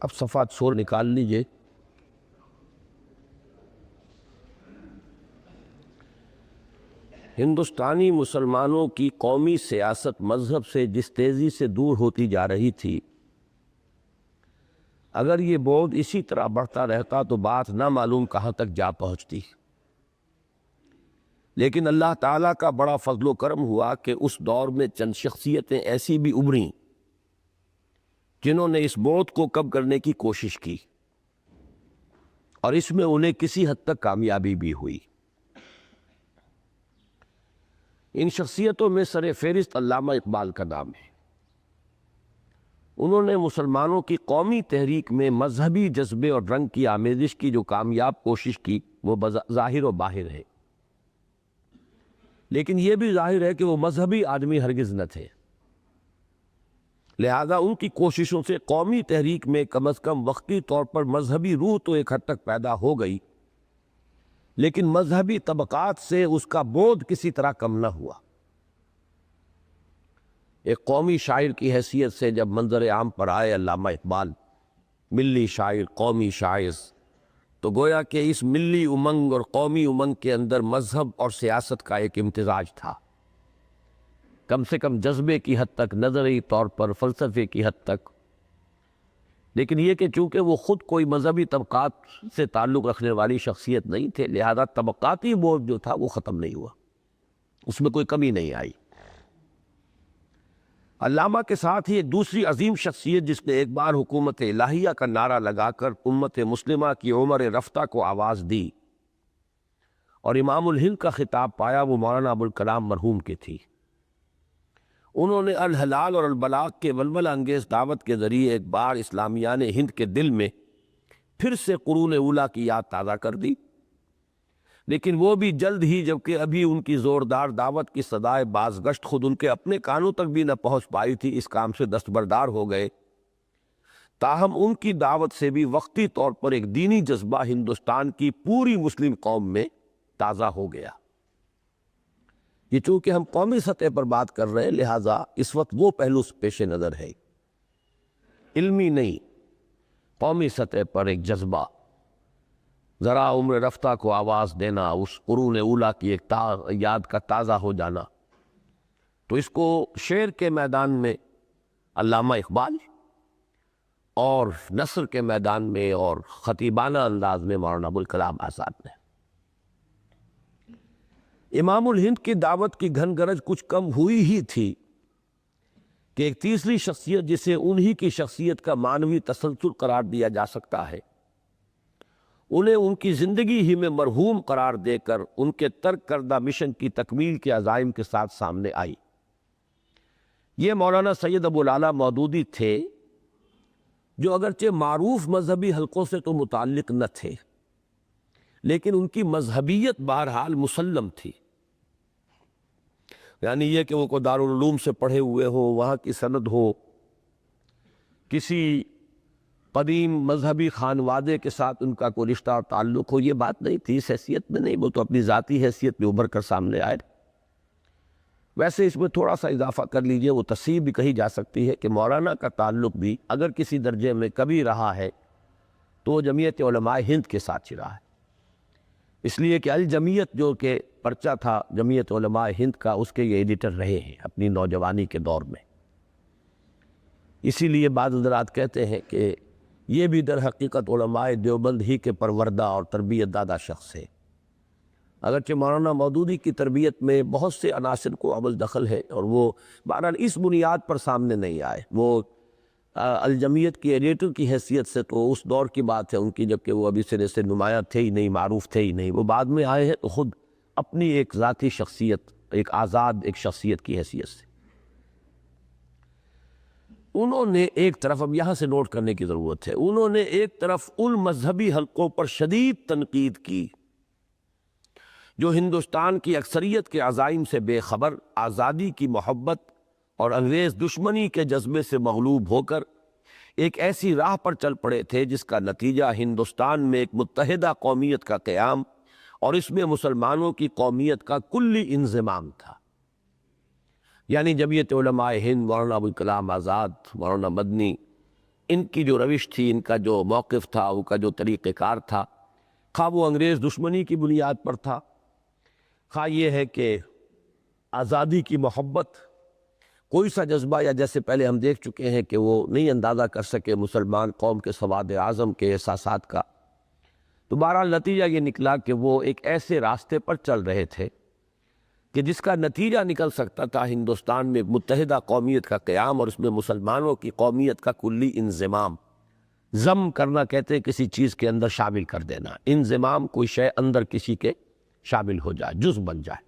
اب صفحات سور نکال لیجئے۔ ہندوستانی مسلمانوں کی قومی سیاست مذہب سے جس تیزی سے دور ہوتی جا رہی تھی، اگر یہ بعد اسی طرح بڑھتا رہتا تو بات نہ معلوم کہاں تک جا پہنچتی۔ لیکن اللہ تعالیٰ کا بڑا فضل و کرم ہوا کہ اس دور میں چند شخصیتیں ایسی بھی ابھریں جنہوں نے اس بعد کو کم کرنے کی کوشش کی، اور اس میں انہیں کسی حد تک کامیابی بھی ہوئی۔ ان شخصیتوں میں سر فہرست علامہ اقبال کا نام ہے۔ انہوں نے مسلمانوں کی قومی تحریک میں مذہبی جذبے اور رنگ کی آمیزش کی جو کامیاب کوشش کی وہ ظاہر و باہر ہے، لیکن یہ بھی ظاہر ہے کہ وہ مذہبی آدمی ہرگز نہ تھے، لہذا ان کی کوششوں سے قومی تحریک میں کم از کم وقتی طور پر مذہبی روح تو ایک حد تک پیدا ہو گئی، لیکن مذہبی طبقات سے اس کا بعد کسی طرح کم نہ ہوا۔ ایک قومی شاعر کی حیثیت سے جب منظر عام پر آئے علامہ اقبال، ملی شاعر، قومی شاعر، تو گویا کہ اس ملی امنگ اور قومی امنگ کے اندر مذہب اور سیاست کا ایک امتزاج تھا، کم سے کم جذبے کی حد تک، نظری طور پر فلسفے کی حد تک۔ لیکن یہ کہ چونکہ وہ خود کوئی مذہبی طبقات سے تعلق رکھنے والی شخصیت نہیں تھے، لہذا طبقاتی بعد جو تھا وہ ختم نہیں ہوا، اس میں کوئی کمی نہیں آئی۔ علامہ کے ساتھ ہی ایک دوسری عظیم شخصیت جس نے ایک بار حکومت الہیہ کا نعرہ لگا کر امت مسلمہ کی عمر رفتہ کو آواز دی اور امام الہند کا خطاب پایا، وہ مولانا ابوالکلام مرحوم کی تھی۔ انہوں نے الحلال اور البلاغ کے ولولہ انگیز دعوت کے ذریعے ایک بار اسلامیان ہند کے دل میں پھر سے قرون اولیٰ کی یاد تازہ کر دی، لیکن وہ بھی جلد ہی، جبکہ ابھی ان کی زوردار دعوت کی صدائے بازگشت خود ان کے اپنے کانوں تک بھی نہ پہنچ پائی تھی، اس کام سے دستبردار ہو گئے۔ تاہم ان کی دعوت سے بھی وقتی طور پر ایک دینی جذبہ ہندوستان کی پوری مسلم قوم میں تازہ ہو گیا۔ یہ چونکہ ہم قومی سطح پر بات کر رہے ہیں، لہٰذا اس وقت وہ پہلو پیش نظر ہے، علمی نہیں، قومی سطح پر ایک جذبہ، ذرا عمر رفتہ کو آواز دینا، اس قرون اولیٰ کی ایک یاد کا تازہ ہو جانا، تو اس کو شعر کے میدان میں علامہ اقبال اور نثر کے میدان میں اور خطیبانہ انداز میں مولانا ابوالکلام آزاد نے۔ امام الہند کی دعوت کی گھن گرج کچھ کم ہوئی ہی تھی کہ ایک تیسری شخصیت جسے انہی کی شخصیت کا معنوی تسلسل قرار دیا جا سکتا ہے، انہیں ان کی زندگی ہی میں مرحوم قرار دے کر ان کے ترک کردہ مشن کی تکمیل کے عزائم کے ساتھ سامنے آئی۔ یہ مولانا سید ابوالعلا مودودی تھے، جو اگرچہ معروف مذہبی حلقوں سے تو متعلق نہ تھے، لیکن ان کی مذہبیت بہرحال مسلم تھی۔ یعنی یہ کہ وہ کوئی دارالعلوم سے پڑھے ہوئے ہوں، وہاں کی سند ہو، کسی قدیم مذہبی خانوادے کے ساتھ ان کا کوئی رشتہ اور تعلق ہو، یہ بات نہیں تھی، اس حیثیت میں نہیں، وہ تو اپنی ذاتی حیثیت میں ابھر کر سامنے آئے۔ ویسے اس میں تھوڑا سا اضافہ کر لیجئے، وہ تصحیح بھی کہی جا سکتی ہے کہ مولانا کا تعلق بھی اگر کسی درجے میں کبھی رہا ہے تو وہ جمعیت علماء ہند کے ساتھ ہی رہا ہے، اس لیے کہ الجمعیت جو کہ پرچہ تھا جمعیت علماء ہند کا، اس کے یہ ایڈیٹر رہے ہیں اپنی نوجوانی کے دور میں۔ اسی لیے بعض حضرات کہتے ہیں کہ یہ بھی در حقیقت علماء دیوبند ہی کے پروردہ اور تربیت دادہ شخص ہے، اگرچہ مولانا مودودی کی تربیت میں بہت سے عناصر کو عمل دخل ہے، اور وہ بہرحال اس بنیاد پر سامنے نہیں آئے۔ وہ الجمعیت کی ایڈیٹر کی حیثیت سے تو اس دور کی بات ہے ان کی، جبکہ وہ ابھی سرے سے نمایاں تھے ہی نہیں، معروف تھے ہی نہیں، وہ بعد میں آئے ہیں تو خود اپنی ایک ذاتی شخصیت، ایک آزاد ایک شخصیت کی حیثیت سے۔ انہوں نے ایک طرف، اب یہاں سے نوٹ کرنے کی ضرورت ہے، انہوں نے ایک طرف ان مذہبی حلقوں پر شدید تنقید کی جو ہندوستان کی اکثریت کے عزائم سے بے خبر، آزادی کی محبت اور انگریز دشمنی کے جذبے سے مغلوب ہو کر ایک ایسی راہ پر چل پڑے تھے جس کا نتیجہ ہندوستان میں ایک متحدہ قومیت کا قیام اور اس میں مسلمانوں کی قومیت کا کلی انضمام تھا۔ یعنی جمعیت علماء ہند، مولانا ابوالکلام آزاد، مولانا مدنی، ان کی جو روش تھی، ان کا جو موقف تھا، ان کا جو طریقہ کار تھا، خواہ وہ انگریز دشمنی کی بنیاد پر تھا، خواہ یہ ہے کہ آزادی کی محبت، کوئی سا جذبہ، یا جیسے پہلے ہم دیکھ چکے ہیں کہ وہ نہیں اندازہ کر سکے مسلمان قوم کے سواد اعظم کے احساسات کا، تو بہرحال نتیجہ یہ نکلا کہ وہ ایک ایسے راستے پر چل رہے تھے کہ جس کا نتیجہ نکل سکتا تھا ہندوستان میں متحدہ قومیت کا قیام، اور اس میں مسلمانوں کی قومیت کا کلی انضمام۔ ضم کرنا کہتے ہیں کسی چیز کے اندر شامل کر دینا، انضمام کوئی شے اندر کسی کے شامل ہو جائے، جز بن جائے۔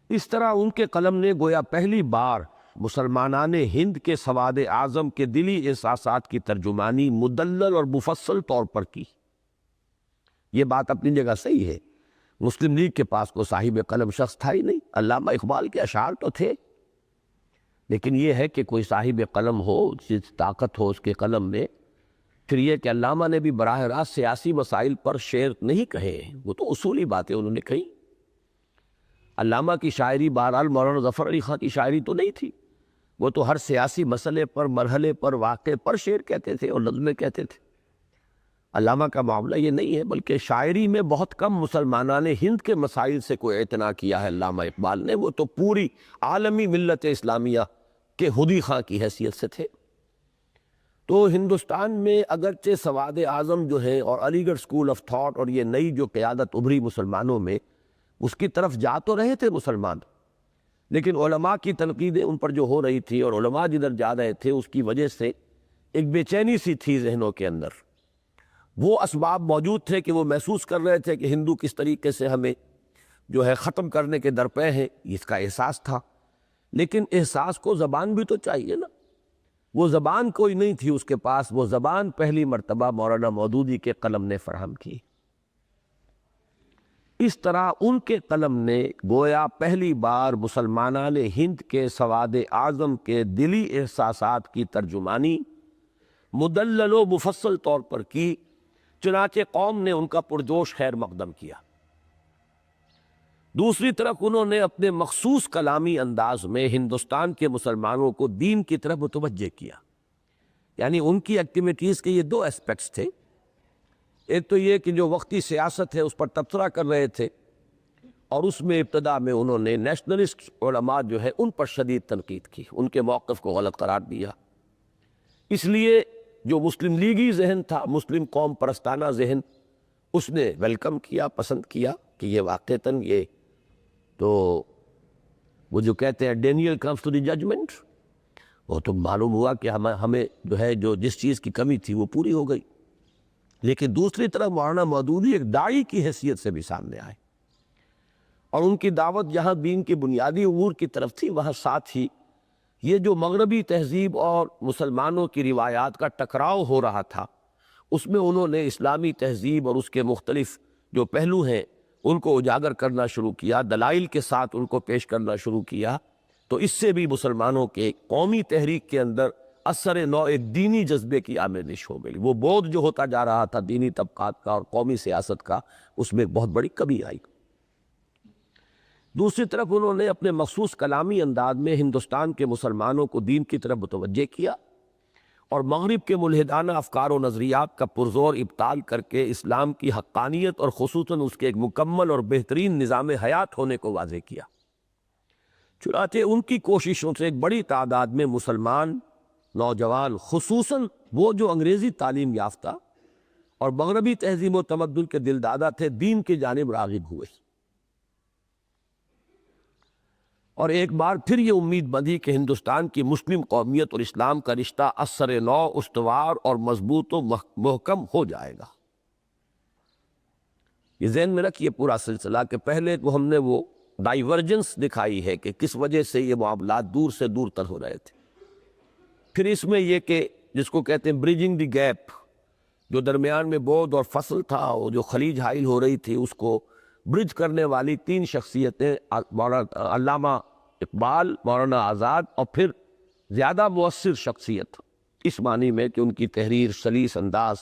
اس طرح ان کے قلم نے گویا پہلی بار مسلمانان ہند کے سواد اعظم کے دلی احساسات کی ترجمانی مدلل اور مفصل طور پر کی۔ یہ بات اپنی جگہ صحیح ہے، مسلم لیگ کے پاس کو صاحب قلم شخص تھا ہی نہیں، علامہ اقبال کے اشعار تو تھے، لیکن یہ ہے کہ کوئی صاحب قلم ہو، جس طاقت ہو اس کے قلم میں، پھر یہ کہ علامہ نے بھی براہ راست سیاسی مسائل پر شعر نہیں کہے، وہ تو اصولی باتیں انہوں نے کہی۔ علامہ کی شاعری بہرحال مولانا ظفر علی خان کی شاعری تو نہیں تھی، وہ تو ہر سیاسی مسئلے پر، مرحلے پر، واقعے پر شعر کہتے تھے اور نظمیں کہتے تھے۔ علامہ کا معاملہ یہ نہیں ہے، بلکہ شاعری میں بہت کم مسلمانان ہند کے مسائل سے کوئی اعتنا کیا ہے علامہ اقبال نے، وہ تو پوری عالمی ملت اسلامیہ کے ہدی خواہ کی حیثیت سے تھے۔ تو ہندوستان میں اگرچہ سواد اعظم جو ہے اور علی گڑھ اسکول آف تھاٹ اور یہ نئی جو قیادت ابھری مسلمانوں میں، اس کی طرف جا تو رہے تھے مسلمان، لیکن علماء کی تنقیدیں ان پر جو ہو رہی تھی اور علماء جدھر جا رہے تھے، اس کی وجہ سے ایک بے چینی سی تھی ذہنوں کے اندر۔ وہ اسباب موجود تھے کہ وہ محسوس کر رہے تھے کہ ہندو کس طریقے سے ہمیں جو ہے ختم کرنے کے درپے ہیں، اس کا احساس تھا، لیکن احساس کو زبان بھی تو چاہیے نا۔ وہ زبان کوئی نہیں تھی اس کے پاس، وہ زبان پہلی مرتبہ مولانا مودودی کے قلم نے فراہم کی۔ اس طرح ان کے قلم نے گویا پہلی بار مسلمانان ہند کے سواد اعظم کے دلی احساسات کی ترجمانی مدلل و مفصل طور پر کی، چنانچہ قوم نے ان کا پرجوش خیر مقدم کیا۔ دوسری طرف انہوں نے اپنے مخصوص کلامی انداز میں ہندوستان کے مسلمانوں کو دین کی طرف متوجہ کیا۔ یعنی ان کی ایکٹیویٹیز کے یہ دو اسپیکٹس تھے، ایک تو یہ کہ جو وقتی سیاست ہے اس پر تبصرہ کر رہے تھے، اور اس میں ابتدا میں انہوں نے نیشنلسٹ علماء جو ہے ان پر شدید تنقید کی، ان کے موقف کو غلط قرار دیا۔ اس لیے جو مسلم لیگی ذہن تھا، مسلم قوم پرستانہ ذہن، اس نے ویلکم کیا، پسند کیا کہ یہ واقعتاً یہ تو وہ جو کہتے ہیں Daniel comes to the judgement, وہ تو معلوم ہوا کہ ہمیں جو ہے جو جس چیز کی کمی تھی وہ پوری ہو گئی۔ لیکن دوسری طرف مولانا مودودی ایک داعی کی حیثیت سے بھی سامنے آئے، اور ان کی دعوت جہاں دین کی بنیادی امور کی طرف تھی، وہاں ساتھ ہی یہ جو مغربی تہذیب اور مسلمانوں کی روایات کا ٹکراؤ ہو رہا تھا، اس میں انہوں نے اسلامی تہذیب اور اس کے مختلف جو پہلو ہیں ان کو اجاگر کرنا شروع کیا، دلائل کے ساتھ ان کو پیش کرنا شروع کیا۔ تو اس سے بھی مسلمانوں کے قومی تحریک کے اندر اثر نو ایک دینی جذبے کی آمیزش ہو گئی۔ وہ بودھ جو ہوتا جا رہا تھا دینی طبقات کا اور قومی سیاست کا، اس میں بہت بڑی کمی آئی۔ دوسری طرف انہوں نے اپنے مخصوص کلامی انداز میں ہندوستان کے مسلمانوں کو دین کی طرف متوجہ کیا، اور مغرب کے ملحدانہ افکار و نظریات کا پرزور ابطال کر کے اسلام کی حقانیت اور خصوصاً اس کے ایک مکمل اور بہترین نظام حیات ہونے کو واضح کیا۔ چنانچہ ان کی کوششوں سے ایک بڑی تعداد میں مسلمان نوجوان، خصوصاً وہ جو انگریزی تعلیم یافتہ اور مغربی تہذیب و تمدن کے دلدادہ تھے، دین کی جانب راغب ہوئے، اور ایک بار پھر یہ امید بندھی کہ ہندوستان کی مسلم قومیت اور اسلام کا رشتہ اثر نو استوار اور مضبوط و محکم ہو جائے گا۔ یہ ذہن میں رکھیے پورا سلسلہ کہ پہلے تو ہم نے وہ ڈائیورجنس دکھائی ہے کہ کس وجہ سے یہ معاملات دور سے دور تر ہو رہے تھے، پھر اس میں یہ کہ جس کو کہتے ہیں بریجنگ دی گیپ، جو درمیان میں بودھ اور فصل تھا، وہ جو خلیج حائل ہو رہی تھی، اس کو برج کرنے والی تین شخصیتیں، مولانا علامہ اقبال، مولانا آزاد، اور پھر زیادہ مؤثر شخصیت اس معنی میں کہ ان کی تحریر سلیس انداز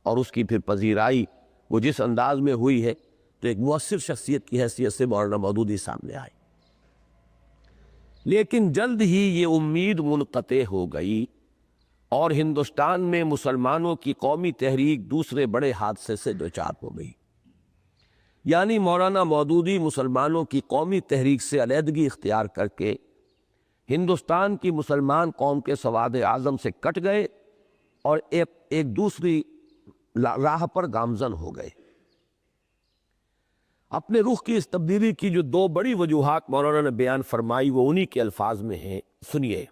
اور اس کی پھر پذیرائی وہ جس انداز میں ہوئی ہے، تو ایک مؤثر شخصیت کی حیثیت سے مولانا مودودی سامنے آئے۔ لیکن جلد ہی یہ امید منقطع ہو گئی، اور ہندوستان میں مسلمانوں کی قومی تحریک دوسرے بڑے حادثے سے دوچار ہو گئی۔ یعنی مولانا مودودی مسلمانوں کی قومی تحریک سے علیحدگی اختیار کر کے ہندوستان کی مسلمان قوم کے سواد اعظم سے کٹ گئے اور ایک دوسری راہ پر گامزن ہو گئے۔ اپنے رخ کی اس تبدیلی کی جو دو بڑی وجوہات مولانا نے بیان فرمائی وہ انہی کے الفاظ میں ہیں، سنیے۔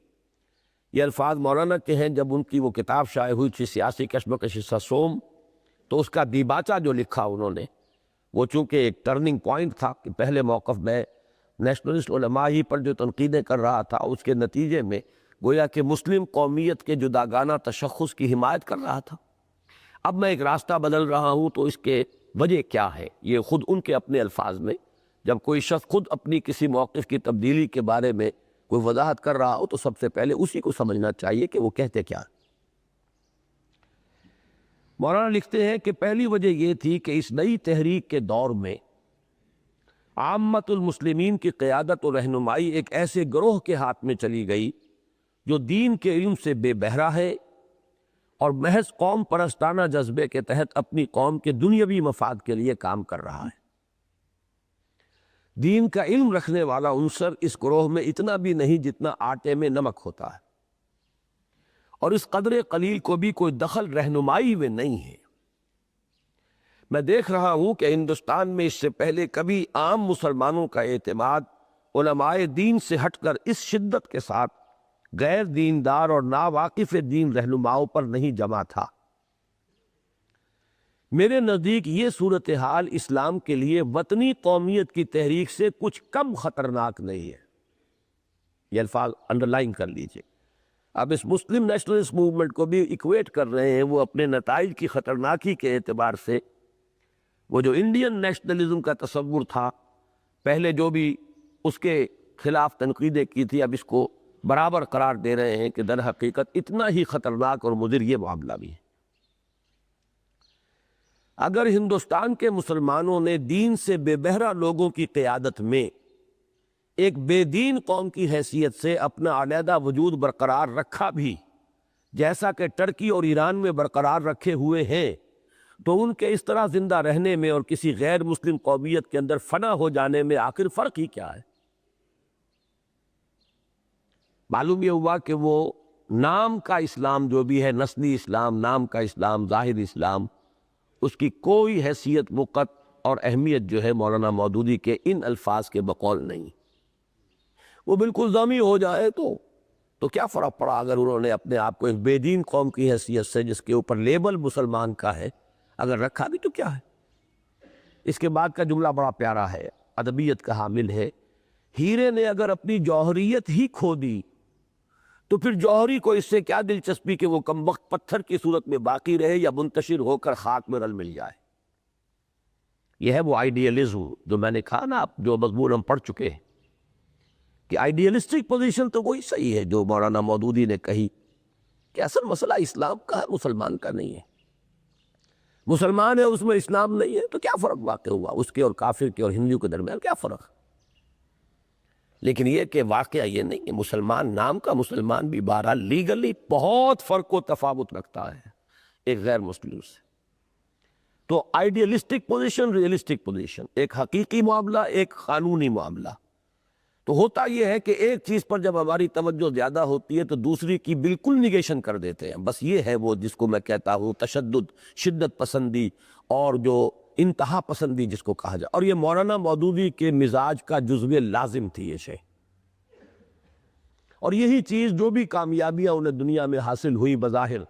یہ الفاظ مولانا کے ہیں جب ان کی وہ کتاب شائع ہوئی تھی سیاسی کشمکش سوم، تو اس کا دیباچہ جو لکھا انہوں نے وہ چونکہ ایک ٹرننگ پوائنٹ تھا کہ پہلے موقف میں نیشنلسٹ علماء ہی پر جو تنقیدیں کر رہا تھا، اس کے نتیجے میں گویا کہ مسلم قومیت کے جداگانہ تشخص کی حمایت کر رہا تھا۔ اب میں ایک راستہ بدل رہا ہوں تو اس کے وجہ کیا ہے، یہ خود ان کے اپنے الفاظ میں، جب کوئی شخص خود اپنی کسی موقف کی تبدیلی کے بارے میں کوئی وضاحت کر رہا ہو تو سب سے پہلے اسی کو سمجھنا چاہیے کہ وہ کہتے کیا۔ مولانا لکھتے ہیں کہ پہلی وجہ یہ تھی کہ اس نئی تحریک کے دور میں عامت المسلمین کی قیادت و رہنمائی ایک ایسے گروہ کے ہاتھ میں چلی گئی جو دین کے علم سے بے بہرا ہے اور محض قوم پرستانہ جذبے کے تحت اپنی قوم کے دنیاوی مفاد کے لیے کام کر رہا ہے۔ دین کا علم رکھنے والا عنصر اس گروہ میں اتنا بھی نہیں جتنا آٹے میں نمک ہوتا ہے، اور اس قدر قلیل کو بھی کوئی دخل رہنمائی میں نہیں ہے۔ میں دیکھ رہا ہوں کہ ہندوستان میں اس سے پہلے کبھی عام مسلمانوں کا اعتماد علماء دین سے ہٹ کر اس شدت کے ساتھ غیر دیندار اور ناواقف دین رہنماؤں پر نہیں جمع تھا۔ میرے نزدیک یہ صورتحال اسلام کے لیے وطنی قومیت کی تحریک سے کچھ کم خطرناک نہیں ہے۔ یہ الفاظ انڈرلائن کر لیجئے۔ اب اس مسلم نیشنلسٹ موومنٹ کو بھی ایکویٹ کر رہے ہیں وہ اپنے نتائج کی خطرناکی کے اعتبار سے۔ وہ جو انڈین نیشنلزم کا تصور تھا، پہلے جو بھی اس کے خلاف تنقیدیں کی تھی، اب اس کو برابر قرار دے رہے ہیں کہ در حقیقت اتنا ہی خطرناک اور مضر یہ معاملہ بھی ہے۔ اگر ہندوستان کے مسلمانوں نے دین سے بے بہرا لوگوں کی قیادت میں ایک بے دین قوم کی حیثیت سے اپنا علیحدہ وجود برقرار رکھا بھی، جیسا کہ ٹرکی اور ایران میں برقرار رکھے ہوئے ہیں، تو ان کے اس طرح زندہ رہنے میں اور کسی غیر مسلم قومیت کے اندر فنا ہو جانے میں آخر فرق ہی کیا ہے؟ معلوم یہ ہوا کہ وہ نام کا اسلام جو بھی ہے، نسلی اسلام، نام کا اسلام، ظاہر اسلام، اس کی کوئی حیثیت، وقت اور اہمیت جو ہے مولانا مودودی کے ان الفاظ کے بقول نہیں۔ وہ بالکل ضمی ہو جائے تو کیا فرق پڑا اگر انہوں نے اپنے آپ کو ایک بے دین قوم کی حیثیت سے، جس کے اوپر لیبل مسلمان کا ہے، اگر رکھا بھی تو کیا ہے؟ اس کے بعد کا جملہ بڑا پیارا ہے، ادبیت کا حامل ہے۔ ہیرے نے اگر اپنی جوہریت ہی کھو دی تو پھر جوہری کو اس سے کیا دلچسپی کہ وہ کمبخت پتھر کی صورت میں باقی رہے یا منتشر ہو کر خاک میں رل مل جائے۔ یہ ہے وہ آئیڈیلزم جو میں نے کہا نا، جو مضمون ہم پڑھ چکے ہیں کہ آئیڈیلسٹک پوزیشن تو وہی صحیح ہے جو مولانا مودودی نے کہی کہ اصل مسئلہ اسلام کا ہے، مسلمان کا نہیں ہے۔ مسلمان ہے، اس میں اسلام نہیں ہے، تو کیا فرق واقع ہوا اس کے اور کافر کے اور ہندو کے درمیان؟ کیا فرق؟ لیکن یہ کہ واقعہ یہ نہیں ہے، مسلمان نام کا مسلمان بھی بہرحال لیگلی بہت فرق و تفاوت رکھتا ہے ایک غیر مسلم سے۔ تو آئیڈیلسٹک پوزیشن، ریئلسٹک پوزیشن، ایک حقیقی معاملہ، ایک قانونی معاملہ۔ تو ہوتا یہ ہے کہ ایک چیز پر جب ہماری توجہ زیادہ ہوتی ہے تو دوسری کی بالکل نگیشن کر دیتے ہیں۔ بس یہ ہے وہ جس کو میں کہتا ہوں تشدد، شدت پسندی اور جو انتہا پسندی جس کو کہا جائے، اور یہ مولانا مودودی کے مزاج کا جزو لازم تھی یہ شے۔ اور یہی چیز جو بھی کامیابیاں انہیں دنیا میں حاصل ہوئی بظاہر،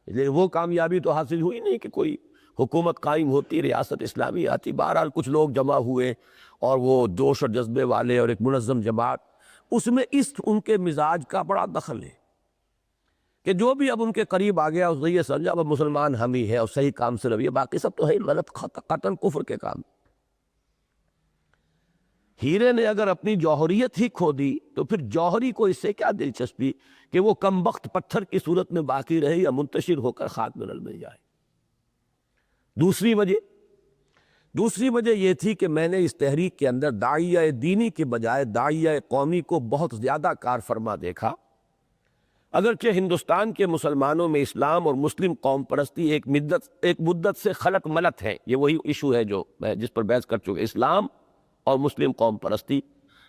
لیکن وہ کامیابی تو حاصل ہوئی نہیں کہ کوئی حکومت قائم ہوتی، ریاست اسلامی آتی، بہرحال کچھ لوگ جمع ہوئے اور وہ جوش اور جذبے والے اور ایک منظم جماعت، اس میں اس ان کے مزاج کا بڑا دخل ہے کہ جو بھی اب ان کے قریب آ گیا اس نے یہ سمجھا اب مسلمان ہم ہی ہے اور صحیح کام سے رویہ، باقی سب تو ہے غلط، قطعاً کفر کے کام۔ ہیرے نے اگر اپنی جوہریت ہی کھو دی تو پھر جوہری کو اس سے کیا دلچسپی کہ وہ کمبخت پتھر کی صورت میں باقی رہے یا منتشر ہو کر خاک میں رل مل جائے۔ دوسری وجہ یہ تھی کہ میں نے اس تحریک کے اندر داعیہ دینی کے بجائے داعیہ قومی کو بہت زیادہ کار فرما دیکھا، اگرچہ ہندوستان کے مسلمانوں میں اسلام اور مسلم قوم پرستی ایک مدت سے خلط ملت ہے، یہ وہی ایشو ہے جو میں جس پر بحث کر چکے، اسلام اور مسلم قوم پرستی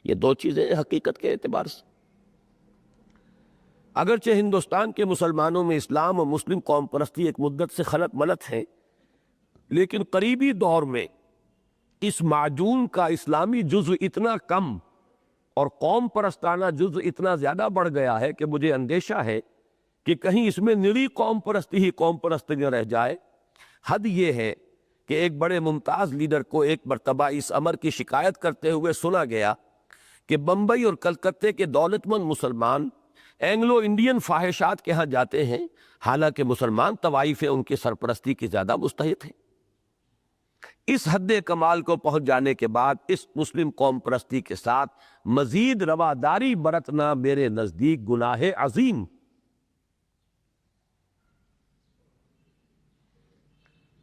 یہ دو چیزیں حقیقت کے اعتبار سے۔ اگرچہ ہندوستان کے مسلمانوں میں اسلام اور مسلم قوم پرستی ایک مدت سے خلط ملت ہے، لیکن قریبی دور میں اس معجون کا اسلامی جزو اتنا کم اور قوم پرستانہ جزو اتنا زیادہ بڑھ گیا ہے کہ مجھے اندیشہ ہے کہ کہیں اس میں نری قوم پرستی ہی قوم پرستی نہ رہ جائے۔ حد یہ ہے کہ ایک بڑے ممتاز لیڈر کو ایک مرتبہ اس امر کی شکایت کرتے ہوئے سنا گیا کہ بمبئی اور کلکتے کے دولت مند مسلمان اینگلو انڈین فاحشات کے ہاں جاتے ہیں، حالانکہ مسلمان طوائف ان کی سرپرستی کی زیادہ مستحق ہیں۔ اس حد کمال کو پہنچ جانے کے بعد اس مسلم قوم پرستی کے ساتھ مزید رواداری برتنا میرے نزدیک گناہ عظیم۔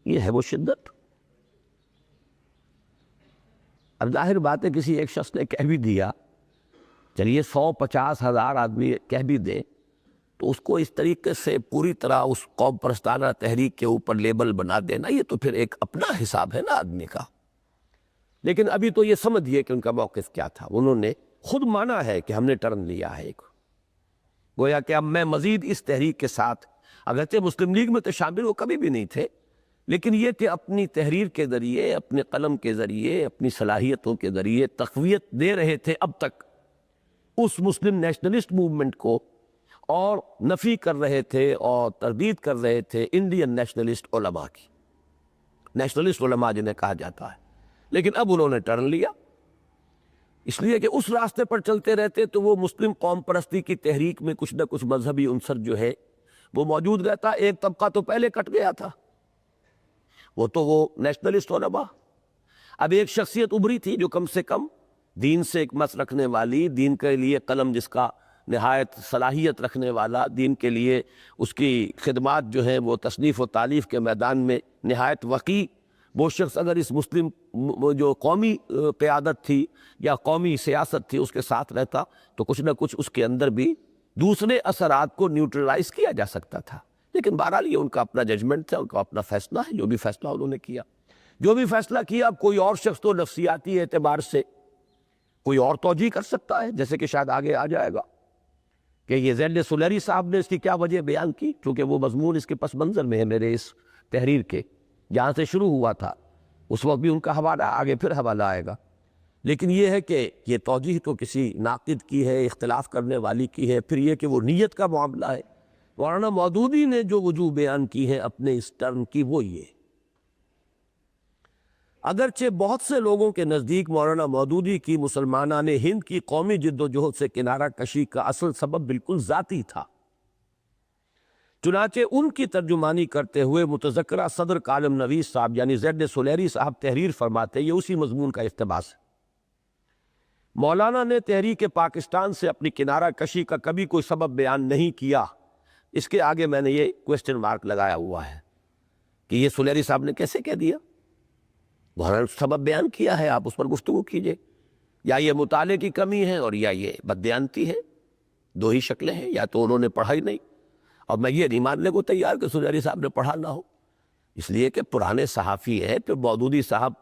یہ ہے وہ شدت۔ اب ظاہر بات ہے کسی ایک شخص نے کہہ بھی دیا، چلیے 150,000 آدمی کہہ بھی دے تو اس کو اس طریقے سے پوری طرح اس قوم پرستانہ تحریک کے اوپر لیبل بنا دینا، یہ تو پھر ایک اپنا حساب ہے نا آدمی کا۔ لیکن ابھی تو یہ سمجھیے کہ ان کا موقف کیا تھا، انہوں نے خود مانا ہے کہ ہم نے ٹرن لیا ہے ایک، گویا کہ اب میں مزید اس تحریک کے ساتھ، اگرچہ مسلم لیگ میں تو شامل وہ کبھی بھی نہیں تھے، لیکن یہ کہ اپنی تحریر کے ذریعے، اپنے قلم کے ذریعے، اپنی صلاحیتوں کے ذریعے تقویت دے رہے تھے اب تک اس مسلم نیشنلسٹ موومنٹ کو، اور نفی کر رہے تھے اور تردید کر رہے تھے انڈین نیشنلسٹ علماء کی، نیشنلسٹ علماء جنہیں کہا جاتا ہے۔ لیکن اب انہوں نے ٹرن لیا، اس لیے کہ اس راستے پر چلتے رہتے تو وہ مسلم قوم پرستی کی تحریک میں کچھ نہ کچھ مذہبی عنصر جو ہے وہ موجود رہتا۔ ایک طبقہ تو پہلے کٹ گیا تھا، وہ نیشنلسٹ علماء۔ اب ایک شخصیت ابھری تھی جو کم سے کم دین سے ایک مس رکھنے والی، دین کے لیے قلم جس کا نہایت صلاحیت رکھنے والا، دین کے لیے اس کی خدمات جو ہیں وہ تصنیف و تالیف کے میدان میں نہایت وقی، وہ شخص اگر اس مسلم جو قومی قیادت تھی یا قومی سیاست تھی اس کے ساتھ رہتا تو کچھ نہ کچھ اس کے اندر بھی دوسرے اثرات کو نیوٹرلائز کیا جا سکتا تھا۔ لیکن بہرحال یہ ان کا اپنا ججمنٹ تھا، ان کا اپنا فیصلہ ہے، جو بھی فیصلہ انہوں نے کیا، جو بھی فیصلہ کیا۔ اب کوئی اور شخص تو نفسیاتی اعتبار سے کوئی اور توجیہ کر سکتا ہے، جیسے کہ شاید آگے آ جائے گا کہ یہ زید سولیری صاحب نے اس کی کیا وجہ بیان کی، کیونکہ وہ مضمون اس کے پس منظر میں ہے میرے اس تحریر کے، جہاں سے شروع ہوا تھا اس وقت بھی ان کا حوالہ، آگے پھر حوالہ آئے گا۔ لیکن یہ ہے کہ یہ توجیہ تو کسی ناقد کی ہے، اختلاف کرنے والی کی ہے، پھر یہ کہ وہ نیت کا معاملہ ہے۔ مولانا مودودی نے جو وجوہ بیان کی ہے اپنے اس ٹرن کی وہ یہ، اگرچہ بہت سے لوگوں کے نزدیک مولانا مودودی کی مسلمانان ہند کی قومی جد و جہد سے کنارہ کشی کا اصل سبب بالکل ذاتی تھا، چنانچہ ان کی ترجمانی کرتے ہوئے متذکرہ صدر کالم نویس صاحب یعنی زید سولیری صاحب تحریر فرماتے، یہ اسی مضمون کا اقتباس ہے، مولانا نے تحریک پاکستان سے اپنی کنارہ کشی کا کبھی کوئی سبب بیان نہیں کیا۔ اس کے آگے میں نے یہ کوسچن مارک لگایا ہوا ہے کہ یہ سولیری صاحب نے کیسے کہہ دیا؟ مولانا سبب بیان کیا ہے، آپ اس پر گفتگو کیجئے۔ یا یہ مطالعے کی کمی ہے اور یا یہ بددیانتی ہے، دو ہی شکلیں ہیں، یا تو انہوں نے پڑھا ہی نہیں، اور میں یہ نہیں ماننے کو تیار کہ سولیری صاحب نے پڑھا نہ ہو، اس لیے کہ پرانے صحافی ہیں، پھر مودودی صاحب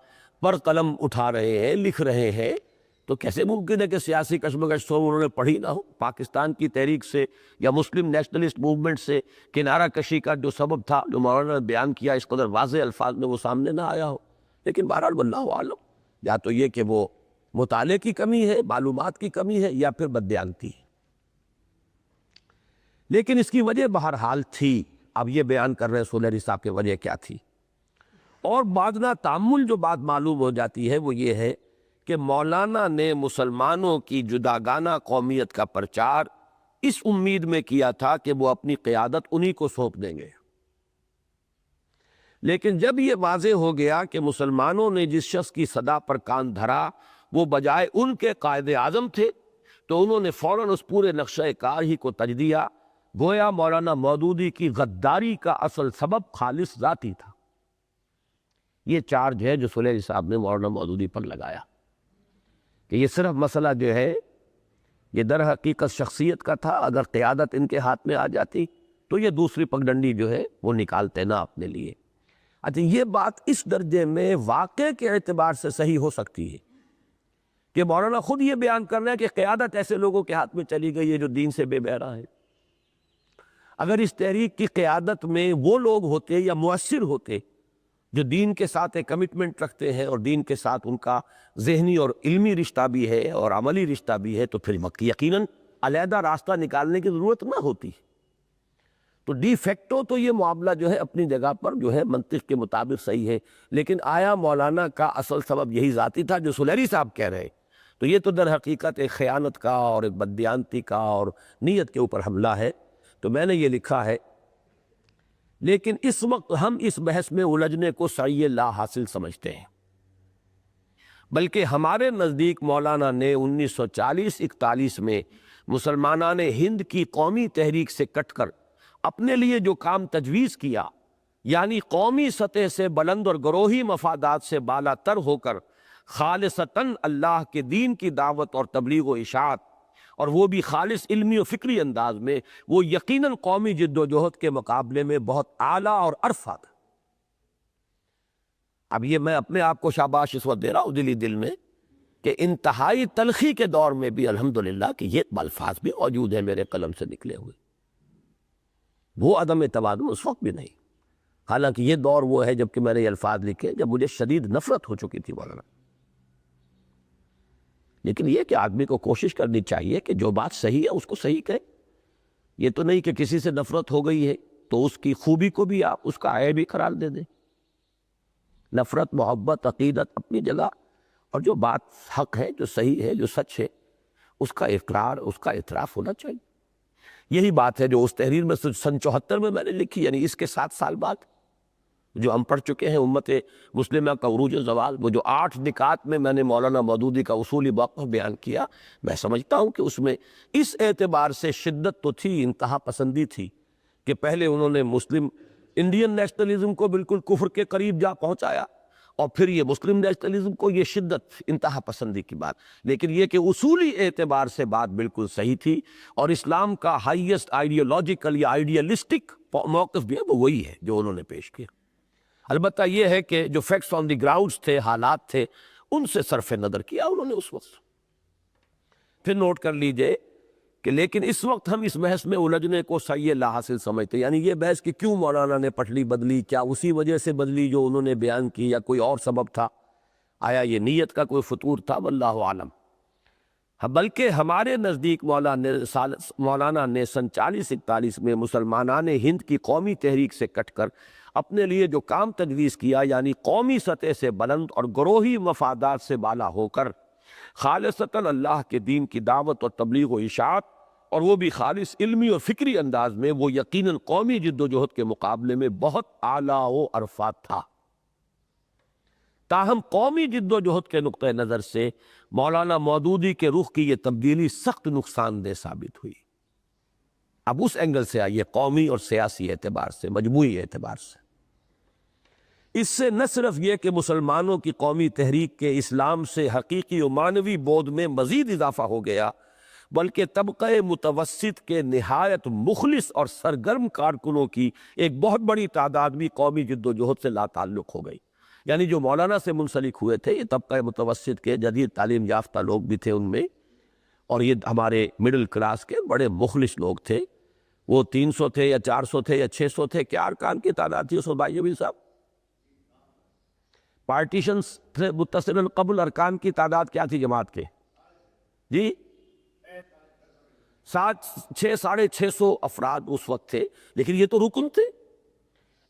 پر قلم اٹھا رہے ہیں، لکھ رہے ہیں، تو کیسے ممکن ہے کہ سیاسی کشمکش ہو انہوں نے پڑھی نہ ہو؟ پاکستان کی تحریک سے یا مسلم نیشنلسٹ موومنٹ سے کنارہ کشی کا جو سبب تھا جو مولانا نے بیان کیا اس قدر واضح الفاظ میں وہ سامنے نہ آیا ہو۔ لیکن بہرحال واللہ عالم، یا تو یہ کہ وہ مطالعے کی کمی ہے، معلومات کی کمی ہے، یا پھر بددیانتی ہے، لیکن اس کی وجہ بہرحال تھی۔ اب یہ بیان کر رہے ہیں سولیری صاحب کی وجہ کیا تھی، اور بعدنا تعمل جو بات معلوم ہو جاتی ہے وہ یہ ہے کہ مولانا نے مسلمانوں کی جداگانہ قومیت کا پرچار اس امید میں کیا تھا کہ وہ اپنی قیادت انہی کو سونپ دیں گے، لیکن جب یہ واضح ہو گیا کہ مسلمانوں نے جس شخص کی صدا پر کان دھرا وہ بجائے ان کے قائد اعظم تھے تو انہوں نے فوراً اس پورے نقشہ کار ہی کو تج دیا، گویا مولانا مودودی کی غداری کا اصل سبب خالص ذاتی تھا۔ یہ چارج ہے جو سولیری صاحب نے مولانا مودودی پر لگایا کہ یہ صرف مسئلہ جو ہے یہ در حقیقت شخصیت کا تھا، اگر قیادت ان کے ہاتھ میں آ جاتی تو یہ دوسری پگڈنڈی جو ہے وہ نکالتے نہ اپنے لیے۔ اچھا، یہ بات اس درجے میں واقع کے اعتبار سے صحیح ہو سکتی ہے کہ مولانا خود یہ بیان کر رہے ہیں کہ قیادت ایسے لوگوں کے ہاتھ میں چلی گئی ہے جو دین سے بے بہرہ ہے۔ اگر اس تحریک کی قیادت میں وہ لوگ ہوتے یا مؤثر ہوتے جو دین کے ساتھ ایک کمٹمنٹ رکھتے ہیں اور دین کے ساتھ ان کا ذہنی اور علمی رشتہ بھی ہے اور عملی رشتہ بھی ہے، تو پھر یقیناً علیحدہ راستہ نکالنے کی ضرورت نہ ہوتی۔ تو ڈی فیکٹو تو یہ معاملہ جو ہے اپنی جگہ پر جو ہے منطق کے مطابق صحیح ہے، لیکن آیا مولانا کا اصل سبب یہی ذاتی تھا جو سلیری صاحب کہہ رہے؟ تو یہ تو در حقیقت ایک خیانت کا اور ایک بددیانتی کا اور نیت کے اوپر حملہ ہے۔ تو میں نے یہ لکھا ہے، لیکن اس وقت ہم اس بحث میں الجھنے کو سعی لا حاصل سمجھتے ہیں، بلکہ ہمارے نزدیک مولانا نے 1940-41 میں مسلمانان ہند کی قومی تحریک سے کٹ کر اپنے لیے جو کام تجویز کیا، یعنی قومی سطح سے بلند اور گروہی مفادات سے بالا تر ہو کر خالصتاً اللہ کے دین کی دعوت اور تبلیغ و اشاعت، اور وہ بھی خالص علمی و فکری انداز میں، وہ یقیناً قومی جد و جہد کے مقابلے میں بہت اعلیٰ اور عرفہ تھا۔ اب یہ میں اپنے آپ کو شاباش اس وقت دے رہا ہوں دلی دل میں کہ انتہائی تلخی کے دور میں بھی الحمدللہ کہ یہ الفاظ بھی موجود ہیں میرے قلم سے نکلے ہوئے، وہ عدم توازن اس وقت بھی نہیں۔ حالانکہ یہ دور وہ ہے جب کہ میں نے یہ الفاظ لکھے جب مجھے شدید نفرت ہو چکی تھی مولانا۔ لیکن یہ کہ آدمی کو کوشش کرنی چاہیے کہ جو بات صحیح ہے اس کو صحیح کہے۔ یہ تو نہیں کہ کسی سے نفرت ہو گئی ہے تو اس کی خوبی کو بھی آپ اس کا عیب بھی قرار دے دیں۔ نفرت، محبت، عقیدت اپنی جگہ، اور جو بات حق ہے، جو صحیح ہے، جو سچ ہے، اس کا اقرار، اس کا اعتراف ہونا چاہیے۔ یہی بات ہے جو اس تحریر میں سن 74 میں نے لکھی، یعنی اس کے 7 سال بعد جو ہم پڑھ چکے ہیں امت مسلمہ کا عروج زوال، وہ جو 8 نکات میں نے مولانا مودودی کا اصولی موقف بیان کیا، میں سمجھتا ہوں کہ اس میں اس اعتبار سے شدت تو تھی، انتہا پسندی تھی کہ پہلے انہوں نے مسلم انڈین نیشنلزم کو بالکل کفر کے قریب جا پہنچایا، اور پھر یہ مسلم نیشنلزم کو یہ شدت انتہا پسندی کی بات، لیکن یہ کہ اصولی اعتبار سے بات بالکل صحیح تھی، اور اسلام کا ہائیسٹ آئیڈیولوجیکل یا آئیڈیلسٹک موقف بھی ہے وہ وہی ہے جو انہوں نے پیش کیا۔ البتہ یہ ہے کہ جو فیکٹس آن دی گراؤنڈز تھے، حالات تھے، ان سے صرف نظر کیا انہوں نے اس وقت۔ پھر نوٹ کر لیجئے کہ لیکن اس وقت ہم اس بحث میں الجھنے کو صحیح لا حاصل سمجھتے، یعنی یہ بحث کہ کیوں مولانا نے پٹلی بدلی، کیا اسی وجہ سے بدلی جو انہوں نے بیان کی یا کوئی اور سبب تھا، آیا یہ نیت کا کوئی فطور تھا، واللہ عالم۔ بلکہ ہمارے نزدیک مولانا نے سن 40-41 میں مسلمانان ہند کی قومی تحریک سے کٹ کر اپنے لیے جو کام تجویز کیا، یعنی قومی سطح سے بلند اور گروہی مفادات سے بالا ہو کر خالصتاً اللہ کے دین کی دعوت اور تبلیغ و اشاعت، اور وہ بھی خالص علمی اور فکری انداز میں، وہ یقیناً قومی جد و جہد کے مقابلے میں بہت اعلیٰ و عرفہ تھا۔ تاہم قومی جد و جہد کے نقطہ نظر سے مولانا مودودی کے رخ کی یہ تبدیلی سخت نقصان دہ ثابت ہوئی۔ اب اس اینگل سے آئیے، قومی اور سیاسی اعتبار سے، مجموعی اعتبار سے، اس سے نہ صرف یہ کہ مسلمانوں کی قومی تحریک کے اسلام سے حقیقی و معنوی بعد میں مزید اضافہ ہو گیا، بلکہ طبقہ متوسط کے نہایت مخلص اور سرگرم کارکنوں کی ایک بہت بڑی تعداد بھی قومی جد و جہد سے لا تعلق ہو گئی۔ یعنی جو مولانا سے منسلک ہوئے تھے یہ طبقہ متوسط کے جدید تعلیم یافتہ لوگ بھی تھے ان میں، اور یہ ہمارے مڈل کلاس کے بڑے مخلص لوگ تھے۔ وہ 300 تھے یا 400 تھے یا 600 تھے، کیا ارکان کی تعداد تھی اس وقت بھائی جبیل صاحب؟ پارٹیشنز سے متصل قبل ارکان کی تعداد کیا تھی جماعت کے؟ جی 600 افراد اس وقت تھے، لیکن یہ تو رکن تھے۔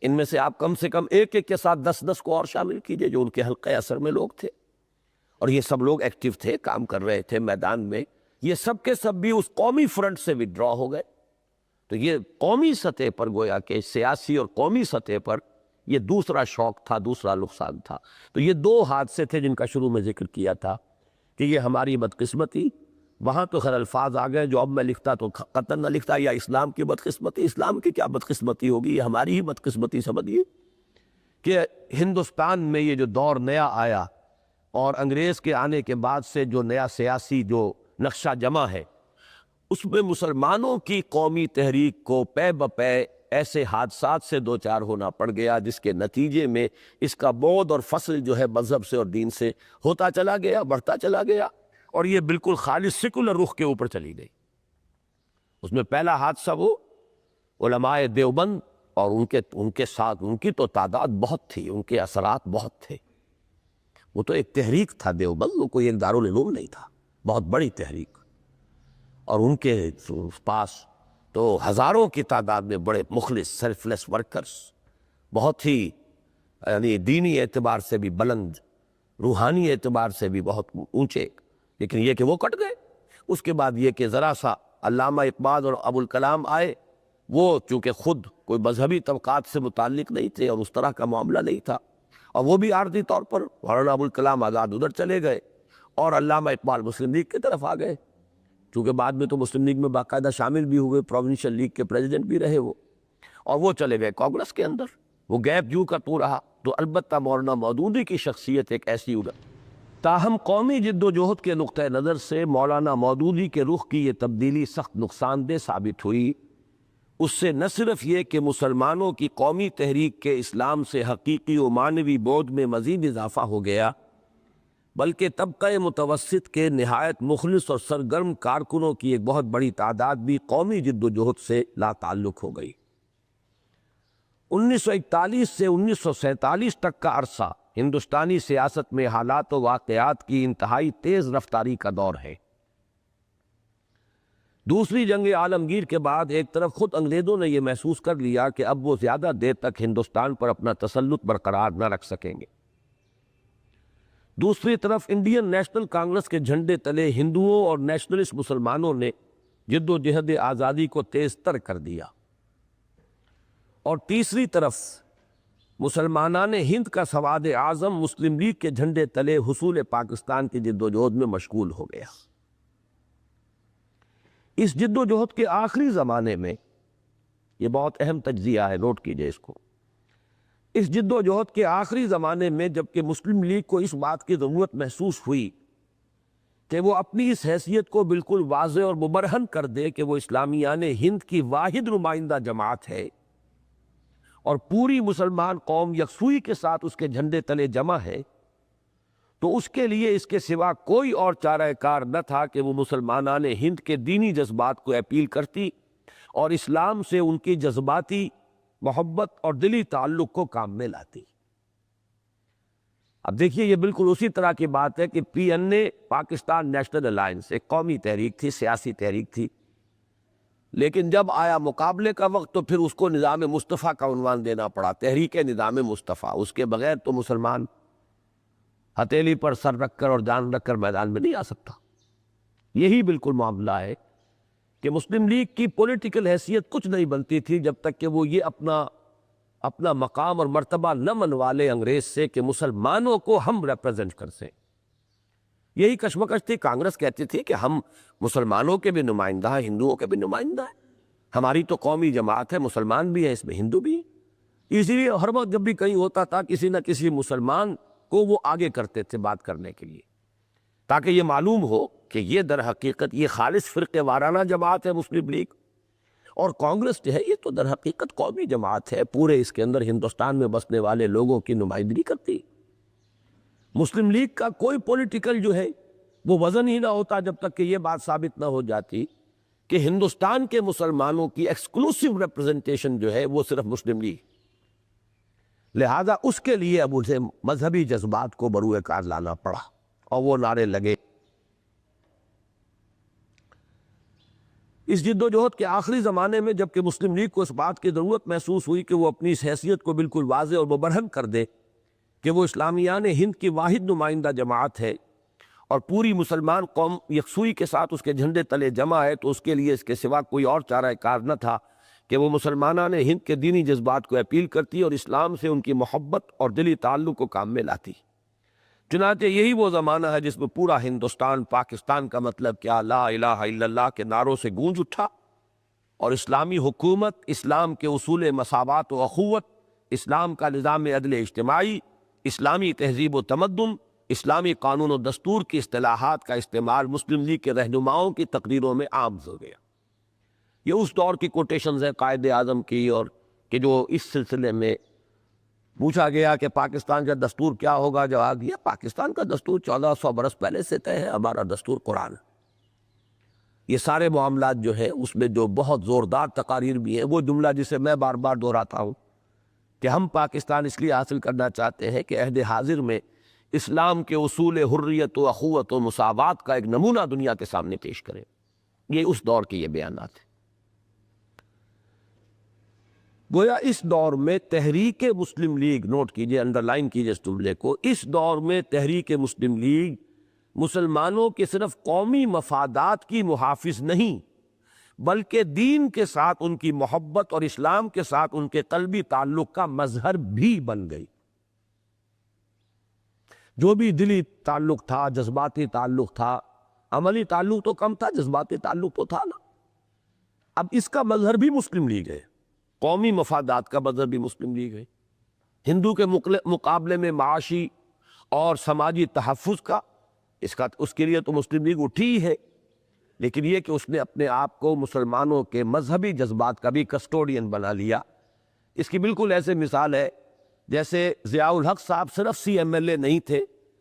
ان میں سے آپ کم سے کم ایک کے ساتھ 10 کو اور شامل کیجئے جو ان کے حلقہ اثر میں لوگ تھے، اور یہ سب لوگ ایکٹیو تھے، کام کر رہے تھے میدان میں۔ یہ سب کے سب بھی اس قومی فرنٹ سے وڈرا ہو گئے۔ تو یہ قومی سطح پر گویا کہ سیاسی اور قومی سطح پر یہ دوسرا شوق تھا، دوسرا نقصان تھا۔ تو یہ 2 حادثے تھے جن کا شروع میں ذکر کیا تھا کہ یہ ہماری بدقسمتی، وہاں تو خیر الفاظ آ گئے جو اب میں لکھتا تو قطعاً نہ لکھتا، یا اسلام کی بدقسمتی۔ اسلام کی کیا بدقسمتی ہوگی، یہ ہماری ہی بدقسمتی سمجھیے کہ ہندوستان میں یہ جو دور نیا آیا اور انگریز کے آنے کے بعد سے جو نیا سیاسی جو نقشہ جمع ہے، اس میں مسلمانوں کی قومی تحریک کو پے بپے ایسے حادثات سے دوچار ہونا پڑ گیا جس کے نتیجے میں اس کا بعد اور فصل جو ہے مذہب سے اور دین سے ہوتا چلا گیا، بڑھتا چلا گیا، اور یہ بالکل خالص سیکولر رخ کے اوپر چلی گئی۔ اس میں پہلا حادثہ وہ علماء دیوبند اور ان کے ساتھ ان کی تو تعداد بہت تھی، ان کے اثرات بہت تھے۔ وہ تو ایک تحریک تھا دیوبند، وہ کوئی ایک دارالعلوم نہیں تھا، بہت بڑی تحریک، اور ان کے پاس تو ہزاروں کی تعداد میں بڑے مخلص سیلف لیس ورکرز، بہت ہی یعنی دینی اعتبار سے بھی بلند، روحانی اعتبار سے بھی بہت اونچے، لیکن یہ کہ وہ کٹ گئے۔ اس کے بعد یہ کہ ذرا سا علامہ اقبال اور ابوالکلام آئے، وہ چونکہ خود کوئی مذہبی طبقات سے متعلق نہیں تھے اور اس طرح کا معاملہ نہیں تھا، اور وہ بھی عارضی طور پر مولانا ابوالکلام آزاد ادھر چلے گئے اور علامہ اقبال مسلم لیگ کی طرف آ گئے، چونکہ بعد میں تو مسلم لیگ میں باقاعدہ شامل بھی ہوئے، پروونشل لیگ کے پریزیڈنٹ بھی رہے وہ، اور وہ چلے گئے کانگریس کے اندر۔ وہ گیپ یوں کا تو رہا، تو البتہ مولانا مودودی کی شخصیت ایک ایسی ہوگا۔ تاہم قومی جد و جہد کے نقطہ نظر سے مولانا مودودی کے رخ کی یہ تبدیلی سخت نقصان دہ ثابت ہوئی۔ اس سے نہ صرف یہ کہ مسلمانوں کی قومی تحریک کے اسلام سے حقیقی و معنوی بعد میں مزید اضافہ ہو گیا، بلکہ طبقہ متوسط کے نہایت مخلص اور سرگرم کارکنوں کی ایک بہت بڑی تعداد بھی قومی جد و جہد سے لا تعلق ہو گئی۔ 1941 سے 1947 تک کا عرصہ ہندوستانی سیاست میں حالات و واقعات کی انتہائی تیز رفتاری کا دور ہے۔ دوسری جنگ عالمگیر کے بعد ایک طرف خود انگریزوں نے یہ محسوس کر لیا کہ اب وہ زیادہ دیر تک ہندوستان پر اپنا تسلط برقرار نہ رکھ سکیں گے، دوسری طرف انڈین نیشنل کانگریس کے جھنڈے تلے ہندوؤں اور نیشنلسٹ مسلمانوں نے جد و جہد آزادی کو تیز تر کر دیا، اور تیسری طرف مسلمانان ہند کا سواد اعظم مسلم لیگ کے جھنڈے تلے حصول پاکستان کی جد و جہد میں مشغول ہو گیا۔ اس جد و جہد کے آخری زمانے میں، یہ بہت اہم تجزیہ ہے، نوٹ کیجئے اس کو، اس جد و جہد کے آخری زمانے میں جبکہ مسلم لیگ کو اس بات کی ضرورت محسوس ہوئی کہ وہ اپنی اس حیثیت کو بالکل واضح اور مبرہن کر دے کہ وہ اسلامیان ہند کی واحد نمائندہ جماعت ہے اور پوری مسلمان قوم یکسوئی کے ساتھ اس کے جھنڈے تلے جمع ہے، تو اس کے لیے اس کے سوا کوئی اور چارہ کار نہ تھا کہ وہ مسلمانان ہند کے دینی جذبات کو اپیل کرتی اور اسلام سے ان کی جذباتی محبت اور دلی تعلق کو کام میں لاتی۔ اب دیکھیے، یہ بالکل اسی طرح کی بات ہے کہ پی این اے پاکستان نیشنل الائنس ایک قومی تحریک تھی، سیاسی تحریک تھی، لیکن جب آیا مقابلے کا وقت تو پھر اس کو نظام مصطفیٰ کا عنوان دینا پڑا، تحریک نظام مصطفیٰ۔ اس کے بغیر تو مسلمان ہتھیلی پر سر رکھ کر اور جان رکھ کر میدان میں نہیں آ سکتا۔ یہی بالکل معاملہ ہے کہ مسلم لیگ کی پولیٹیکل حیثیت کچھ نہیں بنتی تھی جب تک کہ وہ یہ اپنا مقام اور مرتبہ نہ منوا لے انگریز سے کہ مسلمانوں کو ہم ریپرزینٹ کر سیں۔ یہی کشمکش تھی۔ کانگریس کہتی تھی کہ ہم مسلمانوں کے بھی نمائندہ ہیں، ہندوؤں کے بھی نمائندہ ہیں، ہماری تو قومی جماعت ہے، مسلمان بھی ہیں، اس میں ہندو بھی ہیں۔ اسی لیے ہر وقت جب بھی کہیں ہوتا تھا کسی نہ کسی مسلمان کو وہ آگے کرتے تھے بات کرنے کے لیے، تاکہ یہ معلوم ہو کہ یہ در حقیقت یہ خالص فرقے وارانہ جماعت ہے مسلم لیگ، اور کانگریس جو ہے یہ تو در حقیقت قومی جماعت ہے، پورے اس کے اندر ہندوستان میں بسنے والے لوگوں کی نمائندگی کرتی۔ مسلم لیگ کا کوئی پولیٹیکل جو ہے وہ وزن ہی نہ ہوتا جب تک کہ یہ بات ثابت نہ ہو جاتی کہ ہندوستان کے مسلمانوں کی ایکسکلوسیو ریپرزنٹیشن جو ہے وہ صرف مسلم لیگ، لہذا اس کے لیے اب اسے مذہبی جذبات کو بروئے کار لانا پڑا، اور وہ نعرے لگے۔ اس جد و جہد کے آخری زمانے میں جبکہ مسلم لیگ کو اس بات کی ضرورت محسوس ہوئی کہ وہ اپنی اس حیثیت کو بالکل واضح اور مبرہن کر دے کہ وہ اسلامیان ہند کی واحد نمائندہ جماعت ہے اور پوری مسلمان قوم یکسوئی کے ساتھ اس کے جھنڈے تلے جمع ہے، تو اس کے لیے اس کے سوا کوئی اور چارہ کار نہ تھا کہ وہ مسلمانان ہند کے دینی جذبات کو اپیل کرتی اور اسلام سے ان کی محبت اور دلی تعلق کو کام میں لاتی۔ چنانچہ یہی وہ زمانہ ہے جس میں پورا ہندوستان، پاکستان کا مطلب کیا، لا الہ الا اللہ کے نعروں سے گونج اٹھا، اور اسلامی حکومت، اسلام کے اصول مساوات و اخوت، اسلام کا نظام عدل اجتماعی، اسلامی تہذیب و تمدن، اسلامی قانون و دستور کی اصطلاحات کا استعمال مسلم لیگ کے رہنماؤں کی تقریروں میں عام ہو گیا۔ یہ اس دور کی کوٹیشنز ہیں قائد اعظم کی، اور کہ جو اس سلسلے میں پوچھا گیا کہ پاکستان کا دستور کیا ہوگا، جواب دیا پاکستان کا دستور 1400 برس پہلے سے طے ہے، ہمارا دستور قرآن ہے۔ یہ سارے معاملات جو ہے اس میں جو بہت زوردار تقاریر بھی ہیں، وہ جملہ جسے میں بار بار دہراتا ہوں کہ ہم پاکستان اس لیے حاصل کرنا چاہتے ہیں کہ عہد حاضر میں اسلام کے اصول حریت و اخوت و مساوات کا ایک نمونہ دنیا کے سامنے پیش کریں۔ یہ اس دور کے یہ بیانات ہیں۔ گویا اس دور میں تحریک مسلم لیگ، نوٹ کیجئے، انڈر لائن کیجئے اس جملے کو، اس دور میں تحریک مسلم لیگ مسلمانوں کے صرف قومی مفادات کی محافظ نہیں، بلکہ دین کے ساتھ ان کی محبت اور اسلام کے ساتھ ان کے قلبی تعلق کا مظہر بھی بن گئی۔ جو بھی دلی تعلق تھا، جذباتی تعلق تھا، عملی تعلق تو کم تھا، جذباتی تعلق تو تھا نا، اب اس کا مظہر بھی مسلم لیگ ہے، قومی مفادات کا مظہر بھی مسلم لیگ ہے۔ ہندو کے مقابلے میں معاشی اور سماجی تحفظ کا اس کے لیے تو مسلم لیگ اٹھی ہے، لیکن یہ کہ اس نے اپنے آپ کو مسلمانوں کے مذہبی جذبات کا بھی کسٹوڈین بنا لیا۔ اس کی بالکل ایسے مثال ہے جیسے ضیاء الحق صاحب صرف سی ایم ایل اے نہیں تھے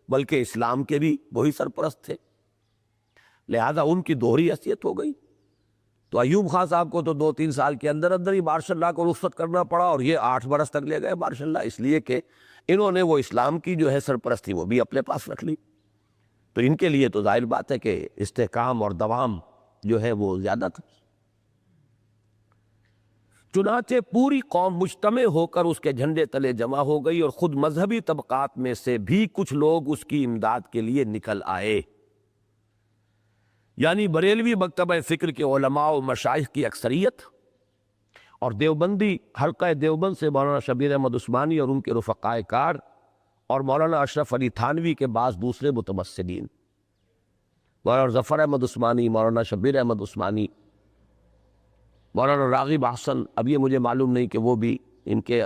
بلکہ اسلام کے بھی وہی سرپرست تھے، لہذا ان کی دوہری حیثیت ہو گئی۔ تو ایوب خان صاحب کو تو 2-3 سال کے اندر اندر ہی مارشل لاء کو رخصت کرنا پڑا، اور یہ 8 برس تک لے گئے مارشل لاء، اس لیے کہ انہوں نے وہ اسلام کی جو ہے سرپرستی وہ بھی اپنے پاس رکھ لی۔ تو ان کے لیے تو ظاہر بات ہے کہ استحکام اور دوام جو ہے وہ زیادہ تھا۔ چنانچہ پوری قوم مجتمع ہو کر اس کے جھنڈے تلے جمع ہو گئی، اور خود مذہبی طبقات میں سے بھی کچھ لوگ اس کی امداد کے لیے نکل آئے، یعنی بریلوی مکتبہ فکر کے علماء و مشائخ کی اکثریت، اور دیوبندی حلقہ دیوبند سے مولانا شبیر احمد عثمانی اور ان کے رفقائے کار، اور مولانا اشرف علی تھانوی کے بعض دوسرے متمثلین، مولانا ظفر احمد عثمانی، مولانا شبیر احمد عثمانی، مولانا راغب احسن، اب یہ مجھے معلوم نہیں کہ وہ بھی ان کے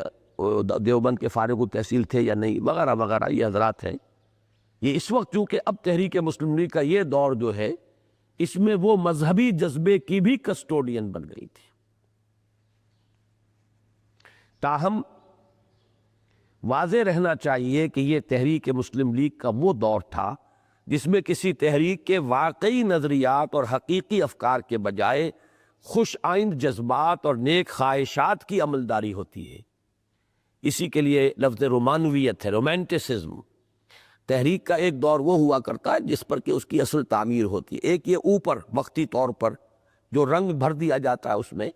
دیوبند کے فارغ التحصیل تھے یا نہیں، وغیرہ وغیرہ، یہ حضرات ہیں۔ یہ اس وقت چونکہ اب تحریک مسلم لیگ کا یہ دور جو ہے، اس میں وہ مذہبی جذبے کی بھی کسٹوڈین بن گئی تھی۔ تاہم واضح رہنا چاہیے کہ یہ تحریک مسلم لیگ کا وہ دور تھا جس میں کسی تحریک کے واقعی نظریات اور حقیقی افکار کے بجائے خوش آئند جذبات اور نیک خواہشات کی عملداری ہوتی ہے۔ اسی کے لیے لفظ رومانویت ہے، رومانٹسزم۔ تحریک کا ایک دور وہ ہوا کرتا ہے جس پر کہ اس کی اصل تعمیر ہوتی ہے۔ ایک یہ اوپر وقتی طور پر جو رنگ بھر دیا جاتا ہے اس میں،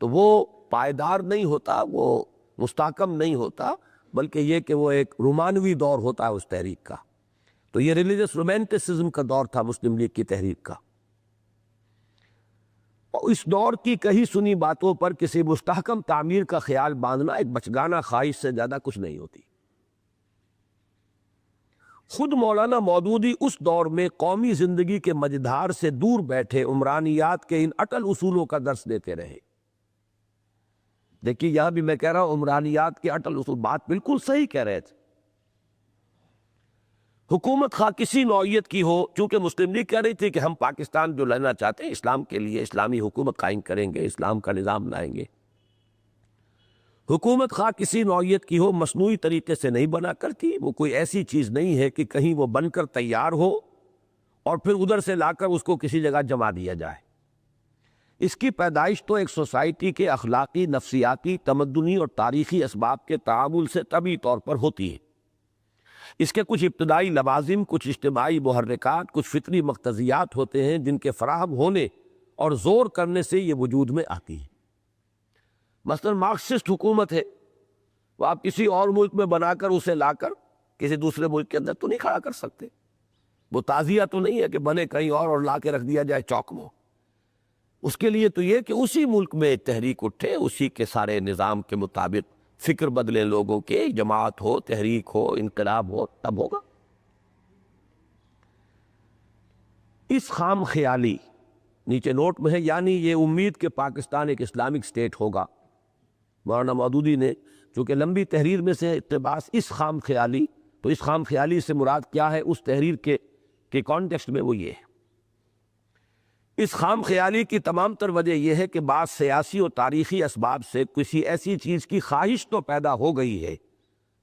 تو وہ پائیدار نہیں ہوتا، وہ مستحکم نہیں ہوتا، بلکہ یہ کہ وہ ایک رومانوی دور ہوتا ہے اس تحریک کا۔ تو یہ ریلیجس رومانٹسزم کا دور تھا مسلم لیگ کی تحریک کا۔ اور اس دور کی کہی سنی باتوں پر کسی مستحکم تعمیر کا خیال باندھنا ایک بچگانہ خواہش سے زیادہ کچھ نہیں ہوتی۔ خود مولانا مودودی اس دور میں قومی زندگی کے مجدھار سے دور بیٹھے عمرانیات کے ان اٹل اصولوں کا درس دیتے رہے۔ دیکھیے یہاں بھی میں کہہ رہا ہوں عمرانیات کے اٹل اصول، بات بالکل صحیح کہہ رہے تھے۔ حکومت خواہ کسی نوعیت کی ہو، چونکہ مسلم لیگ کہہ رہی تھی کہ ہم پاکستان جو لینا چاہتے ہیں اسلام کے لیے اسلامی حکومت قائم کریں گے، اسلام کا نظام لائیں گے۔ حکومت خواہ کسی نوعیت کی ہو، مصنوعی طریقے سے نہیں بنا کرتی، وہ کوئی ایسی چیز نہیں ہے کہ کہیں وہ بن کر تیار ہو اور پھر ادھر سے لا کر اس کو کسی جگہ جما دیا جائے۔ اس کی پیدائش تو ایک سوسائٹی کے اخلاقی، نفسیاتی، تمدنی اور تاریخی اسباب کے تعامل سے طبعی طور پر ہوتی ہے۔ اس کے کچھ ابتدائی لوازم، کچھ اجتماعی محرکات، کچھ فطری مقتضیات ہوتے ہیں جن کے فراہم ہونے اور زور کرنے سے یہ وجود میں آتی ہے۔ مثلا مارکسسٹ حکومت ہے، وہ آپ کسی اور ملک میں بنا کر اسے لا کر کسی دوسرے ملک کے اندر تو نہیں کھڑا کر سکتے۔ وہ تعزیہ تو نہیں ہے کہ بنے کہیں اور لا کے رکھ دیا جائے چوک میں۔ اس کے لیے تو یہ کہ اسی ملک میں تحریک اٹھے، اسی کے سارے نظام کے مطابق فکر بدلے لوگوں کے، جماعت ہو، تحریک ہو، انقلاب ہو، تب ہوگا۔ اس خام خیالی، نیچے نوٹ میں ہے، یعنی یہ امید کہ پاکستان ایک اسلامک سٹیٹ ہوگا، مولانا مودودی نے چونکہ لمبی تحریر میں سے اقتباس، اس خام خیالی، تو اس خام خیالی سے مراد کیا ہے اس تحریر کے کانٹیکسٹ میں، وہ یہ ہے اس خام خیالی کی تمام تر وجہ یہ ہے کہ بعض سیاسی اور تاریخی اسباب سے کسی ایسی چیز کی خواہش تو پیدا ہو گئی ہے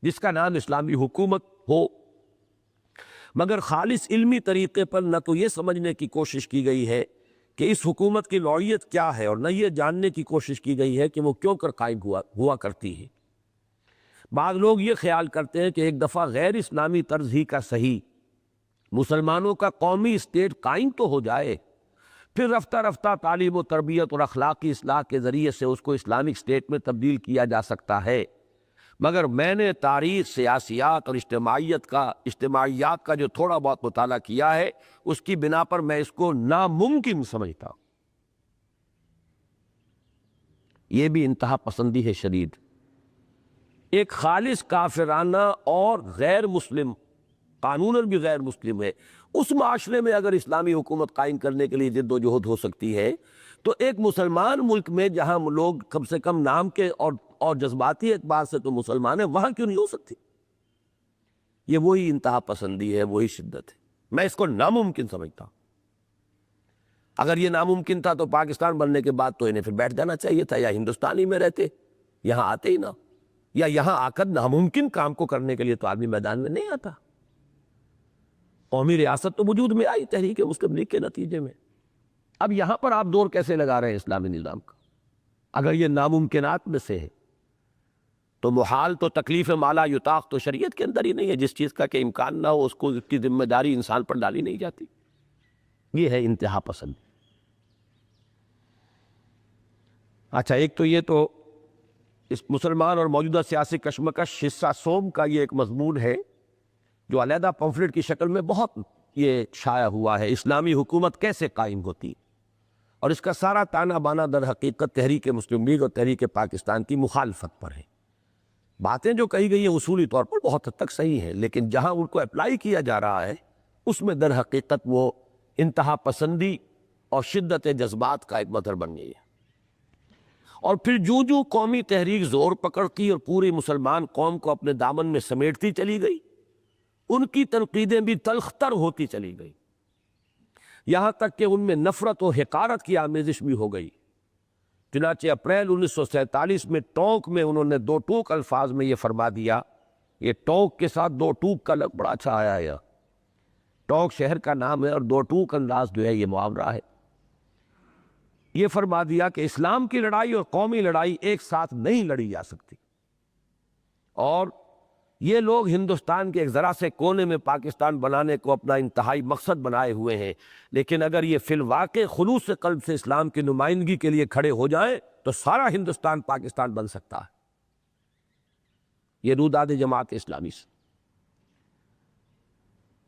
جس کا نام اسلامی حکومت ہو، مگر خالص علمی طریقے پر نہ تو یہ سمجھنے کی کوشش کی گئی ہے کہ اس حکومت کی نوعیت کیا ہے، اور نہ یہ جاننے کی کوشش کی گئی ہے کہ وہ کیوں کر قائم ہوا کرتی ہے۔ بعض لوگ یہ خیال کرتے ہیں کہ ایک دفعہ غیر اسلامی طرز ہی کا صحیح مسلمانوں کا قومی اسٹیٹ قائم تو ہو جائے، پھر رفتہ رفتہ تعلیم و تربیت اور اخلاقی اصلاح کے ذریعے سے اس کو اسلامک اسٹیٹ میں تبدیل کیا جا سکتا ہے۔ مگر میں نے تاریخ، سیاسیات اور اجتماعیات کا جو تھوڑا بہت مطالعہ کیا ہے، اس کی بنا پر میں اس کو ناممکن سمجھتا ہوں۔ یہ بھی انتہا پسندی ہے شدید۔ ایک خالص کافرانہ اور غیر مسلم، قانوناً بھی غیر مسلم ہے، اس معاشرے میں اگر اسلامی حکومت قائم کرنے کے لیے جد و جہد ہو سکتی ہے، تو ایک مسلمان ملک میں جہاں لوگ کم سے کم نام کے اور جذباتی اعتبار سے تو مسلمان ہیں، وہاں کیوں نہیں ہو سکتی؟ یہ وہی انتہا پسندی ہے، وہی شدت ہے۔ میں اس کو ناممکن سمجھتا ہوں۔ اگر یہ ناممکن تھا تو پاکستان بننے کے بعد تو انہیں پھر بیٹھ جانا چاہیے تھا، یا ہندوستان ہی میں رہتے، یہاں آتے ہی نہ، یا یہاں آ کر ناممکن کام کو کرنے کے لیے تو آدمی میدان میں نہیں آتا۔ قومی ریاست تو وجود میں آئی تحریک مسلم لیگ کے نتیجے میں۔ اب یہاں پر آپ دور کیسے لگا رہے ہیں اسلامی نظام کا؟ اگر یہ ناممکنات میں سے ہے تو محال تو تکلیف مالا یطاق تو شریعت کے اندر ہی نہیں ہے۔ جس چیز کا کہ امکان نہ ہو، اس کو اس کی ذمہ داری انسان پر ڈالی نہیں جاتی۔ یہ ہے انتہا پسند۔ اچھا، ایک تو یہ تو اس مسلمان اور موجودہ سیاسی کشمکش حصہ سوم کا یہ ایک مضمون ہے جو علیحدہ پمفلٹ کی شکل میں بہت یہ شائع ہوا ہے، اسلامی حکومت کیسے قائم ہوتی، اور اس کا سارا تانا بانا در حقیقت تحریک مسلم لیگ اور تحریک پاکستان کی مخالفت پر ہے۔ باتیں جو کہی گئی ہیں اصولی طور پر بہت حد تک صحیح ہیں، لیکن جہاں ان کو اپلائی کیا جا رہا ہے اس میں در حقیقت وہ انتہا پسندی اور شدت جذبات کا ایک مظہر بن گئی ہے۔ اور پھر جو قومی تحریک زور پکڑتی اور پوری مسلمان قوم کو اپنے دامن میں سمیٹتی چلی گئی، ان کی تنقیدیں بھی تلخ تر ہوتی چلی گئی، یہاں تک کہ ان میں نفرت و حقارت کی آمیزش بھی ہو گئی۔ چنانچہ اپریل 1947 میں ٹونک میں انہوں نے دو ٹوک الفاظ میں یہ فرما دیا، یہ ٹونک کے ساتھ دو ٹوک کا لفظ بڑا اچھا آیا ہے، ٹونک شہر کا نام ہے اور دو ٹوک انداز جو ہے یہ محاورہ ہے۔ یہ فرما دیا کہ اسلام کی لڑائی اور قومی لڑائی ایک ساتھ نہیں لڑی جا سکتی، اور یہ لوگ ہندوستان کے ایک ذرا سے کونے میں پاکستان بنانے کو اپنا انتہائی مقصد بنائے ہوئے ہیں، لیکن اگر یہ فی الواقع خلوص قلب سے اسلام کی نمائندگی کے لیے کھڑے ہو جائیں تو سارا ہندوستان پاکستان بن سکتا ہے۔ یہ روداد جماعت اسلامی سے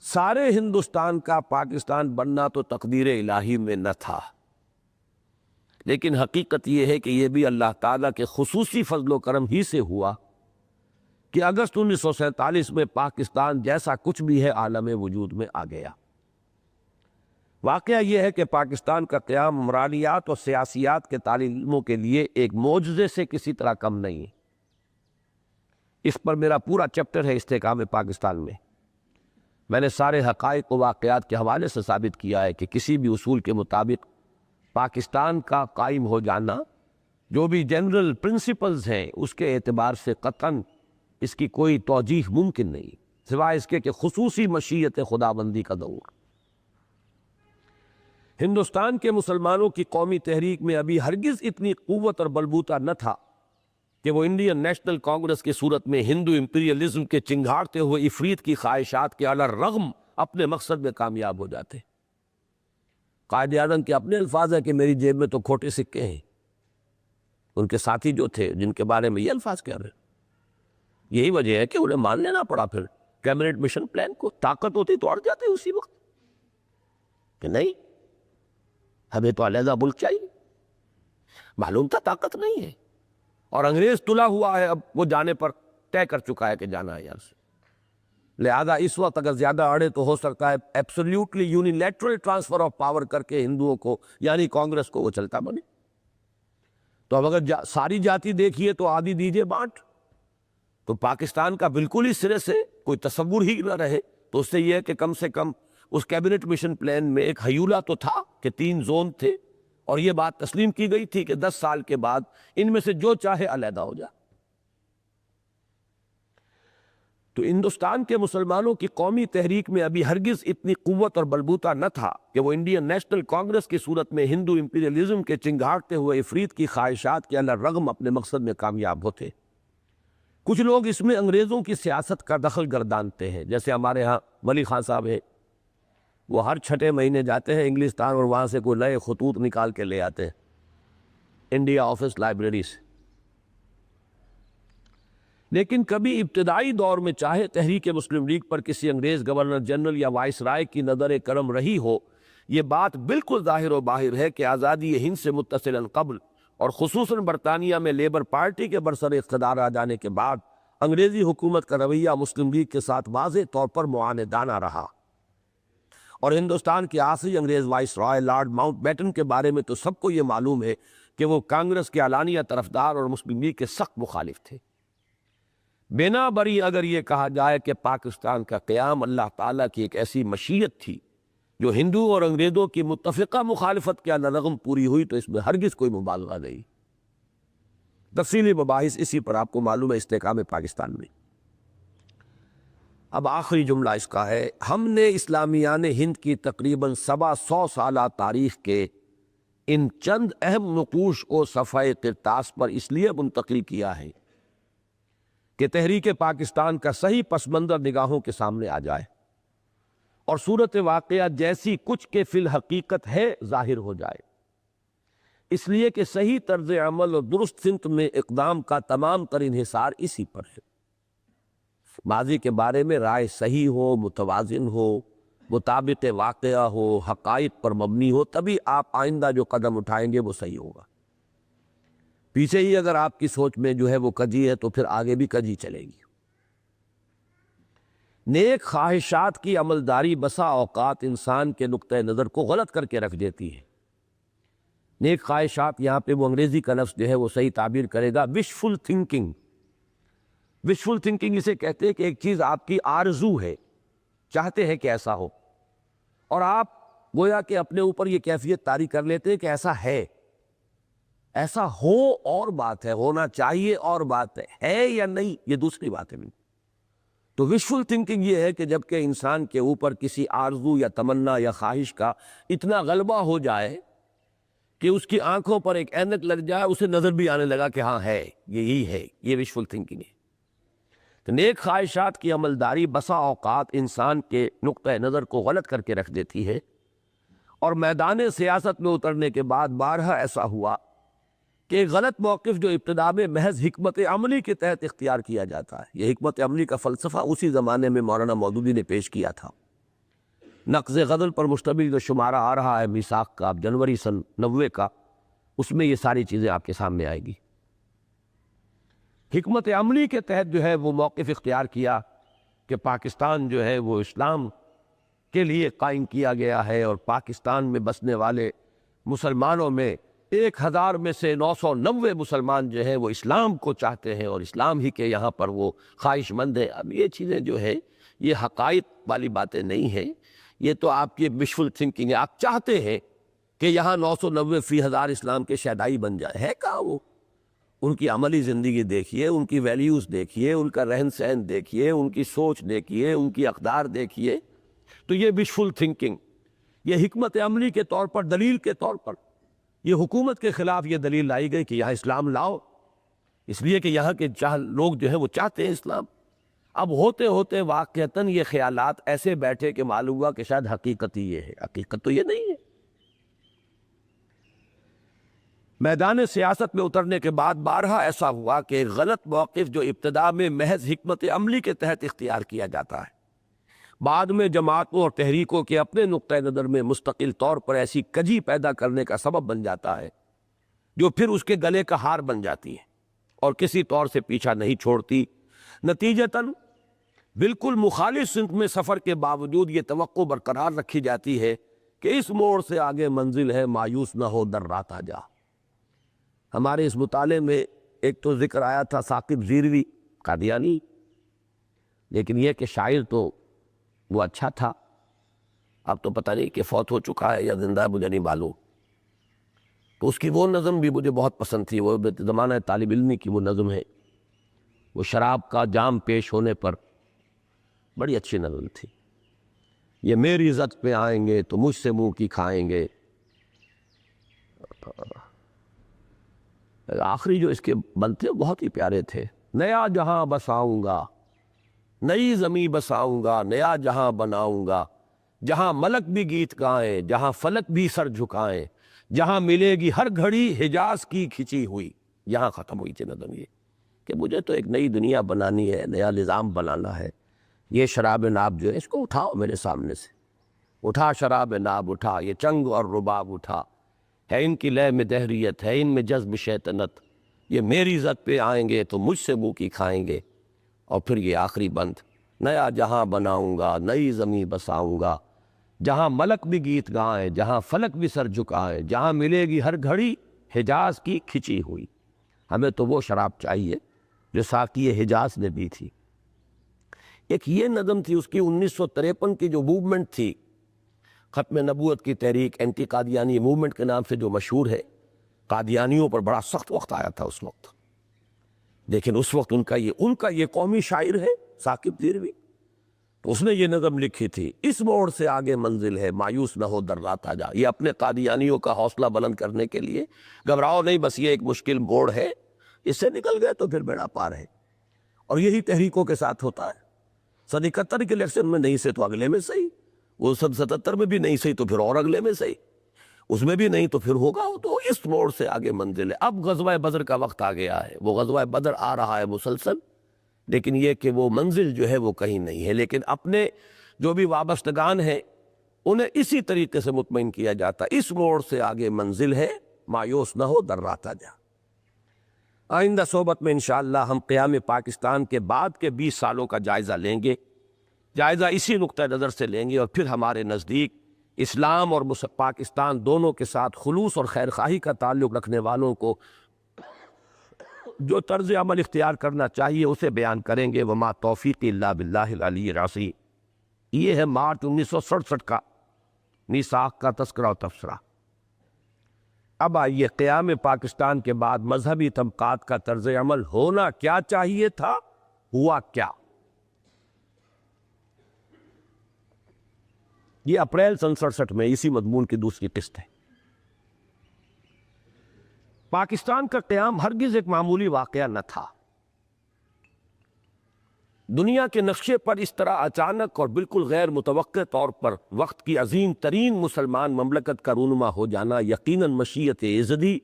سارے ہندوستان کا پاکستان بننا تو تقدیر الہی میں نہ تھا، لیکن حقیقت یہ ہے کہ یہ بھی اللہ تعالیٰ کے خصوصی فضل و کرم ہی سے ہوا کہ اگست 1947 میں پاکستان جیسا کچھ بھی ہے عالم وجود میں آ گیا۔ واقعہ یہ ہے کہ پاکستان کا قیام عمرانیات اور سیاسیات کے تعلیموں کے لیے ایک معجزے سے کسی طرح کم نہیں ہے۔ اس پر میرا پورا چیپٹر ہے استحکام پاکستان میں نے سارے حقائق و واقعات کے حوالے سے ثابت کیا ہے کہ کسی بھی اصول کے مطابق پاکستان کا قائم ہو جانا، جو بھی جنرل پرنسپلز ہیں اس کے اعتبار سے قطعاً اس کی کوئی توجیح ممکن نہیں، سوائے اس کے کہ خصوصی مشیت خداوندی کا دور۔ ہندوستان کے مسلمانوں کی قومی تحریک میں ابھی ہرگز اتنی قوت اور بلبوتا نہ تھا کہ وہ انڈین نیشنل کانگریس کی صورت میں ہندو امپیریلزم کے چنگھاڑتے ہوئے عفریت کی خواہشات کے علی الرغم اپنے مقصد میں کامیاب ہو جاتے۔ قائد اعظم کے اپنے الفاظ ہیں کہ میری جیب میں تو کھوٹے سکے ہیں۔ ان کے ساتھی جو تھے جن کے بارے میں یہ الفاظ کہہ رہے ہیں، یہی وجہ ہے کہ انہیں مان لینا پڑا پھر کیبنٹ مشن پلان کو۔ طاقت ہوتی تو اڑ جاتے اسی وقت کہ نہیں، ہمیں تو علیحدہ ملک چاہیے۔ معلوم تھا طاقت نہیں ہے، اور انگریز تلا ہوا ہے، اب وہ جانے پر طے کر چکا ہے کہ جانا ہے یہاں سے، لہذا اس وقت اگر زیادہ اڑے تو ہو سکتا ہے absolutely unilateral transfer of power کر کے ہندوؤں کو یعنی کانگریس کو وہ چلتا بنے۔ تو اب اگر ساری جاتی دیکھیے تو آدھی دیجیے بانٹ، تو پاکستان کا بالکل ہی سرے سے کوئی تصور ہی نہ رہے، تو اس سے یہ ہے کہ کم اس کیبنٹ مشن پلان میں ایک ہیولا تو تھا کہ 3 زون تھے، اور یہ بات تسلیم کی گئی تھی کہ 10 سال کے بعد ان میں سے جو چاہے علیحدہ ہو جائے۔ تو ہندوستان کے مسلمانوں کی قومی تحریک میں ابھی ہرگز اتنی قوت اور بلبوتا نہ تھا کہ وہ انڈین نیشنل کانگریس کی صورت میں ہندو امپیریلزم کے چنگھاڑتے ہوئے عفریت کی خواہشات کے علی رغم اپنے مقصد میں کامیاب ہوتے۔ کچھ لوگ اس میں انگریزوں کی سیاست کا دخل گردانتے ہیں، جیسے ہمارے ہاں ولی خان صاحب ہے، وہ ہر 6 مہینے جاتے ہیں انگلستان اور وہاں سے کوئی نئے خطوط نکال کے لے آتے ہیں انڈیا آفس لائبریری سے۔ لیکن کبھی ابتدائی دور میں چاہے تحریک مسلم لیگ پر کسی انگریز گورنر جنرل یا وائس رائے کی نظر کرم رہی ہو، یہ بات بالکل ظاہر و باہر ہے کہ آزادی ہند سے متصلاً قبل اور خصوصاً برطانیہ میں لیبر پارٹی کے برسر اقتدار آ جانے کے بعد انگریزی حکومت کا رویہ مسلم لیگ کے ساتھ واضح طور پر معاندانہ رہا، اور ہندوستان کے آخری انگریز وائس رائے لارڈ ماؤنٹ بیٹن کے بارے میں تو سب کو یہ معلوم ہے کہ وہ کانگریس کے اعلانیہ طرفدار اور مسلم لیگ کے سخت مخالف تھے۔ بنا بری اگر یہ کہا جائے کہ پاکستان کا قیام اللہ تعالیٰ کی ایک ایسی مشیت تھی جو ہندو اور انگریزوں کی متفقہ مخالفت کے علی رغم پوری ہوئی، تو اس میں ہرگز کوئی مبالغہ نہیں۔ تفصیلی مباحث اسی پر آپ کو معلوم ہے استحکام پاکستان میں۔ اب آخری جملہ اس کا ہے، ہم نے اسلامیان ہند کی تقریباً 100 سالہ تاریخ کے ان چند اہم نقوش کو صفحہ کرتاس پر اس لیے منتقل کیا ہے کہ تحریک پاکستان کا صحیح پس منظر نگاہوں کے سامنے آ جائے اور صورت واقعہ جیسی کچھ کے فی الحقیقت ہے ظاہر ہو جائے، اس لیے کہ صحیح طرز عمل اور درست سمت میں اقدام کا تمام تر انحصار اسی پر ہے۔ ماضی کے بارے میں رائے صحیح ہو، متوازن ہو، مطابق واقعہ ہو، حقائق پر مبنی ہو، تبھی آپ آئندہ جو قدم اٹھائیں گے وہ صحیح ہوگا۔ پیچھے ہی اگر آپ کی سوچ میں جو ہے وہ کجی ہے تو پھر آگے بھی کجی چلے گی۔ نیک خواہشات کی عملداری بسا اوقات انسان کے نقطہ نظر کو غلط کر کے رکھ دیتی ہے۔ نیک خواہشات، یہاں پہ وہ انگریزی کا لفظ جو ہے وہ صحیح تعبیر کرے گا وشفل تھنکنگ۔ وشفل تھنکنگ اسے کہتے ہیں کہ ایک چیز آپ کی آرزو ہے، چاہتے ہیں کہ ایسا ہو، اور آپ گویا کہ اپنے اوپر یہ کیفیت طاری کر لیتے ہیں کہ ایسا ہے۔ ایسا ہو اور بات ہے، ہونا چاہیے اور بات ہے یا نہیں یہ دوسری بات ہے۔ تو وشفل تھنکنگ یہ ہے کہ جب کہ انسان کے اوپر کسی آرزو یا تمنا یا خواہش کا اتنا غلبہ ہو جائے کہ اس کی آنکھوں پر ایک اینک لگ جائے، اسے نظر بھی آنے لگا کہ ہاں ہے، یہی ہے، یہ وشفل تھنکنگ ہے۔ تو نیک خواہشات کی عملداری بسا اوقات انسان کے نقطہ نظر کو غلط کر کے رکھ دیتی ہے، اور میدان سیاست میں اترنے کے بعد بارہا ایسا ہوا کہ ایک غلط موقف جو ابتدا میں محض حکمت عملی کے تحت اختیار کیا جاتا ہے، یہ حکمت عملی کا فلسفہ اسی زمانے میں مولانا مودودی نے پیش کیا تھا۔ نقض غزل پر مشتمل جو شمارہ آ رہا ہے میثاق کا جنوری سن 90 کا، اس میں یہ ساری چیزیں آپ کے سامنے آئے گی۔ حکمت عملی کے تحت جو ہے وہ موقف اختیار کیا کہ پاکستان جو ہے وہ اسلام کے لیے قائم کیا گیا ہے، اور پاکستان میں بسنے والے مسلمانوں میں 1000 میں سے 990 مسلمان جو ہے وہ اسلام کو چاہتے ہیں اور اسلام ہی کے یہاں پر وہ خواہش مند ہیں۔ اب یہ چیزیں جو ہے یہ حقائق والی باتیں نہیں ہیں، یہ تو آپ کی وشفل تھنکنگ ہے۔ آپ چاہتے ہیں کہ یہاں 990 فی 1000 اسلام کے شہدائی بن جائے، ہے کہاں وہ؟ ان کی عملی زندگی دیکھیے، ان کی ویلیوز دیکھیے، ان کا رہن سہن دیکھیے، ان کی سوچ دیکھیے، ان کی اقدار دیکھیے۔ تو یہ وشفل تھنکنگ، یہ حکمت عملی کے طور پر، دلیل کے طور پر یہ حکومت کے خلاف یہ دلیل لائی گئی کہ یہاں اسلام لاؤ، اس لیے کہ یہاں کے لوگ جو ہیں وہ چاہتے ہیں اسلام۔ اب ہوتے ہوتے واقعتاً یہ خیالات ایسے بیٹھے کہ معلوم ہوا کہ شاید حقیقت ہی یہ ہے، حقیقت تو یہ نہیں ہے۔ میدان سیاست میں اترنے کے بعد بارہا ایسا ہوا کہ ایک غلط موقف جو ابتدا میں محض حکمت عملی کے تحت اختیار کیا جاتا ہے، بعد میں جماعتوں اور تحریکوں کے اپنے نقطہ نظر میں مستقل طور پر ایسی کجی پیدا کرنے کا سبب بن جاتا ہے جو پھر اس کے گلے کا ہار بن جاتی ہے اور کسی طور سے پیچھا نہیں چھوڑتی۔ نتیجتاً بالکل مخالف سمت میں سفر کے باوجود یہ توقع برقرار رکھی جاتی ہے کہ اس موڑ سے آگے منزل ہے، مایوس نہ ہو در رات آ جا۔ ہمارے اس مطالعے میں ایک تو ذکر آیا تھا ثاقب زیروی قادیانی، لیکن یہ کہ شاعر تو وہ اچھا تھا، اب تو پتہ نہیں کہ فوت ہو چکا ہے یا زندہ ہے، مجھے نہیں معلوم. تو اس کی وہ نظم بھی مجھے بہت پسند تھی، وہ زمانہ طالب علمی کی وہ نظم ہے، وہ شراب کا جام پیش ہونے پر، بڑی اچھی نظم تھی. یہ میری عزت پہ آئیں گے تو مجھ سے منہ کی کھائیں گے. آخری جو اس کے بند تھے بہت ہی پیارے تھے. نیا جہاں بساؤں گا، نئی زمیں بساؤں گا، نیا جہاں بناؤں گا، جہاں ملک بھی گیت گائیں، جہاں فلک بھی سر جھکائیں، جہاں ملے گی ہر گھڑی حجاز کی کھچی ہوئی. یہاں ختم ہوئی تھی نظم یہ کہ مجھے تو ایک نئی دنیا بنانی ہے، نیا نظام بنانا ہے. یہ شراب ناب جو ہے اس کو اٹھاؤ میرے سامنے سے، اٹھا شراب ناب اٹھا، یہ چنگ اور رباب اٹھا، ہے ان کی لے میں دہریت، ہے ان میں جذب شیطنت. یہ میری عزت پہ آئیں گے تو مجھ سے منہ کی کھائیں گے. اور پھر یہ آخری بند، نیا جہاں بناؤں گا، نئی زمیں بساؤں گا، جہاں ملک بھی گیت گائیں، جہاں فلک بھی سر جھکائیں، جہاں ملے گی ہر گھڑی حجاز کی کھچی ہوئی. ہمیں تو وہ شراب چاہیے جو ساقی حجاز نے دی تھی. ایک یہ نظم تھی اس کی 1953 کی جو موومنٹ تھی، ختم نبوت کی تحریک، اینٹی قادیانی موومنٹ کے نام سے جو مشہور ہے. قادیانیوں پر بڑا سخت وقت آیا تھا اس وقت، لیکن اس وقت ان کا یہ قومی شاعر ہے ثاقب دیروی، تو اس نے یہ نظم لکھی تھی، اس موڑ سے آگے منزل ہے، مایوس نہ ہو درراتا جا. یہ اپنے قادیانیوں کا حوصلہ بلند کرنے کے لیے، گھبراؤ نہیں، بس یہ ایک مشکل موڑ ہے، اس سے نکل گئے تو پھر بیڑا پار ہے. اور یہی تحریکوں کے ساتھ ہوتا ہے. 71 کے الیکشن میں نہیں سے تو اگلے میں صحیح، وہ 77 میں بھی نہیں صحیح تو پھر اور اگلے میں صحیح، اس میں بھی نہیں تو پھر ہوگا. تو اس موڑ سے آگے منزل ہے. اب غزوہ بدر کا وقت آ گیا ہے، وہ غزوہ بدر آ رہا ہے مسلسل، لیکن یہ کہ وہ منزل جو ہے وہ کہیں نہیں ہے. لیکن اپنے جو بھی وابستگان ہیں انہیں اسی طریقے سے مطمئن کیا جاتا، اس موڑ سے آگے منزل ہے، مایوس نہ ہو درراتا جا. آئندہ صحبت میں انشاءاللہ ہم قیام پاکستان کے بعد کے 20 سالوں کا جائزہ لیں گے. جائزہ اسی نقطہ نظر سے لیں گے، اور پھر ہمارے نزدیک اسلام اور پاکستان دونوں کے ساتھ خلوص اور خیر خواہی کا تعلق رکھنے والوں کو جو طرز عمل اختیار کرنا چاہیے اسے بیان کریں گے. وما توفیقی الا باللہ العلی العظیم. یہ ہے مارچ 1967 کا میثاق کا تذکرہ و تبصرہ. اب آئیے قیام پاکستان کے بعد مذہبی طبقات کا طرز عمل ہونا کیا چاہیے تھا، ہوا کیا. یہ اپریل 67 میں اسی مضمون کی دوسری قسط ہے. پاکستان کا قیام ہرگز ایک معمولی واقعہ نہ تھا. دنیا کے نقشے پر اس طرح اچانک اور بالکل غیر متوقع طور پر وقت کی عظیم ترین مسلمان مملکت کا رونما ہو جانا یقیناً مشیت ایزدی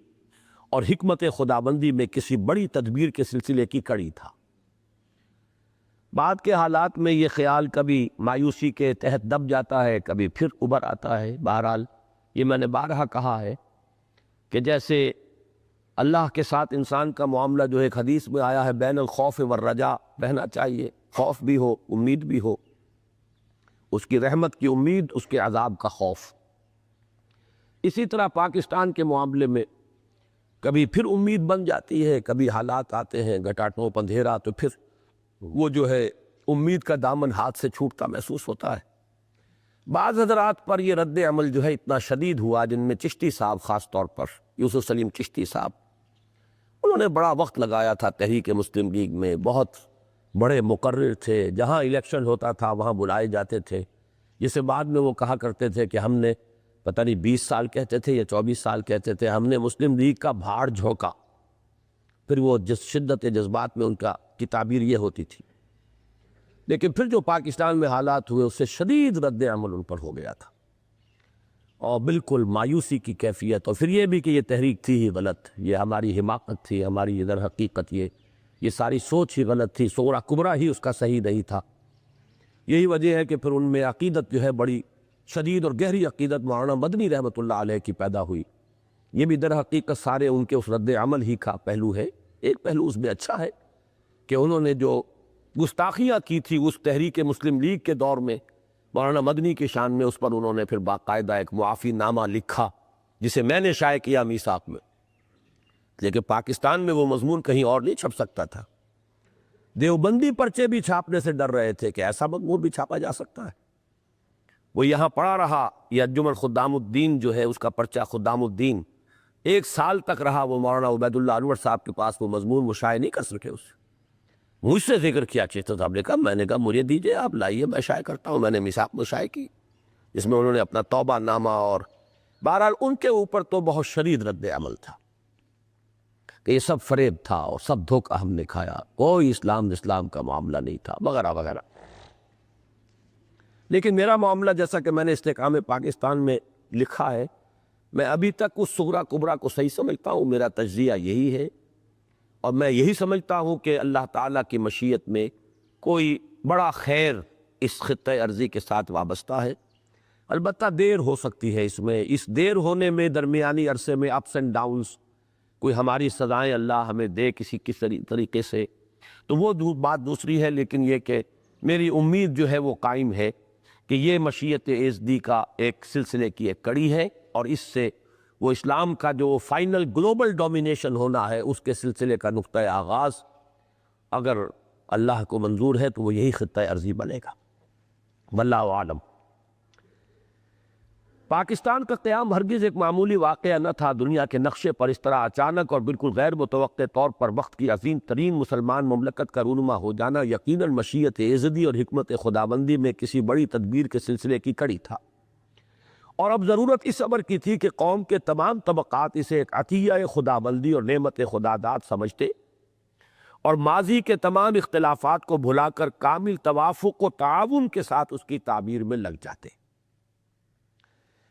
اور حکمت خدابندی میں کسی بڑی تدبیر کے سلسلے کی کڑی تھا. بعد کے حالات میں یہ خیال کبھی مایوسی کے تحت دب جاتا ہے، کبھی پھر ابھر آتا ہے. بہرحال یہ میں نے بارہا کہا ہے کہ جیسے اللہ کے ساتھ انسان کا معاملہ جو ایک حدیث میں آیا ہے، بین الخوف والرجاء رہنا چاہیے، خوف بھی ہو امید بھی ہو، اس کی رحمت کی امید، اس کے عذاب کا خوف. اسی طرح پاکستان کے معاملے میں کبھی پھر امید بن جاتی ہے، کبھی حالات آتے ہیں گھٹا ٹوپ اندھیرا تو پھر وہ جو ہے امید کا دامن ہاتھ سے چھوٹتا محسوس ہوتا ہے. بعض حضرات پر یہ رد عمل جو ہے اتنا شدید ہوا، جن میں چشتی صاحب خاص طور پر یوسف سلیم چشتی صاحب، انہوں نے بڑا وقت لگایا تھا تحریک مسلم لیگ میں، بہت بڑے مقرر تھے، جہاں الیکشن ہوتا تھا وہاں بلائے جاتے تھے. جسے بعد میں وہ کہا کرتے تھے کہ ہم نے پتہ نہیں 20 سال کہتے تھے یا 24 سال کہتے تھے، ہم نے مسلم لیگ کا بھاڑ جھونکا. پھر وہ جس شدت جذبات میں ان کی تعبیر یہ ہوتی تھی. لیکن پھر جو پاکستان میں حالات ہوئے اس سے شدید رد عمل ان پر ہو گیا تھا، اور بالکل مایوسی کی کیفیت. اور پھر یہ بھی کہ یہ تحریک تھی ہی غلط، یہ ہماری حماقت تھی، ہماری یہ در حقیقت یہ ساری سوچ ہی غلط تھی، صغرا کبرا ہی اس کا صحیح نہیں تھا. یہی وجہ ہے کہ پھر ان میں عقیدت جو ہے بڑی شدید اور گہری عقیدت مولانا مدنی رحمۃ اللہ علیہ کی پیدا ہوئی. یہ بھی در حقیقت سارے ان کے اس رد عمل ہی کا پہلو ہے. ایک پہلو اس میں اچھا ہے کہ انہوں نے جو گستاخیاں کی تھی اس تحریک مسلم لیگ کے دور میں مولانا مدنی کی شان میں، اس پر انہوں نے پھر باقاعدہ ایک معافی نامہ لکھا جسے میں نے شائع کیا میثاق میں. لیکن پاکستان میں وہ مضمون کہیں اور نہیں چھپ سکتا تھا. دیوبندی پرچے بھی چھاپنے سے ڈر رہے تھے کہ ایسا مضمون بھی چھاپا جا سکتا ہے. وہ یہاں پڑھا رہا، یہ انجمن خدام الدین جو ہے اس کا پرچہ خدام الدین 1 سال تک رہا، وہ مولانا عبید اللہ انور صاحب کے پاس وہ مضمون وہ شائع نہیں کر سکے اس سے۔ مجھ سے ذکر کیا چیتر صاحب نے کہا، میں نے کہا مجھے دیجئے، آپ لائیے، میں شائع کرتا ہوں۔ میں نے میثاق میں شائع کی، جس میں انہوں نے اپنا توبہ نامہ، اور بہرحال ان کے اوپر تو بہت شدید رد عمل تھا کہ یہ سب فریب تھا اور سب دھوکہ ہم نے کھایا، کوئی اسلام کا معاملہ نہیں تھا، وغیرہ وغیرہ۔ لیکن میرا معاملہ، جیسا کہ میں نے استحکام پاکستان میں لکھا ہے، میں ابھی تک اس صغرا کبرا کو صحیح سمجھتا ہوں، میرا تجزیہ یہی ہے، اور میں یہی سمجھتا ہوں کہ اللہ تعالیٰ کی مشیت میں کوئی بڑا خیر اس خطۂ ارضی کے ساتھ وابستہ ہے۔ البتہ دیر ہو سکتی ہے، اس دیر ہونے میں درمیانی عرصے میں اپس اینڈ ڈاؤنز، کوئی ہماری سزائیں اللہ ہمیں دے کسی طریقے سے، تو وہ بات دوسری ہے۔ لیکن یہ کہ میری امید جو ہے وہ قائم ہے کہ یہ مشیت ایزدی کا ایک سلسلے کی ایک کڑی ہے، اور اس سے وہ اسلام کا جو فائنل گلوبل ڈومینیشن ہونا ہے اس کے سلسلے کا نقطہ آغاز اگر اللہ کو منظور ہے تو وہ یہی خطہ ارضی بنے گا، واللہ عالم۔ پاکستان کا قیام ہرگز ایک معمولی واقعہ نہ تھا۔ دنیا کے نقشے پر اس طرح اچانک اور بالکل غیر متوقع طور پر وقت کی عظیم ترین مسلمان مملکت کا رونما ہو جانا یقیناً مشیت ایزدی اور حکمت خداوندی میں کسی بڑی تدبیر کے سلسلے کی کڑی تھا، اور اب ضرورت اس امر کی تھی کہ قوم کے تمام طبقات اسے ایک عطیہ خداوندی اور نعمت خداداد سمجھتے، اور ماضی کے تمام اختلافات کو بھلا کر کامل توافق و تعاون کے ساتھ اس کی تعبیر میں لگ جاتے۔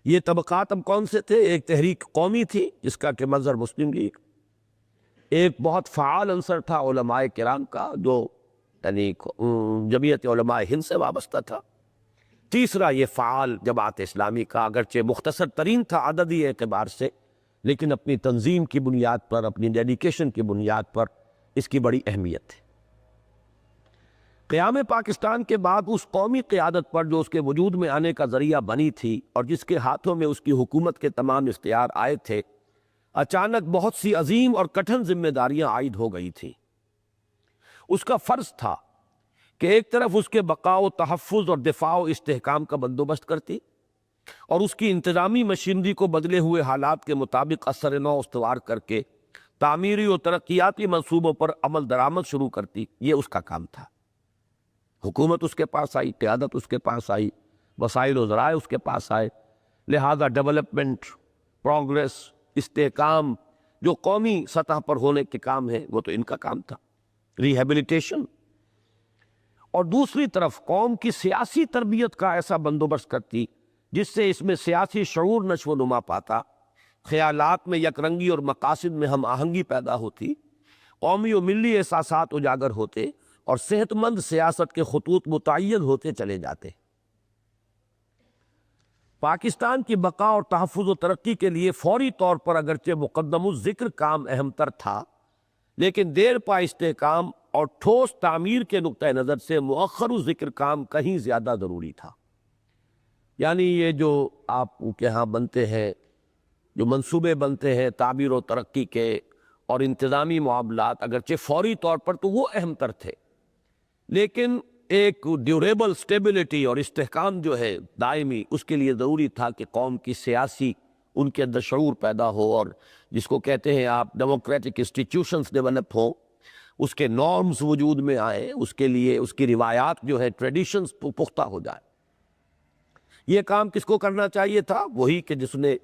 یہ طبقات اب کون سے تھے؟ ایک تحریک قومی تھی جس کا کہ مظہر مسلم لیگ، ایک بہت فعال عنصر تھا علماء کرام کا جو یعنی جمعیت علماء ہند سے وابستہ تھا، تیسرا یہ فعال جماعت اسلامی کا، اگرچہ مختصر ترین تھا عددی اعتبار سے، لیکن اپنی تنظیم کی بنیاد پر، اپنی ڈیڈیکیشن کی بنیاد پر اس کی بڑی اہمیت تھی۔ قیام پاکستان کے بعد اس قومی قیادت پر جو اس کے وجود میں آنے کا ذریعہ بنی تھی اور جس کے ہاتھوں میں اس کی حکومت کے تمام اختیار آئے تھے، اچانک بہت سی عظیم اور کٹھن ذمہ داریاں عائد ہو گئی تھیں۔ اس کا فرض تھا کہ ایک طرف اس کے بقا و تحفظ اور دفاع و استحکام کا بندوبست کرتی، اور اس کی انتظامی مشینری کو بدلے ہوئے حالات کے مطابق اثر نو استوار کر کے تعمیری و ترقیاتی منصوبوں پر عمل درآمد شروع کرتی۔ یہ اس کا کام تھا۔ حکومت اس کے پاس آئی، قیادت اس کے پاس آئی، وسائل و ذرائع اس کے پاس آئے، لہذا ڈیولپمنٹ، پروگریس، استحکام جو قومی سطح پر ہونے کے کام ہیں وہ تو ان کا کام تھا، ریہیبلیٹیشن، اور دوسری طرف قوم کی سیاسی تربیت کا ایسا بندوبست کرتی جس سے اس میں سیاسی شعور نشو و نما پاتا، خیالات میں یک رنگی اور مقاصد میں ہم آہنگی پیدا ہوتی، قومی و ملی احساسات اجاگر ہوتے، اور صحت مند سیاست کے خطوط متعین ہوتے چلے جاتے۔ پاکستان کی بقا اور تحفظ و ترقی کے لیے فوری طور پر اگرچہ مقدم الذکر کام اہم تر تھا، لیکن دیر پا استحکام اور ٹھوس تعمیر کے نقطہ نظر سے مؤخر الذکر کام کہیں زیادہ ضروری تھا۔ یعنی یہ جو آپ کے ہاں بنتے ہیں، جو منصوبے بنتے ہیں تعمیر و ترقی کے اور انتظامی معاملات، اگرچہ فوری طور پر تو وہ اہم تر تھے، لیکن ایک ڈیوریبل سٹیبلٹی اور استحکام جو ہے دائمی، اس کے لیے ضروری تھا کہ قوم کی سیاسی ان کے اندر شعور پیدا ہو، اور جس کو کہتے ہیں آپ ڈیموکریٹک انسٹیٹیوشنز ڈیولپ ہوں، اس کے نارمز وجود میں آئیں، اس کے لیے اس کی روایات جو ہے ٹریڈیشنز پختہ ہو جائے۔ یہ کام کس کو کرنا چاہیے تھا؟ وہی کہ جس نے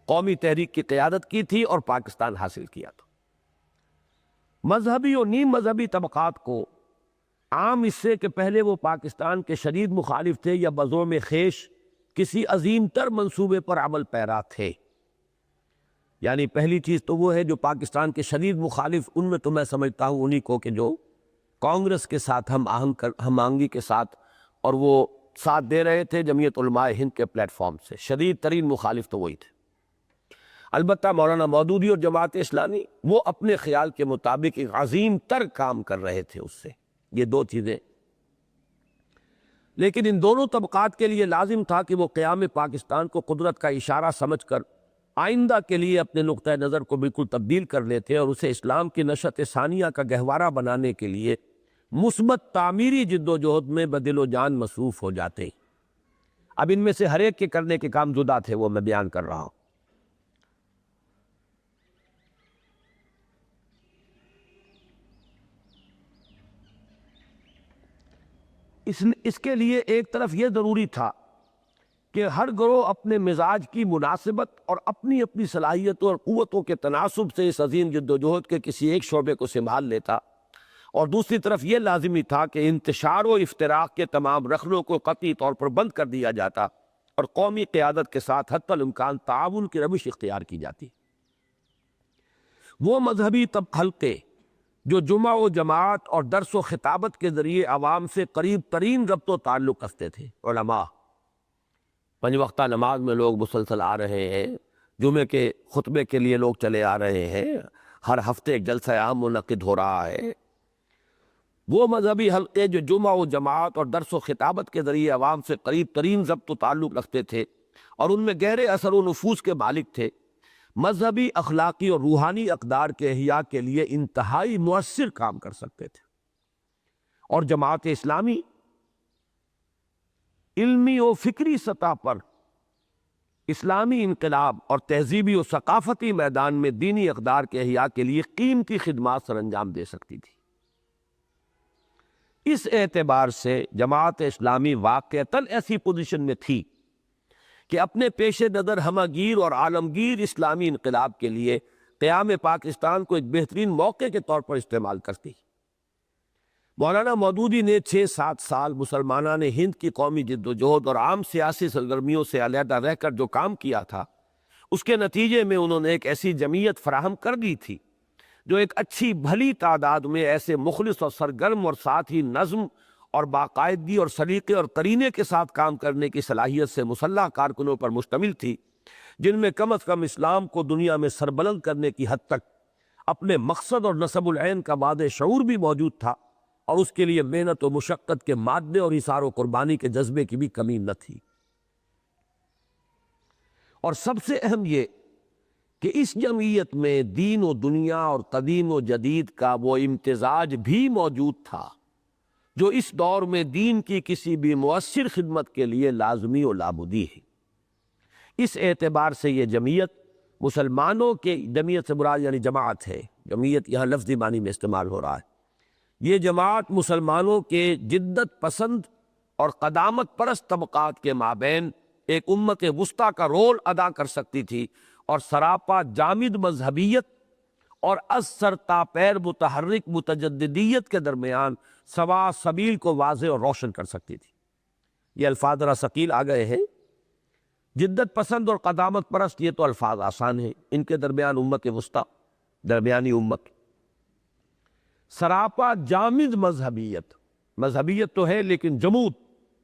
قومی تحریک کی قیادت کی تھی اور پاکستان حاصل کیا تھا۔ مذہبی اور نیم مذہبی طبقات کو عام اس سے کہ پہلے وہ پاکستان کے شدید مخالف تھے یا بزوم خیش کسی عظیم تر منصوبے پر عمل پیرا تھے۔ یعنی پہلی چیز تو وہ ہے جو پاکستان کے شدید مخالف، ان میں تو میں سمجھتا ہوں انہی کو کہ جو کانگریس کے ساتھ ہم آہنگی کے ساتھ، اور وہ ساتھ دے رہے تھے جمعیت علماء ہند کے پلیٹ فارم سے، شدید ترین مخالف تو وہی تھے۔ البتہ مولانا مودودی اور جماعت اسلامی وہ اپنے خیال کے مطابق ایک عظیم تر کام کر رہے تھے اس سے، یہ دو چیزیں۔ لیکن ان دونوں طبقات کے لیے لازم تھا کہ وہ قیام پاکستان کو قدرت کا اشارہ سمجھ کر آئندہ کے لیے اپنے نقطہ نظر کو بالکل تبدیل کر لیتے اور اسے اسلام کی نشأت ثانیہ کا گہوارہ بنانے کے لیے مثبت تعمیری جد و جہد میں بدل و جان مصروف ہو جاتے۔ اب ان میں سے ہر ایک کے کرنے کے کام جدا تھے، وہ میں بیان کر رہا ہوں۔ اس کے لیے ایک طرف یہ ضروری تھا کہ ہر گروہ اپنے مزاج کی مناسبت اور اپنی اپنی صلاحیتوں اور قوتوں کے تناسب سے اس عظیم جد و جہد کے کسی ایک شعبے کو سنبھال لیتا، اور دوسری طرف یہ لازمی تھا کہ انتشار و افتراق کے تمام رخنوں کو قطعی طور پر بند کر دیا جاتا اور قومی قیادت کے ساتھ حتی الامکان تعاون کی روش اختیار کی جاتی۔ وہ مذہبی حلقے جو جمعہ و جماعت اور درس و خطابت کے ذریعے عوام سے قریب ترین ربط و تعلق رکھتے تھے، علماء، پنج وقتہ نماز میں لوگ مسلسل آ رہے ہیں، جمعے کے خطبے کے لیے لوگ چلے آ رہے ہیں، ہر ہفتے ایک جلسہ عام منعقد ہو رہا ہے، وہ مذہبی حلقے جو جمعہ و جماعت اور درس و خطابت کے ذریعے عوام سے قریب ترین ربط و تعلق رکھتے تھے اور ان میں گہرے اثر و نفوذ کے مالک تھے، مذہبی، اخلاقی اور روحانی اقدار کے احیاء کے لیے انتہائی مؤثر کام کر سکتے تھے، اور جماعت اسلامی علمی و فکری سطح پر اسلامی انقلاب اور تہذیبی و ثقافتی میدان میں دینی اقدار کے احیاء کے لیے قیمتی خدمات سر انجام دے سکتی تھی۔ اس اعتبار سے جماعت اسلامی واقعتاً ایسی پوزیشن میں تھی کہ اپنے پیش نظر ہمہ گیر اور عالمگیر اسلامی انقلاب کے لیے قیام پاکستان کو ایک بہترین موقع کے طور پر استعمال کرتی۔ مولانا مودودی نے 6-7 سال مسلمانان ہند کی قومی جد و جہد اور عام سیاسی سرگرمیوں سے علیحدہ رہ کر جو کام کیا تھا، اس کے نتیجے میں انہوں نے ایک ایسی جمعیت فراہم کر دی تھی جو ایک اچھی بھلی تعداد میں ایسے مخلص اور سرگرم اور ساتھ ہی نظم اور باقاعدگی اور سلیقے اور قرینے کے ساتھ کام کرنے کی صلاحیت سے مسلح کارکنوں پر مشتمل تھی، جن میں کم از کم اسلام کو دنیا میں سربلند کرنے کی حد تک اپنے مقصد اور نصب العین کا باد شعور بھی موجود تھا، اور اس کے لیے محنت و مشقت کے مادے اور اثار و قربانی کے جذبے کی بھی کمی نہ تھی۔ اور سب سے اہم یہ کہ اس جمعیت میں دین و دنیا اور قدیم و جدید کا وہ امتزاج بھی موجود تھا جو اس دور میں دین کی کسی بھی مؤثر خدمت کے لیے لازمی و لابدی ہے۔ اس اعتبار سے یہ جمعیت مسلمانوں کے، جمعیت سے مراد یعنی جماعت ہے، جمعیت یہاں لفظی معنی میں استعمال ہو رہا ہے، یہ جماعت مسلمانوں کے جدت پسند اور قدامت پرست طبقات کے مابین ایک امت وسطیٰ کا رول ادا کر سکتی تھی، اور سراپا جامد مذہبیت اور از سر تا پیر متحرک متجددیت کے درمیان سوا سبیل کو واضح اور روشن کر سکتی تھی۔ یہ الفاظ ذرا ثقیل آ گئے ہیں، جدت پسند اور قدامت پرست، یہ تو الفاظ آسان ہیں، ان کے درمیان امت وسطیٰ، درمیانی امت، سراپا جامد مذہبیت، مذہبیت تو ہے لیکن جمود،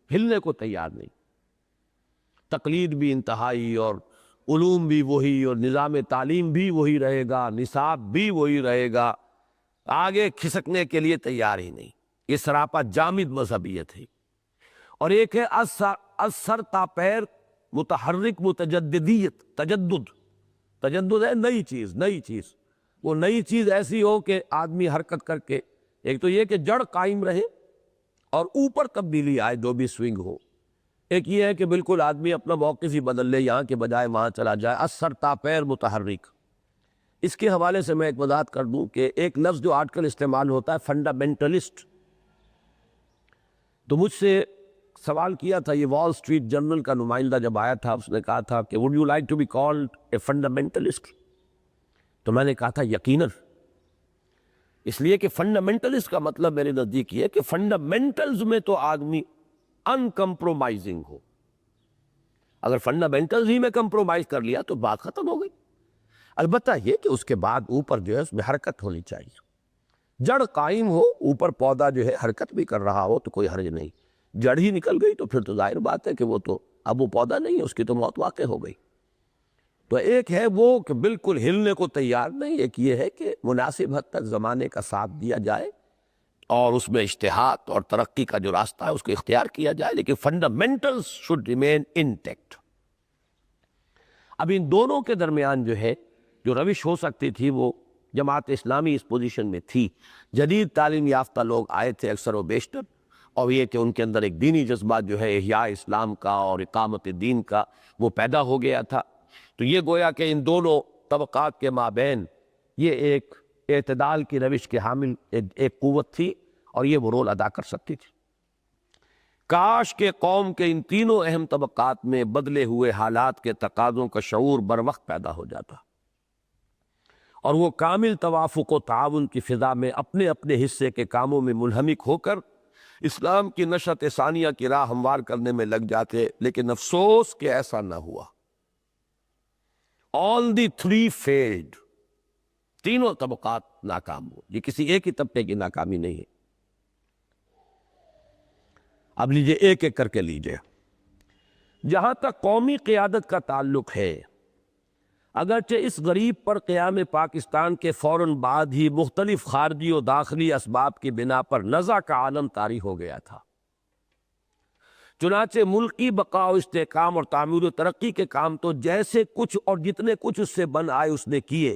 ہلنے کو تیار نہیں، تقلید بھی انتہائی، اور علوم بھی وہی، اور نظام تعلیم بھی وہی رہے گا، نصاب بھی وہی رہے گا، آگے کھسکنے کے لیے تیار ہی نہیں، یہ سراپا جامد مذہبیت ہے۔ اور ایک ہے از سر تا پیر متحرک متجددیت، تجدد ہے نئی چیز، نئی چیز، وہ نئی چیز ایسی ہو کہ آدمی حرکت کر کے، ایک تو یہ کہ جڑ قائم رہے اور اوپر تبدیلی آئے، جو بھی سوئنگ ہو، ایک یہ ہے کہ بالکل آدمی اپنا موقف ہی بدل لے، یہاں کے بجائے وہاں چلا جائے، از سر تا پیر متحرک۔ اس کے حوالے سے میں ایک وضاحت کر دوں کہ ایک لفظ جو آج کل استعمال ہوتا ہے فنڈامنٹلسٹ، تو مجھ سے سوال کیا تھا، یہ وال اسٹریٹ جرنل کا نمائندہ جب آیا تھا، اس نے کہا تھا کہ would you like to be called a fundamentalist؟ تو میں نے کہا تھا یقیناً، اس لیے کہ فنڈامنٹلسٹ کا مطلب میرے نزدیک یہ ہے کہ فنڈامنٹلز میں تو آدمی ان کمپرومائزنگ ہو۔ اگر فنڈامنٹلز ہی میں کمپرومائز کر لیا تو بات ختم ہو گئی۔ البتہ یہ کہ اس کے بعد اوپر جو ہے اس میں حرکت ہونی چاہیے، جڑ قائم ہو، اوپر پودا جو ہے حرکت بھی کر رہا ہو تو کوئی حرج نہیں، جڑ ہی نکل گئی تو پھر تو ظاہر بات ہے کہ وہ تو اب وہ پودا نہیں ہے، اس کی تو موت واقع ہو گئی۔ تو ایک ہے وہ کہ بالکل ہلنے کو تیار نہیں، ایک یہ ہے کہ مناسب حد تک زمانے کا ساتھ دیا جائے اور اس میں اجتہاد اور ترقی کا جو راستہ ہے اس کو اختیار کیا جائے، لیکن فنڈامنٹلز شوڈ ریمین انٹیکٹ۔ اب ان دونوں کے درمیان جو ہے جو روش ہو سکتی تھی، وہ جماعت اسلامی اس پوزیشن میں تھی۔ جدید تعلیم یافتہ لوگ آئے تھے اکثر و بیشتر، اور یہ کہ ان کے اندر ایک دینی جذبہ جو ہے احیاء اسلام کا اور اقامت دین کا وہ پیدا ہو گیا تھا۔ تو یہ گویا کہ ان دونوں طبقات کے مابین یہ ایک اعتدال کی روش کے حامل ایک قوت تھی اور یہ وہ رول ادا کر سکتی تھی۔ کاش کہ قوم کے ان تینوں اہم طبقات میں بدلے ہوئے حالات کے تقاضوں کا شعور بر وقت پیدا ہو جاتا اور وہ کامل توافق و تعاون کی فضا میں اپنے اپنے حصے کے کاموں میں منہمک ہو کر اسلام کی نشأت ثانیہ کی راہ ہموار کرنے میں لگ جاتے، لیکن افسوس کہ ایسا نہ ہوا۔ All the three failed۔ تینوں طبقات ناکام ہو، یہ کسی ایک ہی طبقے کی ناکامی نہیں ہے۔ اب لیجئے ایک ایک کر کے لیجئے۔ جہاں تک قومی قیادت کا تعلق ہے، اگرچہ اس غریب پر قیام پاکستان کے فوراً بعد ہی مختلف خارجی و داخلی اسباب کی بنا پر نزع کا عالم طاری ہو گیا تھا، چنانچہ ملکی بقا و استحکام اور تعمیر و ترقی کے کام تو جیسے کچھ اور جتنے کچھ اس سے بن آئے اس نے کیے،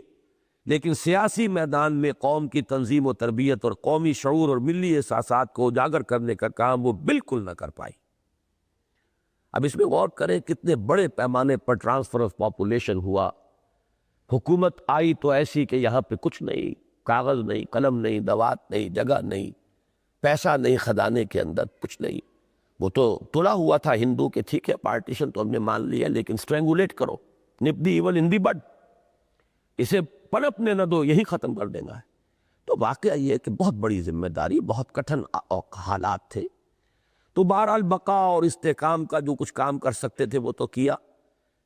لیکن سیاسی میدان میں قوم کی تنظیم و تربیت اور قومی شعور اور ملی احساسات کو اجاگر کرنے کا کام وہ بالکل نہ کر پائی۔ اب اس میں غور کریں کتنے بڑے پیمانے پر ٹرانسفر آف پاپولیشن ہوا۔ حکومت آئی تو ایسی کہ یہاں پہ کچھ نہیں، کاغذ نہیں، قلم نہیں، دوات نہیں، جگہ نہیں، پیسہ نہیں، خزانے کے اندر کچھ نہیں۔ وہ تو تلا ہوا تھا ہندو کہ ٹھیک ہے پارٹیشن تو ہم نے مان لیا، لیکن اسٹرینگولیٹ کرو، نپ دی ایول ان دی بڈ، اسے پنپنے نہ دو، یہی ختم کر دینا ہے۔ تو واقعہ یہ ہے کہ بہت بڑی ذمہ داری، بہت کٹھن حالات تھے۔ تو بہرحال بقا اور استحکام کا جو کچھ کام کر سکتے تھے وہ تو کیا،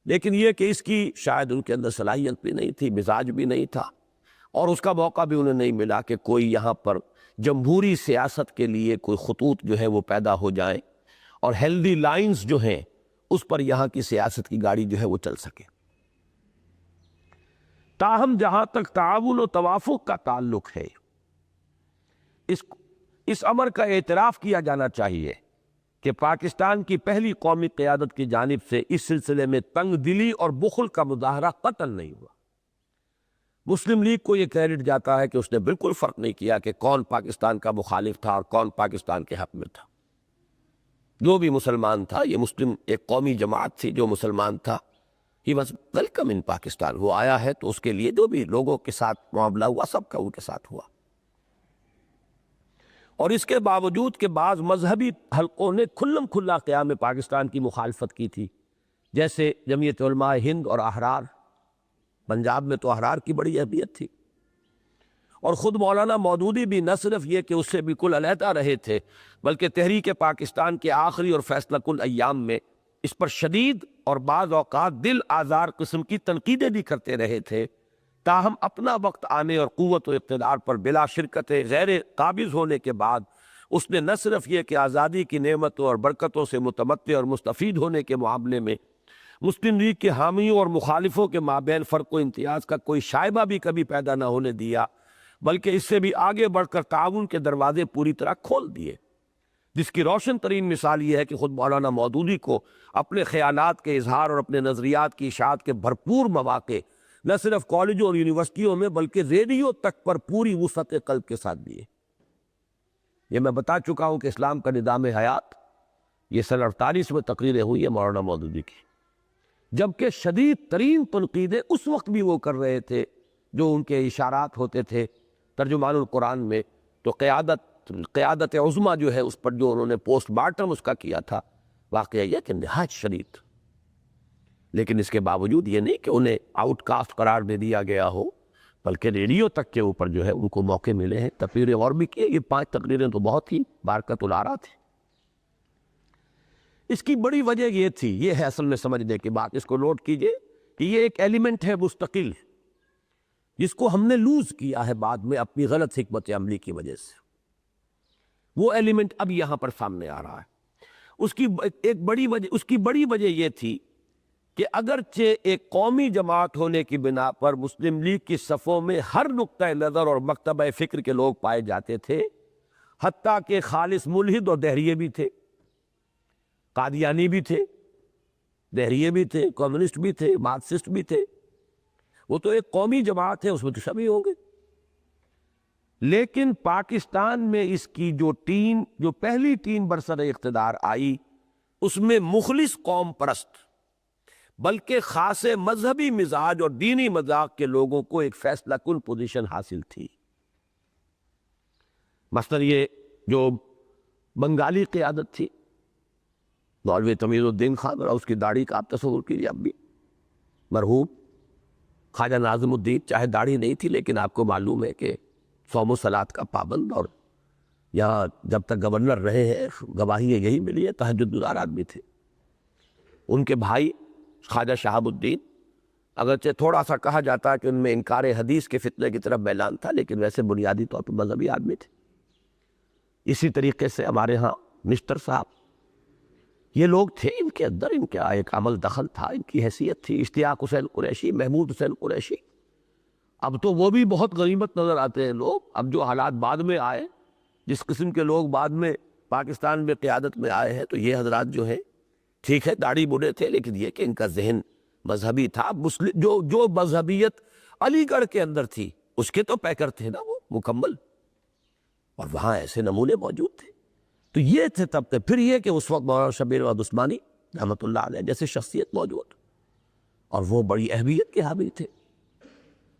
لیکن یہ کہ اس کی شاید ان کے اندر صلاحیت بھی نہیں تھی، مزاج بھی نہیں تھا، اور اس کا موقع بھی انہیں نہیں ملا کہ کوئی یہاں پر جمہوری سیاست کے لیے کوئی خطوط جو ہے وہ پیدا ہو جائیں اور ہیلدی لائنز جو ہیں اس پر یہاں کی سیاست کی گاڑی جو ہے وہ چل سکے۔ تاہم جہاں تک تعاون و توافق کا تعلق ہے، اس امر کا اعتراف کیا جانا چاہیے کہ پاکستان کی پہلی قومی قیادت کی جانب سے اس سلسلے میں تنگ دلی اور بخل کا مظاہرہ قطعاً نہیں ہوا۔ مسلم لیگ کو یہ کریڈٹ جاتا ہے کہ اس نے بالکل فرق نہیں کیا کہ کون پاکستان کا مخالف تھا اور کون پاکستان کے حق میں تھا۔ جو بھی مسلمان تھا، یہ مسلم ایک قومی جماعت تھی، جو مسلمان تھا he was welcome in Pakistan, وہ آیا ہے تو اس کے لیے جو بھی لوگوں کے ساتھ معاملہ ہوا سب کا ان کے ساتھ ہوا۔ اور اس کے باوجود کہ بعض مذہبی حلقوں نے کھلم کھلا قیام پاکستان کی مخالفت کی تھی، جیسے جمعیت علماء ہند اور احرار، پنجاب میں تو احرار کی بڑی اہمیت تھی، اور خود مولانا مودودی بھی نہ صرف یہ کہ اس سے بالکل علیحدہ رہے تھے، بلکہ تحریک پاکستان کے آخری اور فیصلہ کن ایام میں اس پر شدید اور بعض اوقات دل آزار قسم کی تنقیدیں بھی کرتے رہے تھے۔ تاہم اپنا وقت آنے اور قوت و اقتدار پر بلا شرکت غیر قابض ہونے کے بعد اس نے نہ صرف یہ کہ آزادی کی نعمتوں اور برکتوں سے متمتع اور مستفید ہونے کے معاملے میں مسلم لیگ کے حامیوں اور مخالفوں کے مابین فرق و امتیاز کا کوئی شائبہ بھی کبھی پیدا نہ ہونے دیا، بلکہ اس سے بھی آگے بڑھ کر تعاون کے دروازے پوری طرح کھول دیے، جس کی روشن ترین مثال یہ ہے کہ خود مولانا مودودی کو اپنے خیالات کے اظہار اور اپنے نظریات کی اشاعت کے بھرپور مواقع نہ صرف کالجوں اور یونیورسٹیوں میں بلکہ ریڈیو تک پر پوری وسعت قلب کے ساتھ دیے۔ یہ میں بتا چکا ہوں کہ اسلام کا نظام حیات یہ سن 48 میں تقریریں ہوئی ہے مولانا مودودی کی، جبکہ شدید ترین تنقیدیں اس وقت بھی وہ کر رہے تھے جو ان کے اشارات ہوتے تھے ترجمان القرآن میں۔ تو قیادت عظمیٰ جو ہے اس پر جو انہوں نے پوسٹ مارٹم اس کا کیا تھا، واقعہ یہ کہ نہایت شدید، لیکن اس کے باوجود یہ نہیں کہ انہیں آؤٹ کاسٹ قرار دے دیا گیا ہو، بلکہ ریڈیو تک کے اوپر جو ہے ان کو موقع ملے ہیں، تقریریں اور بھی کیے۔ یہ 5 تقریریں تو بہت ہی بارکت العرا تھی۔ اس کی بڑی وجہ یہ تھی، یہ ہے اصل میں سمجھنے کی بات، اس کو نوٹ کیجئے کہ یہ ایک ایلیمنٹ ہے مستقل جس کو ہم نے لوز کیا ہے بعد میں اپنی غلط حکمت عملی کی وجہ سے۔ وہ ایلیمنٹ اب یہاں پر سامنے آ رہا ہے۔ اس کی بڑی وجہ یہ تھی کہ اگرچہ ایک قومی جماعت ہونے کی بنا پر مسلم لیگ کی صفوں میں ہر نقطہ نظر اور مکتبہ فکر کے لوگ پائے جاتے تھے، حتیٰ کہ خالص ملحد اور دہریے بھی تھے، قادیانی بھی تھے، دہریے بھی تھے، کمیونسٹ بھی تھے، مارکسسٹ بھی تھے۔ وہ تو ایک قومی جماعت ہے، اس میں تو سبھی ہوں گے، لیکن پاکستان میں اس کی جو پہلی ٹیم برسر اقتدار آئی اس میں مخلص قوم پرست بلکہ خاص مذہبی مزاج اور دینی مذاق کے لوگوں کو ایک فیصلہ کن پوزیشن حاصل تھی۔ مثلا یہ جو بنگالی قیادت تھی، مولوی تمیز الدین خان، اور اس کی داڑھی کا آپ تصور کیجیے، اب بھی مرحوم خواجہ ناظم الدین، چاہے داڑھی نہیں تھی لیکن آپ کو معلوم ہے کہ صوم و صلات کا پابند، اور یہاں جب تک گورنر رہے ہیں گواہی یہی ملی ہے، تہجد گزار آدمی تھے۔ ان کے بھائی خواجہ شہاب الدین، اگرچہ تھوڑا سا کہا جاتا ہے کہ ان میں انکار حدیث کے فتنے کی طرف میلان تھا، لیکن ویسے بنیادی طور پر مذہبی آدمی تھے۔ اسی طریقے سے ہمارے ہاں نشتر صاحب، یہ لوگ تھے، ان کے اندر ان کا ایک عمل دخل تھا، ان کی حیثیت تھی۔ اشتیاق حسین قریشی، محمود حسین قریشی، اب تو وہ بھی بہت غنیمت نظر آتے ہیں لوگ۔ اب جو حالات بعد میں آئے، جس قسم کے لوگ بعد میں پاکستان میں قیادت میں آئے ہیں، تو یہ حضرات جو ہیں ٹھیک ہے داڑھی بوڑھے تھے، لیکن یہ کہ ان کا ذہن مذہبی تھا۔ جو مذہبیت علی گڑھ کے اندر تھی اس کے تو پیکر تھے نا وہ مکمل، اور وہاں ایسے نمونے موجود تھے۔ تو یہ تھے طبقے۔ پھر یہ کہ اس وقت مولانا شبیر احمد عثمانی رحمۃ اللہ علیہ جیسے شخصیت موجود، اور وہ بڑی اہمیت کے حامل تھے۔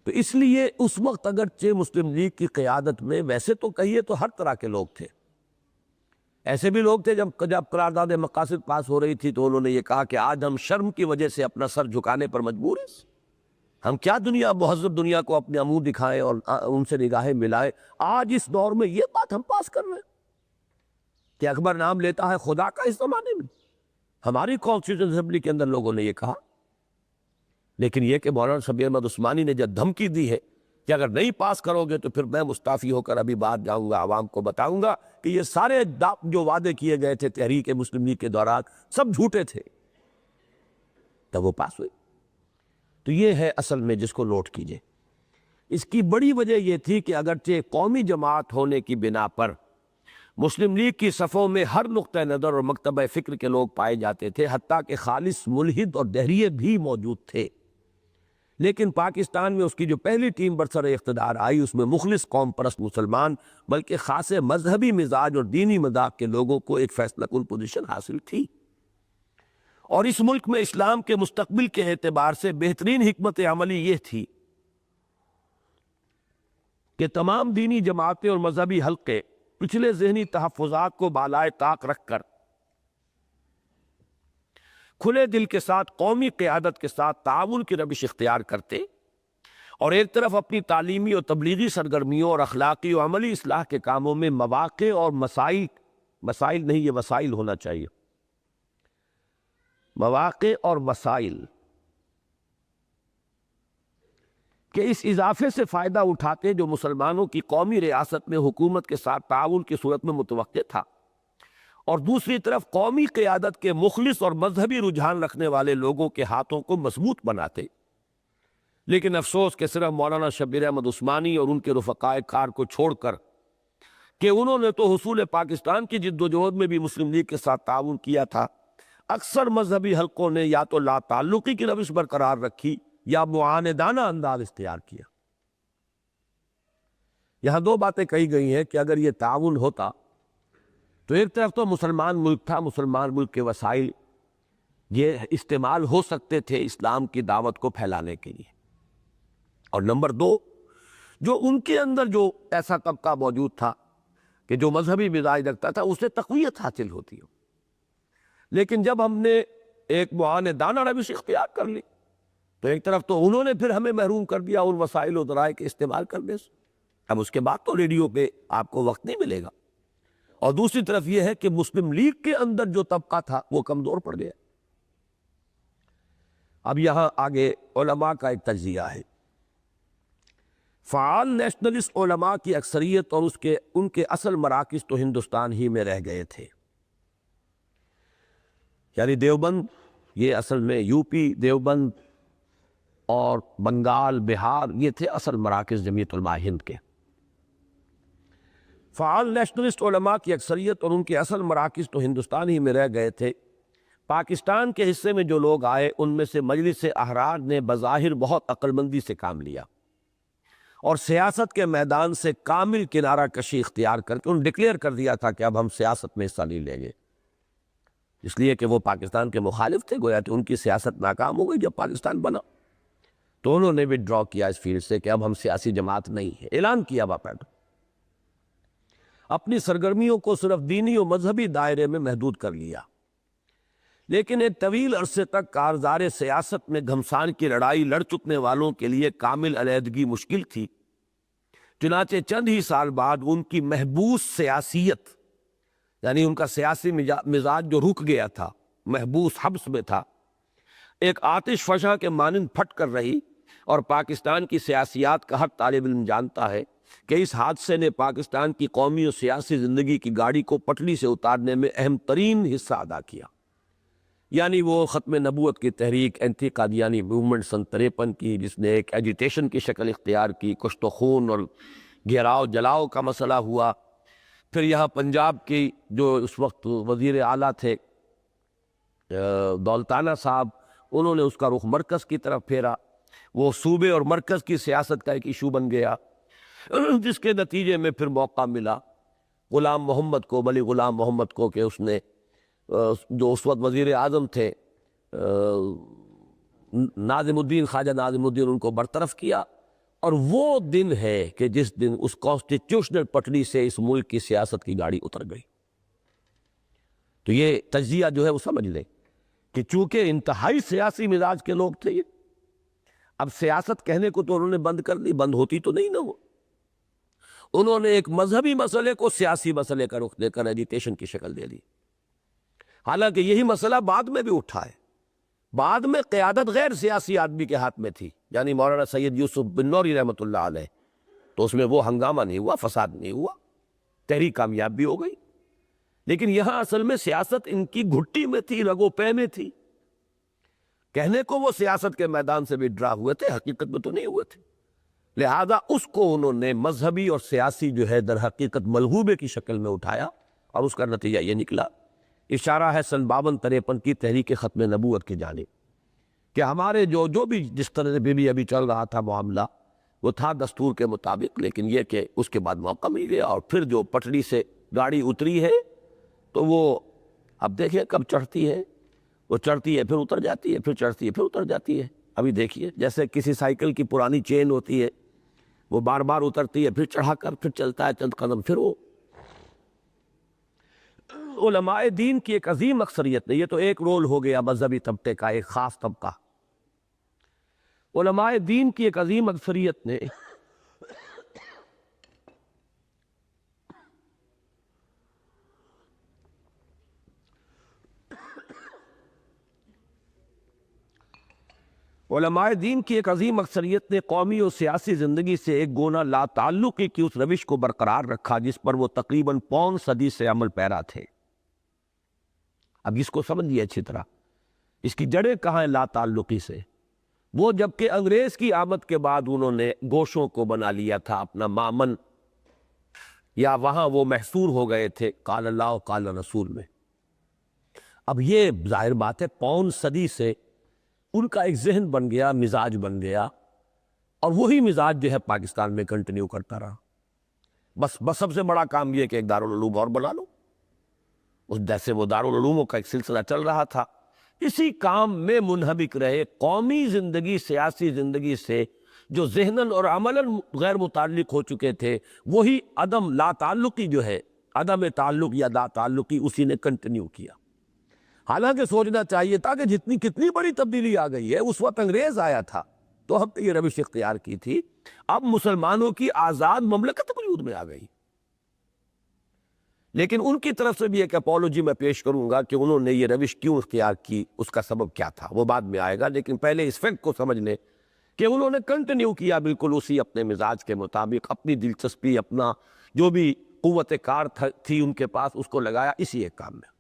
تو اس لیے اس وقت اگرچہ مسلم لیگ کی قیادت میں ویسے تو کہیے تو ہر طرح کے لوگ تھے، ایسے بھی لوگ تھے جب قرارداد مقاصد پاس ہو رہی تھی تو انہوں نے یہ کہا کہ آج ہم شرم کی وجہ سے اپنا سر جھکانے پر مجبور ہیں، ہم کیا دنیا مہذب دنیا کو اپنے منہ دکھائیں اور ان سے نگاہیں ملائیں۔ آج اس دور میں یہ بات ہم پاس کر رہے ہیں کہ اکبر نام لیتا ہے خدا کا، اس زمانے میں ہماری کانسٹیٹیوشن اسمبلی کے اندر لوگوں نے یہ کہا۔ لیکن یہ کہ مولانا شبیر احمد عثمانی نے جب دھمکی دی ہے کہ اگر نہیں پاس کرو گے تو پھر میں مستعفی ہو کر ابھی باہر جاؤں گا، عوام کو بتاؤں گا کہ یہ سارے جو وعدے کیے گئے تھے تحریک مسلم لیگ کے دوران سب جھوٹے تھے، تب وہ پاس ہوئی۔ تو یہ ہے اصل میں جس کو نوٹ کیجئے۔ اس کی بڑی وجہ یہ تھی کہ اگرچہ قومی جماعت ہونے کی بنا پر مسلم لیگ کی صفوں میں ہر نقطہ نظر اور مکتبہ فکر کے لوگ پائے جاتے تھے، حتیٰ کہ خالص ملحد اور دہریے بھی موجود تھے، لیکن پاکستان میں اس کی جو پہلی ٹیم برسر اقتدار آئی اس میں مخلص قوم پرست مسلمان بلکہ خاص مذہبی مزاج اور دینی مذاق کے لوگوں کو ایک فیصلہ کن پوزیشن حاصل تھی۔ اور اس ملک میں اسلام کے مستقبل کے اعتبار سے بہترین حکمت عملی یہ تھی کہ تمام دینی جماعتیں اور مذہبی حلقے پچھلے ذہنی تحفظات کو بالائے طاق رکھ کر کھلے دل کے ساتھ قومی قیادت کے ساتھ تعاون کی روش اختیار کرتے، اور ایک طرف اپنی تعلیمی اور تبلیغی سرگرمیوں اور اخلاقی و عملی اصلاح کے کاموں میں مواقع اور مسائل نہیں، یہ وسائل ہونا چاہیے، مواقع اور وسائل کہ اس اضافے سے فائدہ اٹھاتے جو مسلمانوں کی قومی ریاست میں حکومت کے ساتھ تعاون کی صورت میں متوقع تھا، اور دوسری طرف قومی قیادت کے مخلص اور مذہبی رجحان رکھنے والے لوگوں کے ہاتھوں کو مضبوط بناتے۔ لیکن افسوس کہ صرف مولانا شبیر احمد عثمانی اور ان کے رفقائے کار کو چھوڑ کر کہ انہوں نے تو حصول پاکستان کی جد و جہد میں بھی مسلم لیگ کے ساتھ تعاون کیا تھا، اکثر مذہبی حلقوں نے یا تو لا تعلقی کی روش برقرار رکھی یا معاندانہ انداز اختیار کیا۔ یہاں دو باتیں کہی گئی ہیں کہ اگر یہ تعاون ہوتا تو ایک طرف تو مسلمان ملک تھا، مسلمان ملک کے وسائل یہ استعمال ہو سکتے تھے اسلام کی دعوت کو پھیلانے کے لیے، اور نمبر دو جو ان کے اندر جو ایسا طبقہ موجود تھا کہ جو مذہبی مزاج رکھتا تھا اسے تقویت حاصل ہوتی ہو۔ لیکن جب ہم نے ایک معاندانہ روش اختیار کر لی تو ایک طرف تو انہوں نے پھر ہمیں محروم کر دیا ان وسائل و ذرائع کے استعمال کرنے سے، اب اس کے بعد تو ریڈیو پہ آپ کو وقت نہیں ملے گا، اور دوسری طرف یہ ہے کہ مسلم لیگ کے اندر جو طبقہ تھا وہ کمزور پڑ گیا۔ اب یہاں آگے علماء کا ایک تجزیہ ہے۔ فعال نیشنلسٹ علماء کی اکثریت اور ان کے اصل مراکز تو ہندوستان ہی میں رہ گئے تھے، یعنی دیوبند، یہ اصل میں یو پی دیوبند اور بنگال بہار یہ تھے اصل مراکز جمعیت علماء ہند کے۔ فعال نیشنلسٹ علماء کی اکثریت اور ان کے اصل مراکز تو ہندوستان ہی میں رہ گئے تھے۔ پاکستان کے حصے میں جو لوگ آئے ان میں سے مجلس احرار نے بظاہر بہت عقل مندی سے کام لیا اور سیاست کے میدان سے کامل کنارہ کشی اختیار کر کے انہوں نے ڈکلیئر کر دیا تھا کہ اب ہم سیاست میں حصہ نہیں لیں گے، اس لیے کہ وہ پاکستان کے مخالف تھے، گویا کہ ان کی سیاست ناکام ہو گئی جب پاکستان بنا، تو انہوں نے ودڈرا کیا اس فیلڈ سے کہ اب ہم سیاسی جماعت نہیں ہے، اعلان کیا باقاعدہ، اپنی سرگرمیوں کو صرف دینی و مذہبی دائرے میں محدود کر لیا۔ لیکن ایک طویل عرصے تک کارزار سیاست میں گھمسان کی لڑائی لڑ چکنے والوں کے لیے کامل علیحدگی مشکل تھی، چنانچہ چند ہی سال بعد ان کی محبوس سیاسیت، یعنی ان کا سیاسی مزاج جو رک گیا تھا، محبوس حبس میں تھا، ایک آتش فشاں کے مانند پھٹ کر رہی، اور پاکستان کی سیاسیات کا ہر طالب علم جانتا ہے کہ اس حادثے نے پاکستان کی قومی اور سیاسی زندگی کی گاڑی کو پٹری سے اتارنے میں اہم ترین حصہ ادا کیا۔ یعنی وہ ختم نبوت کی تحریک، اینٹی قادیانی موومنٹ سن 53 کی، جس نے ایک ایجیٹیشن کی شکل اختیار کی، کشت و خون اور گھیراؤ جلاؤ کا مسئلہ ہوا، پھر یہاں پنجاب کی جو اس وقت وزیر اعلیٰ تھے دولتانہ صاحب، انہوں نے اس کا رخ مرکز کی طرف پھیرا، وہ صوبے اور مرکز کی سیاست کا ایک ایشو بن گیا، جس کے نتیجے میں پھر موقع ملا غلام محمد کو، ولی غلام محمد کو، کہ اس نے جو اس وقت وزیر اعظم تھے ناظم الدین، خواجہ ناظم الدین، ان کو برطرف کیا، اور وہ دن ہے کہ جس دن اس کانسٹیٹیوشنل پٹڑی سے اس ملک کی سیاست کی گاڑی اتر گئی۔ تو یہ تجزیہ جو ہے وہ سمجھ لیں کہ چونکہ انتہائی سیاسی مزاج کے لوگ تھے یہ، اب سیاست کہنے کو تو انہوں نے بند کر دی، بند ہوتی تو نہیں نا وہ، انہوں نے ایک مذہبی مسئلے کو سیاسی مسئلے کا رخ دے کر ایجیٹیشن کی شکل دے دی۔ حالانکہ یہی مسئلہ بعد میں بھی اٹھا ہے، بعد میں قیادت غیر سیاسی آدمی کے ہاتھ میں تھی، یعنی مولانا سید یوسف بن نوری رحمۃ اللہ علیہ، تو اس میں وہ ہنگامہ نہیں ہوا، فساد نہیں ہوا، تحریک کامیاب بھی ہو گئی۔ لیکن یہاں اصل میں سیاست ان کی گھٹی میں تھی، رگ و پے میں تھی، کہنے کو وہ سیاست کے میدان سے بھی ڈرا ہوئے تھے، حقیقت میں تو نہیں ہوئے تھے، لہذا اس کو انہوں نے مذہبی اور سیاسی جو ہے در حقیقت ملغوبے کی شکل میں اٹھایا، اور اس کا نتیجہ یہ نکلا۔ اشارہ ہے سن 52-53 کی تحریک ختم نبوت کی جانب، کہ ہمارے جو بھی جس طرح سے بھی ابھی چل رہا تھا معاملہ، وہ تھا دستور کے مطابق، لیکن یہ کہ اس کے بعد موقع مل گیا، اور پھر جو پٹڑی سے گاڑی اتری ہے تو وہ اب دیکھیں کب چڑھتی ہے، وہ چڑھتی ہے پھر اتر جاتی ہے، پھر چڑھتی ہے پھر اتر جاتی ہے۔ ابھی دیکھیے جیسے کسی سائیکل کی پرانی چین ہوتی ہے، وہ بار بار اترتی ہے، پھر چڑھا کر پھر چلتا ہے چند قدم، پھر وہ۔ علماء دین کی ایک عظیم اکثریت نے، یہ تو ایک رول ہو گیا مذہبی طبقے کا، ایک خاص طبقہ، علماء دین کی ایک عظیم اکثریت نے قومی اور سیاسی زندگی سے ایک گونا لا تعلقی کی اس روش کو برقرار رکھا جس پر وہ تقریباً پون صدی سے عمل پیرا تھے۔ اب اس کو سمجھیے اچھی طرح، اس کی جڑیں کہاں ہیں لا تعلقی سے؟ وہ جبکہ انگریز کی آمد کے بعد انہوں نے گوشوں کو بنا لیا تھا اپنا مامن، یا وہاں وہ محصور ہو گئے تھے قال اللہ و قال رسول میں۔ اب یہ ظاہر بات ہے پون صدی سے ان کا ایک ذہن بن گیا، مزاج بن گیا، اور وہی مزاج جو ہے پاکستان میں کنٹینیو کرتا رہا۔ بس سب سے بڑا کام یہ کہ ایک دارالعلوم اور بنا لو، اس جیسے وہ دارالعلوموں کا ایک سلسلہ چل رہا تھا، اسی کام میں منہمک رہے، قومی زندگی سیاسی زندگی سے جو ذہناً اور عملاً غیر متعلق ہو چکے تھے، وہی عدم لا تعلقی جو ہے، عدم تعلق یا لا تعلقی، اسی نے کنٹینیو کیا۔ حالانکہ سوچنا چاہیے تھا کہ جتنی کتنی بڑی تبدیلی آ گئی ہے، اس وقت انگریز آیا تھا تو ہم نے یہ روش اختیار کی تھی، اب مسلمانوں کی آزاد مملکت وجود میں آ گئی۔ لیکن ان کی طرف سے بھی ایک اپولوجی میں پیش کروں گا کہ انہوں نے یہ روش کیوں اختیار کی، اس کا سبب کیا تھا، وہ بعد میں آئے گا، لیکن پہلے اس فیکٹ کو سمجھ لیں کہ انہوں نے کنٹینیو کیا بالکل اسی اپنے مزاج کے مطابق، اپنی دلچسپی، اپنا جو بھی قوت کار تھی ان کے پاس، اس کو لگایا اسی ایک کام میں۔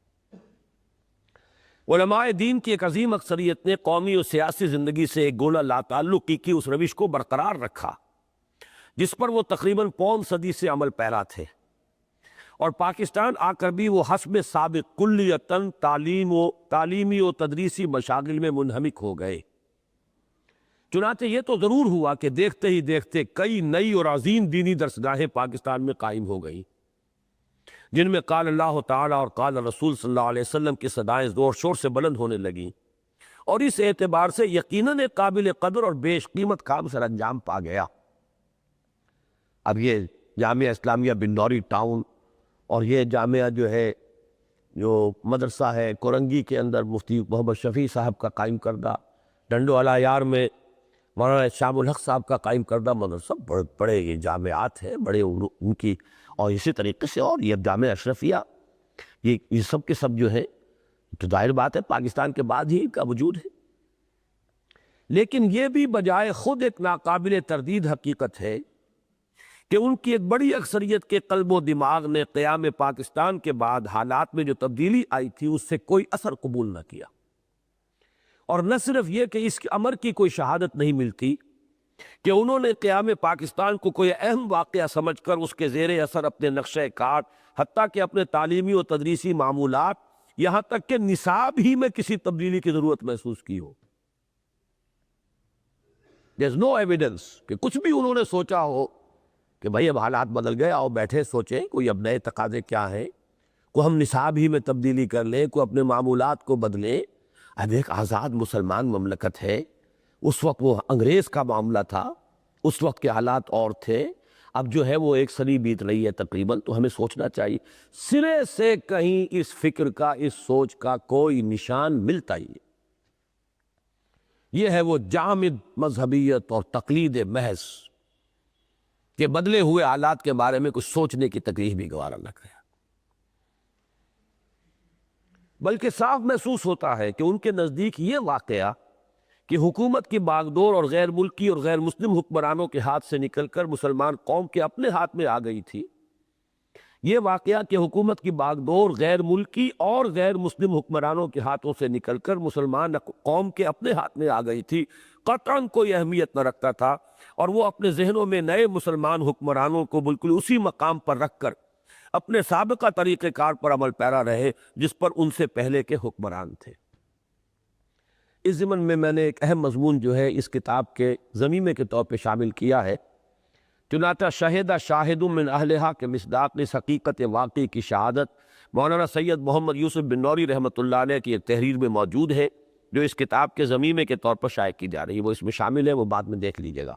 علماء دین کی ایک عظیم اکثریت نے قومی اور سیاسی زندگی سے ایک گونا لا تعلقی کی اس روش کو برقرار رکھا جس پر وہ تقریباً پون صدی سے عمل پیرا تھے، اور پاکستان آ کر بھی وہ حسب سابق کلیتاً تعلیمی و تدریسی مشاغل میں منہمک ہو گئے، چنانچہ یہ تو ضرور ہوا کہ دیکھتے ہی دیکھتے کئی نئی اور عظیم دینی درسگاہیں پاکستان میں قائم ہو گئیں، جن میں قال اللہ تعالیٰ اور قال رسول صلی اللہ علیہ وسلم کی صدائیں زور شور سے بلند ہونے لگیں، اور اس اعتبار سے یقیناً ایک قابل قدر اور بیش قیمت کام سر انجام پا گیا۔ اب یہ جامعہ اسلامیہ بنوری ٹاؤن اور یہ جامعہ جو مدرسہ ہے کورنگی کے اندر مفتی محمد شفیع صاحب کا قائم کردہ، ڈنڈو العیار میں مولانا شام الحق صاحب کا قائم کردہ مدرسہ، بڑے یہ جامعات ہیں، بڑے ان کی، اور اسی طریقے سے اور یہ جامعہ اشرفیہ، یہ سب کے سب جو ہے تو ظاہر بات ہے پاکستان کے بعد ہی ان کا وجود ہے۔ لیکن یہ بھی بجائے خود ایک ناقابل تردید حقیقت ہے کہ ان کی ایک بڑی اکثریت کے قلب و دماغ نے قیام پاکستان کے بعد حالات میں جو تبدیلی آئی تھی اس سے کوئی اثر قبول نہ کیا، اور نہ صرف یہ کہ اس امر کی کوئی شہادت نہیں ملتی کہ انہوں نے قیام پاکستان کو کوئی اہم واقعہ سمجھ کر اس کے زیر اثر اپنے نقشہ کاٹ، حتیٰ کہ اپنے تعلیمی و تدریسی معمولات، یہاں تک کہ نصاب ہی میں کسی تبدیلی کی ضرورت محسوس کی ہو۔ There's no evidence کہ کچھ بھی انہوں نے سوچا ہو کہ بھائی اب حالات بدل گئے، آؤ بیٹھے سوچیں کوئی اب نئے تقاضے کیا ہیں، کو ہم نصاب ہی میں تبدیلی کر لیں، کو اپنے معمولات کو بدلیں۔ اب ایک آزاد مسلمان مملکت ہے، اس وقت وہ انگریز کا معاملہ تھا، اس وقت کے حالات اور تھے، اب جو ہے وہ ایک صدی بیت رہی ہے تقریباً، تو ہمیں سوچنا چاہیے۔ سرے سے کہیں اس فکر کا، اس سوچ کا کوئی نشان ملتا ہی نہیں۔ یہ ہے وہ جامد مذہبیت اور تقلید محض کہ بدلے ہوئے حالات کے بارے میں کچھ سوچنے کی تکلیف بھی گوارا نہ کرے، بلکہ صاف محسوس ہوتا ہے کہ ان کے نزدیک یہ واقعہ کہ حکومت کی باغڈور اور غیر ملکی اور غیر مسلم حکمرانوں کے ہاتھ سے نکل کر مسلمان قوم کے اپنے ہاتھ میں آ گئی تھی، یہ واقعہ کہ حکومت کی باغڈور غیر ملکی اور غیر مسلم حکمرانوں کے ہاتھوں سے نکل کر مسلمان قوم کے اپنے ہاتھ میں آ گئی تھی، قطعاً کوئی اہمیت نہ رکھتا تھا، اور وہ اپنے ذہنوں میں نئے مسلمان حکمرانوں کو بالکل اسی مقام پر رکھ کر اپنے سابقہ طریقہ کار پر عمل پیرا رہے جس پر ان سے پہلے کے حکمران تھے۔ اس ضمن میں نے ایک اہم مضمون جو ہے اس کتاب کے ضمیمے کے طور پہ شامل کیا ہے، چنانچہ شہد شاہد من اہلہا کے مصداق اس حقیقت واقعی کی شہادت مولانا سید محمد یوسف بنوری رحمۃ اللہ علیہ کی ایک تحریر میں موجود ہے، جو اس کتاب کے ضمیمے کے طور پر شائع کی جا رہی ہے، وہ اس میں شامل ہے، وہ بعد میں دیکھ لیجئے گا۔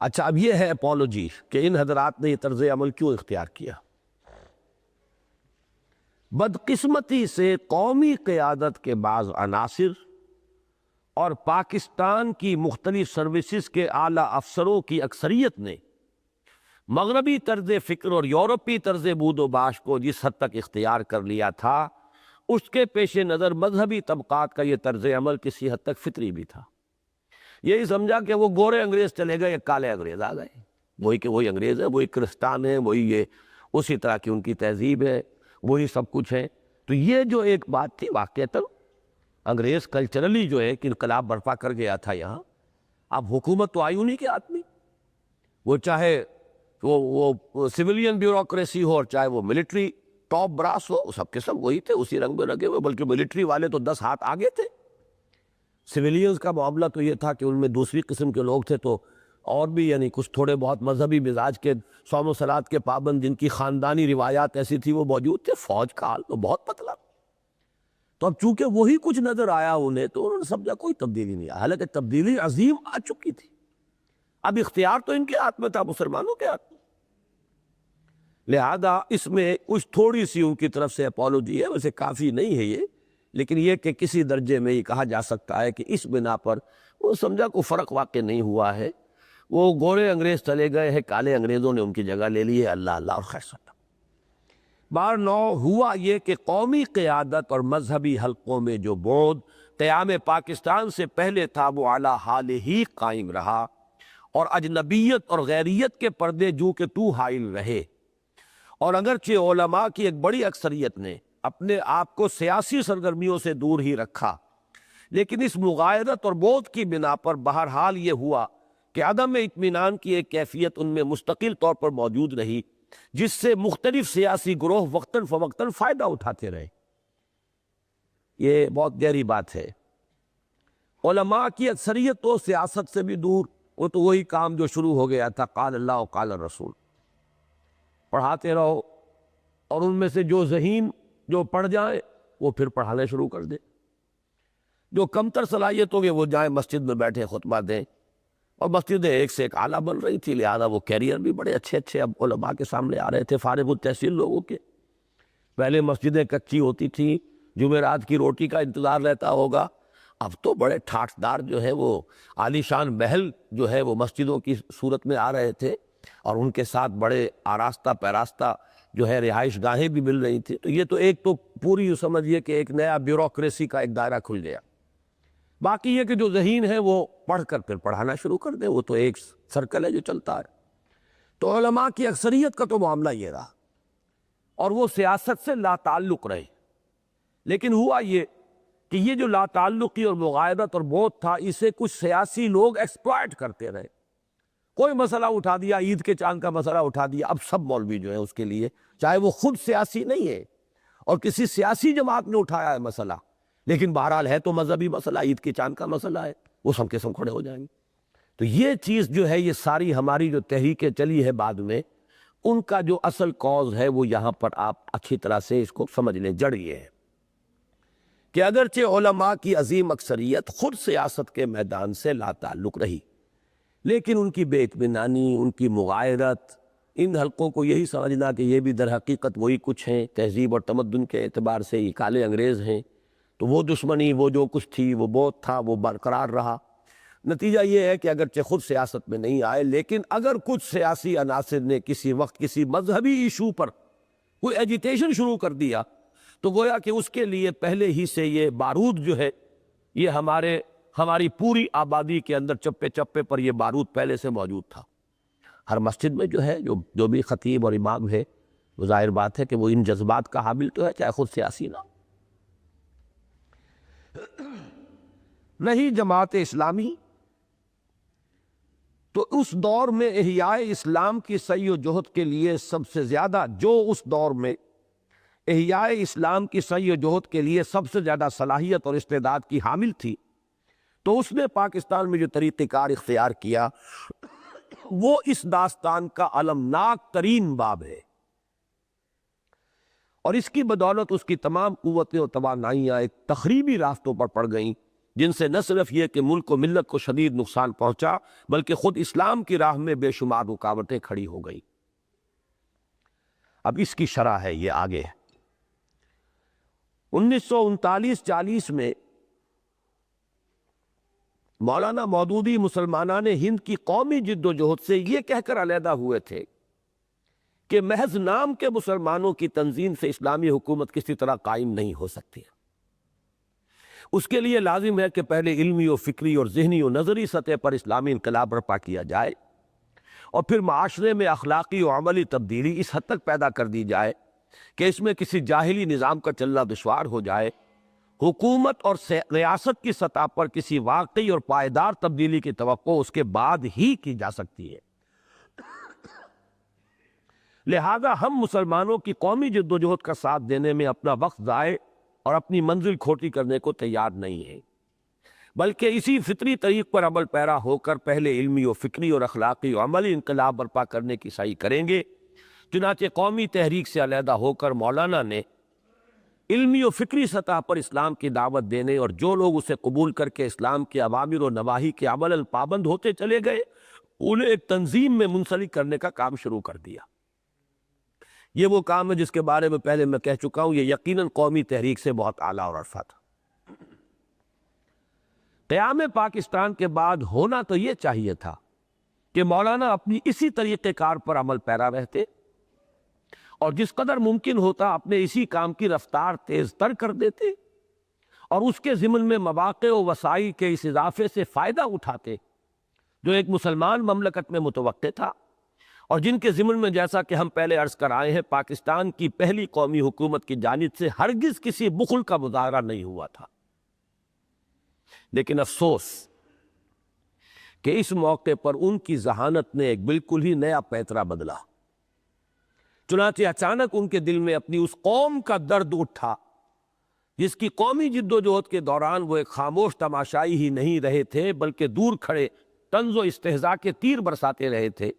اچھا، اب یہ ہے اپولوجی کہ ان حضرات نے یہ طرز عمل کیوں اختیار کیا۔ بدقسمتی سے قومی قیادت کے بعض عناصر اور پاکستان کی مختلف سروسز کے اعلیٰ افسروں کی اکثریت نے مغربی طرز فکر اور یورپی طرز بود و باش کو جس حد تک اختیار کر لیا تھا، اس کے پیش نظر مذہبی طبقات کا یہ طرز عمل کسی حد تک فطری بھی تھا۔ یہی سمجھا کہ وہ گورے انگریز چلے گئے، ایک کالے انگریز آ گئے، وہی کہ وہی انگریز ہے، وہی کرسٹان ہے، وہی یہ اسی طرح کی ان کی تہذیب ہے، وہی سب کچھ ہے۔ تو یہ جو ایک بات تھی واقعتاً انگریز کلچرلی جو ہے کہ انقلاب برپا کر گیا تھا یہاں، اب حکومت تو آئی انہی کے آدمی، وہ چاہے وہ سویلین بیوروکریسی ہو اور چاہے وہ ملٹری ٹاپ براس ہو، سب کے سب وہی تھے، اسی رنگ میں لگے ہوئے، بلکہ ملٹری والے تو 10 ہاتھ آگے تھے۔ سویلینز کا معاملہ تو یہ تھا کہ ان میں دوسری قسم کے لوگ تھے، تو اور بھی یعنی کچھ تھوڑے بہت مذہبی مزاج کے، صوم و صلات کے پابند، جن کی خاندانی روایات ایسی تھی وہ موجود تھے۔ فوج کا حال تو بہت پتلا، تو اب چونکہ وہی کچھ نظر آیا انہیں، تو انہوں نے سمجھا کوئی تبدیلی نہیں آیا، حالانکہ تبدیلی عظیم آ چکی تھی، اب اختیار تو ان کے ہاتھ میں تھا، مسلمانوں کے ہاتھ میں۔ لہذا اس میں کچھ تھوڑی سی ان کی طرف سے اپولوجی ہے، ویسے کافی نہیں ہے یہ، لیکن یہ کہ کسی درجے میں یہ کہا جا سکتا ہے کہ اس بنا پر وہ سمجھا کوئی فرق واقع نہیں ہوا ہے، وہ گورے انگریز چلے گئے ہیں، کالے انگریزوں نے ان کی جگہ لے لی ہے، اللہ اللہ اور خیر سلام۔ بار نو ہوا یہ کہ قومی قیادت اور مذہبی حلقوں میں جو بعد قیام پاکستان سے پہلے تھا وہ اعلیٰ حال ہی قائم رہا، اور اجنبیت اور غیریت کے پردے جو کہ تو حائل رہے، اور اگرچہ علماء کی ایک بڑی اکثریت نے اپنے آپ کو سیاسی سرگرمیوں سے دور ہی رکھا، لیکن اس مغایرت اور بعد کی بنا پر بہرحال یہ ہوا کہ عدم اطمینان کی ایک کیفیت ان میں مستقل طور پر موجود رہی، جس سے مختلف سیاسی گروہ وقتاً فوقتاً فائدہ اٹھاتے رہے۔ یہ بہت گہری بات ہے۔ علماء کی اکثریت تو سیاست سے بھی دور، وہ تو وہی کام جو شروع ہو گیا تھا، قال اللہ و قال الرسول، پڑھاتے رہو، اور ان میں سے جو ذہین جو پڑھ جائیں وہ پھر پڑھانے شروع کر دیں، جو کمتر صلاحیت ہوں گے وہ جائیں مسجد میں بیٹھے خطبہ دیں، اور مسجدیں ایک سے ایک اعلیٰ بن رہی تھی، لہذا وہ کیریئر بھی بڑے اچھے اچھے اب علماء کے سامنے آ رہے تھے فارغ التحصیل لوگوں کے۔ پہلے مسجدیں کچی ہوتی تھیں، جمعرات کی روٹی کا انتظار رہتا ہوگا، اب تو بڑے ٹھاٹھدار جو ہے وہ عالی شان محل جو ہے وہ مسجدوں کی صورت میں آ رہے تھے، اور ان کے ساتھ بڑے آراستہ پیراستہ جو ہے رہائش گاہیں بھی مل رہی تھیں۔ تو یہ تو ایک تو پوری یوں سمجھیے کہ ایک نیا بیوروکریسی کا ایک دائرہ کھل گیا۔ باقی یہ کہ جو ذہین ہے وہ پڑھ کر پھر پڑھانا شروع کر دیں، وہ تو ایک سرکل ہے جو چلتا ہے۔ تو علماء کی اکثریت کا تو معاملہ یہ رہا، اور وہ سیاست سے لا تعلق رہے، لیکن ہوا یہ کہ یہ جو لا تعلقی اور مغایرت اور بہت تھا، اسے کچھ سیاسی لوگ ایکسپلائٹ کرتے رہے۔ کوئی مسئلہ اٹھا دیا، عید کے چاند کا مسئلہ اٹھا دیا، اب سب مولوی جو ہیں اس کے لیے، چاہے وہ خود سیاسی نہیں ہے اور کسی سیاسی جماعت نے اٹھایا ہے مسئلہ، لیکن بہرحال ہے تو مذہبی مسئلہ، عید کے چاند کا مسئلہ ہے، وہ سب کے سب کھڑے ہو جائیں گے۔ تو یہ چیز جو ہے، یہ ساری ہماری جو تحریکیں چلی ہے بعد میں، ان کا جو اصل کاز ہے وہ یہاں پر آپ اچھی طرح سے اس کو سمجھ لیں۔ جڑ یہ ہے کہ اگرچہ علماء کی عظیم اکثریت خود سیاست کے میدان سے لا تعلق رہی، لیکن ان کی بے اطمینانی، ان کی مغایرت، ان حلقوں کو یہی سمجھنا کہ یہ بھی در حقیقت وہی کچھ ہیں، تہذیب اور تمدن کے اعتبار سے یہ کالے انگریز ہیں، تو وہ دشمنی، وہ جو کچھ تھی، وہ بہت تھا، وہ برقرار رہا۔ نتیجہ یہ ہے کہ اگرچہ خود سیاست میں نہیں آئے، لیکن اگر کچھ سیاسی عناصر نے کسی وقت کسی مذہبی ایشو پر کوئی ایجیٹیشن شروع کر دیا، تو گویا کہ اس کے لیے پہلے ہی سے یہ بارود جو ہے، یہ ہماری پوری آبادی کے اندر چپے چپے پر یہ بارود پہلے سے موجود تھا۔ ہر مسجد میں جو ہے جو بھی خطیب اور امام ہے، وہ ظاہر بات ہے کہ وہ ان جذبات کا حامل تو ہے، چاہے خود سیاسی نہ ہو۔ رہی جماعت اسلامی، تو اس دور میں احیاء اسلام کی سعی و جہد کے لیے سب سے زیادہ، جو اس دور میں احیاء اسلام کی سعی و جہد کے لیے سب سے زیادہ صلاحیت اور استعداد کی حامل تھی، تو اس نے پاکستان میں جو طریقہ کار اختیار کیا وہ اس داستان کا المناک ترین باب ہے، اور اس کی بدولت اس کی تمام قوتیں اور توانائیاں ایک تخریبی راستوں پر پڑ گئیں، جن سے نہ صرف یہ کہ ملک و ملت کو شدید نقصان پہنچا، بلکہ خود اسلام کی راہ میں بے شمار رکاوٹیں کھڑی ہو گئیں۔ اب اس کی شرح ہے یہ آگے۔ 1939-40 میں مولانا مودودی مسلمانان ہند کی قومی جد و جہد سے یہ کہہ کر علیحدہ ہوئے تھے کہ محض نام کے مسلمانوں کی تنظیم سے اسلامی حکومت کسی طرح قائم نہیں ہو سکتی، اس کے لیے لازم ہے کہ پہلے علمی و فکری اور ذہنی و نظری سطح پر اسلامی انقلاب برپا کیا جائے، اور پھر معاشرے میں اخلاقی و عملی تبدیلی اس حد تک پیدا کر دی جائے کہ اس میں کسی جاہلی نظام کا چلنا دشوار ہو جائے۔ حکومت اور ریاست کی سطح پر کسی واقعی اور پائیدار تبدیلی کی توقع اس کے بعد ہی کی جا سکتی ہے۔ لہذا ہم مسلمانوں کی قومی جد و جہد کا ساتھ دینے میں اپنا وقت ضائع اور اپنی منزل کھوٹی کرنے کو تیار نہیں ہیں، بلکہ اسی فطری طریق پر عمل پیرا ہو کر پہلے علمی و فکری اور اخلاقی و عملی انقلاب برپا کرنے کی سعی کریں گے۔ چنانچہ قومی تحریک سے علیحدہ ہو کر مولانا نے علمی و فکری سطح پر اسلام کی دعوت دینے، اور جو لوگ اسے قبول کر کے اسلام کے اوامر و نواہی کے عمل پابند ہوتے چلے گئے، انہیں ایک تنظیم میں منسلک کرنے کا کام شروع کر دیا۔ یہ وہ کام ہے جس کے بارے میں پہلے میں کہہ چکا ہوں، یہ یقیناً قومی تحریک سے بہت اعلیٰ اور عرفہ تھا۔ قیام پاکستان کے بعد ہونا تو یہ چاہیے تھا کہ مولانا اپنی اسی طریقہ کار پر عمل پیرا رہتے، اور جس قدر ممکن ہوتا اپنے اسی کام کی رفتار تیز تر کر دیتے، اور اس کے ضمن میں مواقع و وسائل کے اس اضافے سے فائدہ اٹھاتے جو ایک مسلمان مملکت میں متوقع تھا، اور جن کے ضمن میں جیسا کہ ہم پہلے عرض کر آئے ہیں، پاکستان کی پہلی قومی حکومت کی جانب سے ہرگز کسی بخل کا مظاہرہ نہیں ہوا تھا۔ لیکن افسوس کہ اس موقع پر ان کی ذہانت نے ایک بالکل ہی نیا پیترا بدلا۔ چنانچہ اچانک ان کے دل میں اپنی اس قوم کا درد اٹھا جس کی قومی جد و جہد کے دوران وہ ایک خاموش تماشائی ہی نہیں رہے تھے بلکہ دور کھڑے طنز و استہزاء کے تیر برساتے رہے تھے،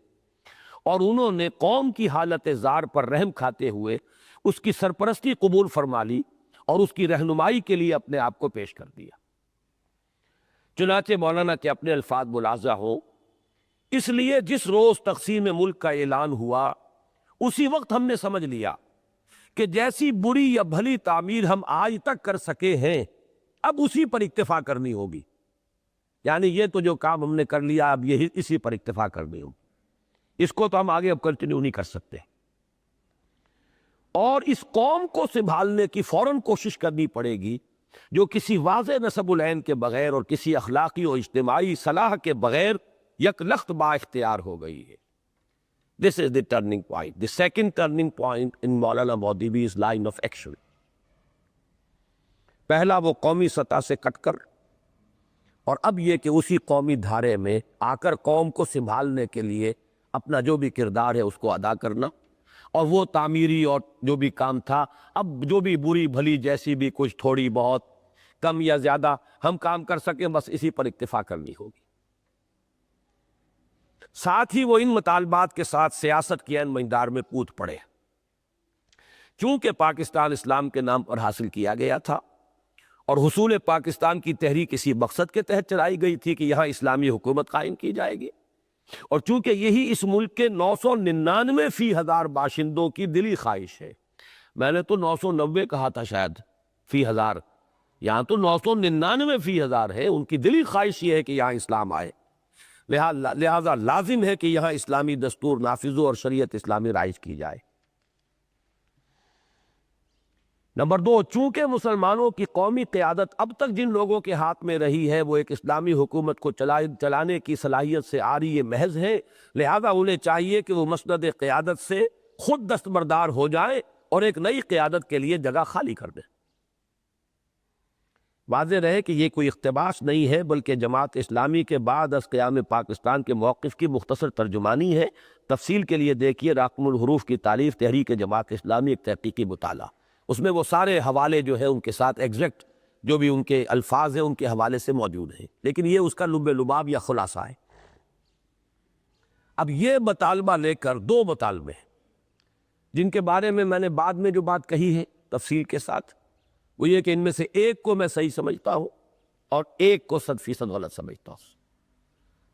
اور انہوں نے قوم کی حالت زار پر رحم کھاتے ہوئے اس کی سرپرستی قبول فرما لی اور اس کی رہنمائی کے لیے اپنے آپ کو پیش کر دیا۔ چنانچہ مولانا کے اپنے الفاظ ملاحظہ ہوں، اس لیے جس روز تقسیم ملک کا اعلان ہوا اسی وقت ہم نے سمجھ لیا کہ جیسی بری یا بھلی تعمیر ہم آج تک کر سکے ہیں اب اسی پر اکتفا کرنی ہوگی، یعنی یہ تو جو کام ہم نے کر لیا اب یہ اسی پر اکتفا کرنی ہوگی، اس کو تو ہم آگے اب کنٹینیو نہیں کر سکتے، اور اس قوم کو سنبھالنے کی فوراً کوشش کرنی پڑے گی جو کسی واضح نسب العین کے بغیر اور کسی اخلاقی اور اجتماعی صلاح کے بغیر یک لخت با اختیار ہو گئی ہے۔ This is the turning point. The second turning point in Maulana Maudud's line of action. پہلا وہ قومی سطح سے کٹ کر، اور اب یہ کہ اسی قومی دھارے میں آ کر قوم کو سنبھالنے کے لیے اپنا جو بھی کردار ہے اس کو ادا کرنا، اور وہ تعمیری اور جو بھی کام تھا اب جو بھی بری بھلی جیسی بھی کچھ تھوڑی بہت کم یا زیادہ ہم کام کر سکیں بس اسی پر اکتفا کرنی ہوگی۔ ساتھ ہی وہ ان مطالبات کے ساتھ سیاست کے عین مقدار میں کود پڑے۔ چونکہ پاکستان اسلام کے نام پر حاصل کیا گیا تھا اور حصول پاکستان کی تحریک اسی مقصد کے تحت چلائی گئی تھی کہ یہاں اسلامی حکومت قائم کی جائے گی، اور چونکہ یہی اس ملک کے 999 فی ہزار باشندوں کی دلی خواہش ہے، میں نے تو 990 کہا تھا شاید فی ہزار، یہاں تو 999 فی ہزار ہے، ان کی دلی خواہش یہ ہے کہ یہاں اسلام آئے، لہذا لازم ہے کہ یہاں اسلامی دستور نافذ ہو اور شریعت اسلامی رائج کی جائے۔ نمبر 2، چونکہ مسلمانوں کی قومی قیادت اب تک جن لوگوں کے ہاتھ میں رہی ہے وہ ایک اسلامی حکومت کو چلانے کی صلاحیت سے عاری محض ہے، لہذا انہیں چاہیے کہ وہ مسند قیادت سے خود دستبردار ہو جائیں اور ایک نئی قیادت کے لیے جگہ خالی کر دیں۔ واضح رہے کہ یہ کوئی اقتباس نہیں ہے بلکہ جماعت اسلامی کے بعد از قیام پاکستان کے موقف کی مختصر ترجمانی ہے۔ تفصیل کے لیے دیکھیے راقم الحروف کی تالیف تحریک جماعت اسلامی، ایک تحقیقی مطالعہ، اس میں وہ سارے حوالے جو ہے ان کے ساتھ ایگزیکٹ جو بھی ان کے الفاظ ہیں ان کے حوالے سے موجود ہیں، لیکن یہ اس کا لب لباب یا خلاصہ ہے۔ اب یہ مطالبہ لے کر 2 مطالبے جن کے بارے میں نے بعد میں جو بات کہی ہے تفصیل کے ساتھ، وہ یہ کہ ان میں سے ایک کو میں صحیح سمجھتا ہوں اور ایک کو 100% غلط سمجھتا ہوں۔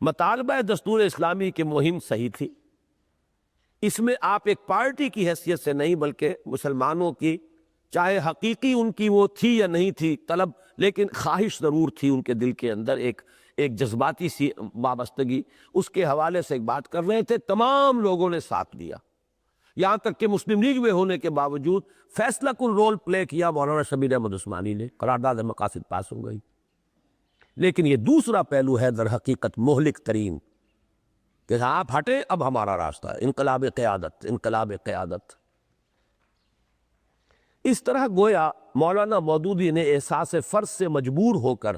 مطالبہ دستور اسلامی کی مہم صحیح تھی، اس میں آپ ایک پارٹی کی حیثیت سے نہیں بلکہ مسلمانوں کی، چاہے حقیقی ان کی وہ تھی یا نہیں تھی طلب، لیکن خواہش ضرور تھی ان کے دل کے اندر، ایک جذباتی سی وابستگی، اس کے حوالے سے ایک بات کر رہے تھے۔ تمام لوگوں نے ساتھ دیا، یہاں تک کہ مسلم لیگ میں ہونے کے باوجود فیصلہ کن رول پلے کیا مولانا شبیر احمد عثمانی نے، قرارداد مقاصد پاس ہو گئی۔ لیکن یہ دوسرا پہلو ہے در حقیقت مہلک ترین، کہ آپ ہٹے اب ہمارا راستہ ہے، انقلاب قیادت، انقلاب قیادت۔ اس طرح گویا مولانا مودودی نے احساس فرض سے مجبور ہو کر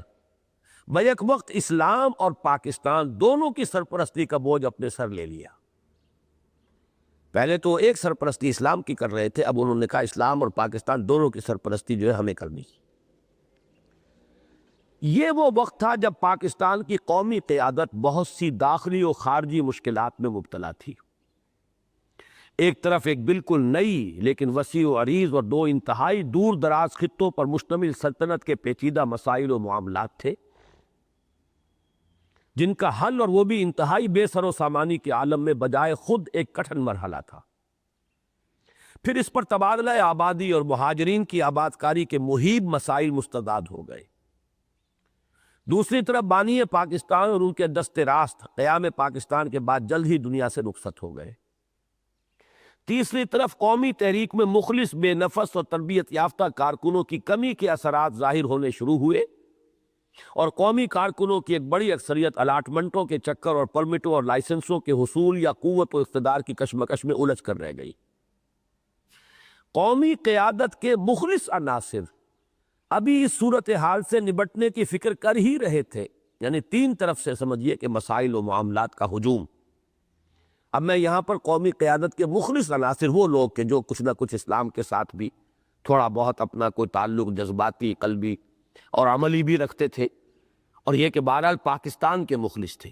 بیک وقت اسلام اور پاکستان دونوں کی سرپرستی کا بوجھ اپنے سر لے لیا۔ پہلے تو ایک سرپرستی اسلام کی کر رہے تھے، اب انہوں نے کہا اسلام اور پاکستان دونوں کی سرپرستی جو ہے ہمیں کرنی۔ یہ وہ وقت تھا جب پاکستان کی قومی قیادت بہت سی داخلی و خارجی مشکلات میں مبتلا تھی۔ ایک طرف ایک بالکل نئی لیکن وسیع و عریض اور 2 انتہائی دور دراز خطوں پر مشتمل سلطنت کے پیچیدہ مسائل و معاملات تھے جن کا حل، اور وہ بھی انتہائی بے سر و سامانی کے عالم میں، بجائے خود ایک کٹھن مرحلہ تھا۔ پھر اس پر تبادلہ آبادی اور مہاجرین کی آباد کاری کے مہیب مسائل مستعد ہو گئے۔ دوسری طرف بانی پاکستان اور ان کے دست راست قیام پاکستان کے بعد جلد ہی دنیا سے رخصت ہو گئے۔ تیسری طرف قومی تحریک میں مخلص، بے نفس اور تربیت یافتہ کارکنوں کی کمی کے اثرات ظاہر ہونے شروع ہوئے، اور قومی کارکنوں کی ایک بڑی اکثریت الاٹمنٹوں کے چکر اور پرمٹوں اور لائسنسوں کے حصول یا قوت و اقتدار کی کشمکش میں الجھ کر رہ گئی۔ قومی قیادت کے مخلص عناصر ابھی اس صورتحال سے نبٹنے کی فکر کر ہی رہے تھے، یعنی 3 طرف سے سمجھیے کہ مسائل و معاملات کا ہجوم۔ اب میں یہاں پر قومی قیادت کے مخلص عناصر وہ لوگ کہ جو کچھ نہ کچھ اسلام کے ساتھ بھی تھوڑا بہت اپنا کوئی تعلق جذباتی، قلبی اور عملی بھی رکھتے تھے، اور یہ کہ بہرحال پاکستان کے مخلص تھے۔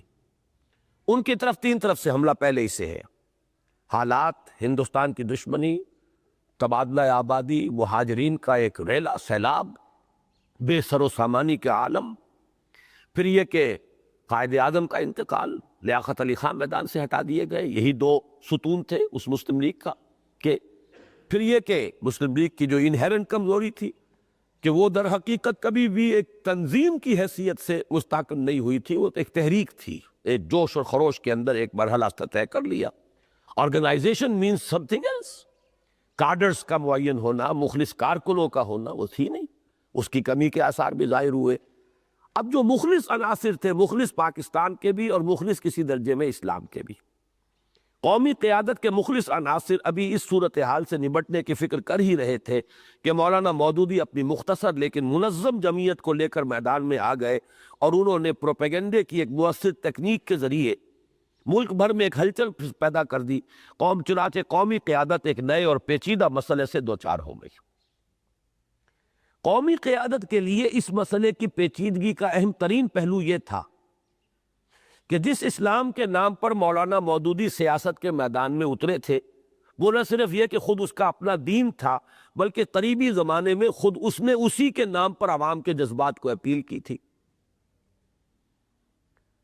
ان کی طرف تین طرف سے حملہ پہلے ہی سے ہے، حالات، ہندوستان کی دشمنی، تبادلہ آبادی، مہاجرین کا ایک ریلا سیلاب، بے سر و سامانی کے عالم، پھر یہ کہ قائد اعظم کا انتقال، لیاقت علی خان میدان سے ہٹا دیے گئے، یہی دو ستون تھے اس مسلم لیگ کا، کہ پھر یہ کہ مسلم لیگ کی جو انہیرنٹ کمزوری تھی کہ وہ در حقیقت کبھی بھی ایک تنظیم کی حیثیت سے مستحکم نہیں ہوئی تھی، وہ ایک تحریک تھی، ایک جوش اور خروش کے اندر ایک مرحلہ طے کر لیا۔ Organisation means something else, cadres کا معین ہونا، مخلص کارکنوں کا ہونا وہ تھی نہیں، اس کی کمی کے آثار بھی ظاہر ہوئے۔ اب جو مخلص عناصر تھے، مخلص پاکستان کے بھی اور مخلص کسی درجے میں اسلام کے بھی، قومی قیادت کے مخلص عناصر ابھی اس صورتحال سے نمٹنے کی فکر کر ہی رہے تھے کہ مولانا مودودی اپنی مختصر لیکن منظم جمعیت کو لے کر میدان میں آ گئے، اور انہوں نے پروپیگنڈے کی ایک مؤثر تکنیک کے ذریعے ملک بھر میں ایک ہلچل پیدا کر دی۔ چنانچہ قومی قیادت ایک نئے اور پیچیدہ مسئلے سے دوچار ہو گئی۔ قومی قیادت کے لیے اس مسئلے کی پیچیدگی کا اہم ترین پہلو یہ تھا کہ جس اسلام کے نام پر مولانا مودودی سیاست کے میدان میں اترے تھے، وہ نہ صرف یہ کہ خود اس کا اپنا دین تھا، بلکہ قریبی زمانے میں خود اس نے اسی کے نام پر عوام کے جذبات کو اپیل کی تھی۔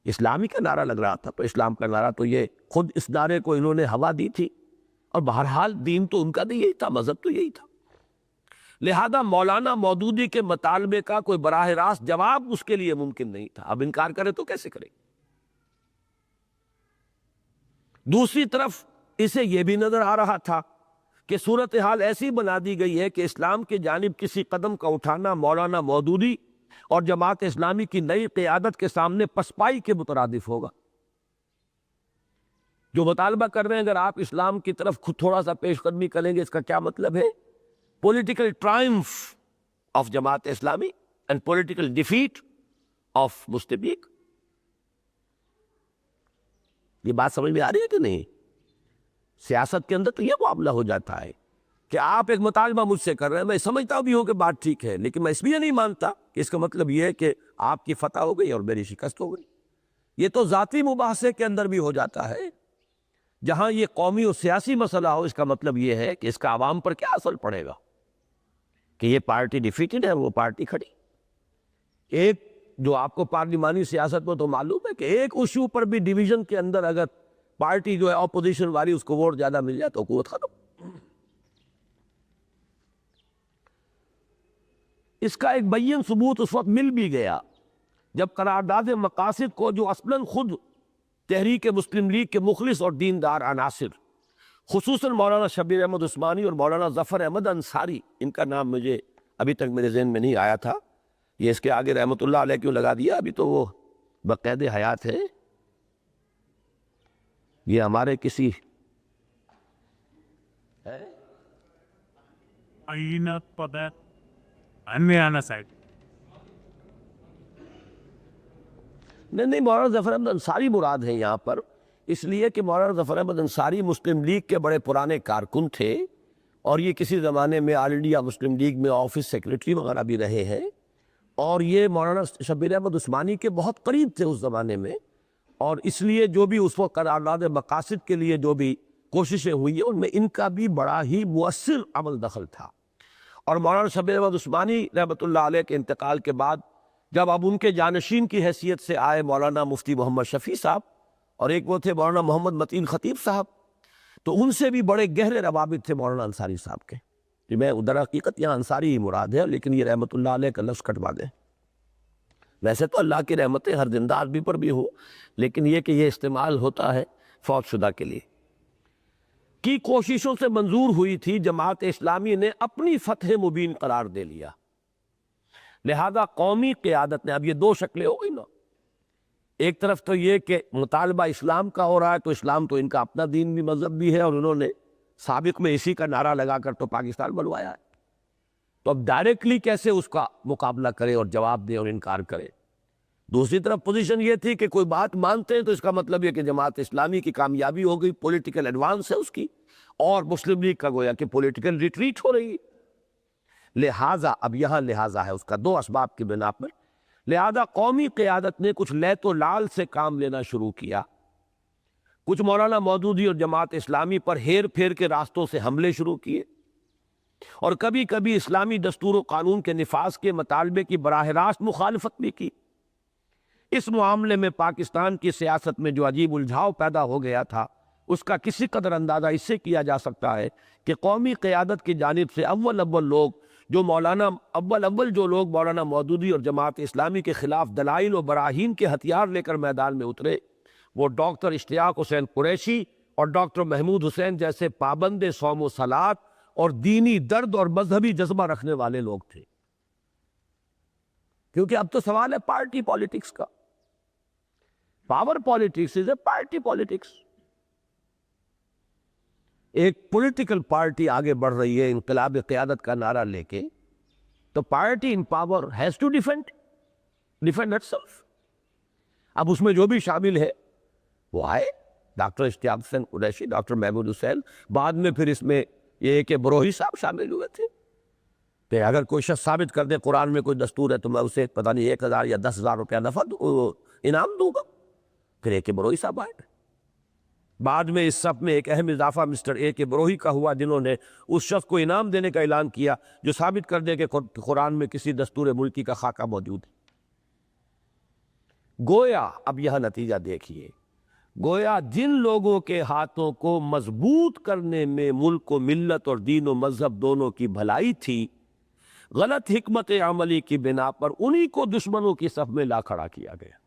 اسلامی کا نعرہ لگ رہا تھا، تو اسلام کا نعرہ تو یہ خود اس نعرے کو انہوں نے ہوا دی تھی، اور بہرحال دین تو ان کا بھی یہی تھا، مذہب تو یہی تھا۔ لہذا مولانا مودودی کے مطالبے کا کوئی براہ راست جواب اس کے لیے ممکن نہیں تھا، اب انکار کرے تو کیسے کرے۔ دوسری طرف اسے یہ بھی نظر آ رہا تھا کہ صورتحال ایسی بنا دی گئی ہے کہ اسلام کی جانب کسی قدم کا اٹھانا مولانا مودودی اور جماعت اسلامی کی نئی قیادت کے سامنے پسپائی کے مترادف ہوگا۔ جو مطالبہ کر رہے ہیں اگر آپ اسلام کی طرف خود تھوڑا سا پیش قدمی کریں گے، اس کا کیا مطلب ہے؟ Political ٹرائمف of Jamaat Islami and political defeat of Muslim league. یہ بات سمجھ میں آ رہی ہے کہ نہیں؟ سیاست کے اندر تو یہ معاملہ ہو جاتا ہے کہ آپ ایک مطالبہ مجھ سے کر رہے ہیں، میں سمجھتا بھی ہوں کہ بات ٹھیک ہے، لیکن میں اس لیے نہیں مانتا کہ اس کا مطلب یہ ہے کہ آپ کی فتح ہو گئی اور میری شکست ہو گئی۔ یہ تو ذاتی مباحثے کے اندر بھی ہو جاتا ہے۔ جہاں یہ قومی اور سیاسی مسئلہ ہو، اس کا مطلب یہ ہے کہ اس کا عوام پر کیا اثر پڑے گا کہ یہ پارٹی ڈیفیٹڈ ہے، وہ پارٹی کھڑی۔ ایک جو آپ کو پارلیمانی سیاست میں تو معلوم ہے کہ ایک ایشو پر بھی ڈویژن کے اندر اگر پارٹی جو ہے اپوزیشن والی اس کو ووٹ زیادہ مل جائے تو حکومت ختم۔ اس کا ایک بین ثبوت اس وقت مل بھی گیا جب قرارداد مقاصد کو جو اصلاً خود تحریک مسلم لیگ کے مخلص اور دیندار عناصر، خصوصاً مولانا شبیر احمد عثمانی اور مولانا ظفر احمد انصاری، ان کا نام مجھے ابھی تک میرے ذہن میں نہیں آیا تھا، یہ اس کے آگے رحمت اللہ علیہ کیوں لگا دیا، ابھی تو وہ بقید حیات ہے، یہ ہمارے کسی نہیں مولانا ظفر احمد انصاری مراد ہیں یہاں پر، اس لیے کہ مولانا ظفر احمد انصاری مسلم لیگ کے بڑے پرانے کارکن تھے، اور یہ کسی زمانے میں آل انڈیا مسلم لیگ میں آفس سیکریٹری وغیرہ بھی رہے ہیں، اور یہ مولانا شبیر احمد عثمانی کے بہت قریب تھے اس زمانے میں، اور اس لیے جو بھی اس وقت قرارداد مقاصد کے لیے جو بھی کوششیں ہوئی ہیں ان میں ان کا بھی بڑا ہی مؤثر عمل دخل تھا۔ اور مولانا شبیر احمد عثمانی رحمۃ اللہ علیہ کے انتقال کے بعد جب اب ان کے جانشین کی حیثیت سے آئے مولانا مفتی محمد شفیع صاحب، اور ایک وہ تھے مولانا محمد متین خطیب صاحب، تو ان سے بھی بڑے گہرے روابط تھے مولانا انصاری صاحب کے۔ کہ میں در حقیقت یہاں انصاری ہی مراد ہے، لیکن یہ رحمۃ اللہ علیہ کا لفظ کٹوا دیں، ویسے تو اللہ کی رحمتیں ہر زندہ آدمی پر بھی ہو، لیکن یہ کہ یہ استعمال ہوتا ہے فوت شدہ کے لیے۔ کی کوششوں سے منظور ہوئی تھی، جماعت اسلامی نے اپنی فتح مبین قرار دے لیا، لہذا قومی قیادت نے، اب یہ دو شکلیں ہو گئی نا، ایک طرف تو یہ کہ مطالبہ اسلام کا ہو رہا ہے، تو اسلام تو ان کا اپنا دین بھی مذہب بھی ہے، اور انہوں نے سابق میں اسی کا نعرہ لگا کر تو پاکستان بنوایا ہے، تو اب ڈائریکٹلی کیسے اس کا مقابلہ کرے اور جواب دے اور انکار کرے۔ دوسری طرف پوزیشن یہ تھی کہ کوئی بات مانتے ہیں تو اس کا مطلب یہ کہ جماعت اسلامی کی کامیابی ہو گئی، پولیٹیکل ایڈوانس ہے اس کی، اور مسلم لیگ کا گویا کہ پولیٹیکل ریٹریٹ ہو رہی ہے۔ لہٰذا، اب یہاں لہٰذا ہے اس کا دو اسباب کی بنا پر، لہذا قومی قیادت نے کچھ لیت و لال سے کام لینا شروع کیا، کچھ مولانا مودودی اور جماعت اسلامی پر ہیر پھیر کے راستوں سے حملے شروع کیے، اور کبھی کبھی اسلامی دستور و قانون کے نفاذ کے مطالبے کی براہ راست مخالفت بھی کی۔ اس معاملے میں پاکستان کی سیاست میں جو عجیب الجھاؤ پیدا ہو گیا تھا، اس کا کسی قدر اندازہ اس سے کیا جا سکتا ہے کہ قومی قیادت کی جانب سے اول جو لوگ مولانا مودودی اور جماعت اسلامی کے خلاف دلائل و براہین کے ہتھیار لے کر میدان میں اترے، وہ ڈاکٹر اشتیاق حسین قریشی اور ڈاکٹر محمود حسین جیسے پابند صوم و صلات اور دینی درد اور مذہبی جذبہ رکھنے والے لوگ تھے۔ کیونکہ اب تو سوال ہے پارٹی پالیٹکس کا۔ Power politics is a party politics. ایک پولیٹیکل پارٹی آگے بڑھ رہی ہے انقلاب قیادت کا نعرہ لے کے، تو party in power has to defend itself. اب اس میں جو بھی شامل ہے وہ آئے، ڈاکٹر اشتیاق حسین قریشی، ڈاکٹر محمود حسین، بعد میں پھر اس میں یہ کہ بروہی صاحب شامل ہوئے تھے کہ اگر کوئی شخص ثابت کر دے قرآن میں کوئی دستور ہے تو میں اسے پتہ نہیں 1000 یا 10,000 روپیہ نفع انعام دوں گا۔ پھر اے کے بروہی صاحب آئے۔ بعد میں اس صف میں ایک اہم اضافہ مسٹر اے کے بروہی کا ہوا، جنہوں نے اس شخص کو انعام دینے کا اعلان کیا جو ثابت کر دے کہ قرآن میں کسی دستور ملکی کا خاکہ موجود ہے۔ گویا، اب یہاں نتیجہ دیکھیے، گویا جن لوگوں کے ہاتھوں کو مضبوط کرنے میں ملک و ملت اور دین و مذہب دونوں کی بھلائی تھی، غلط حکمت عملی کی بنا پر انہی کو دشمنوں کی صف میں لا کھڑا کیا گیا،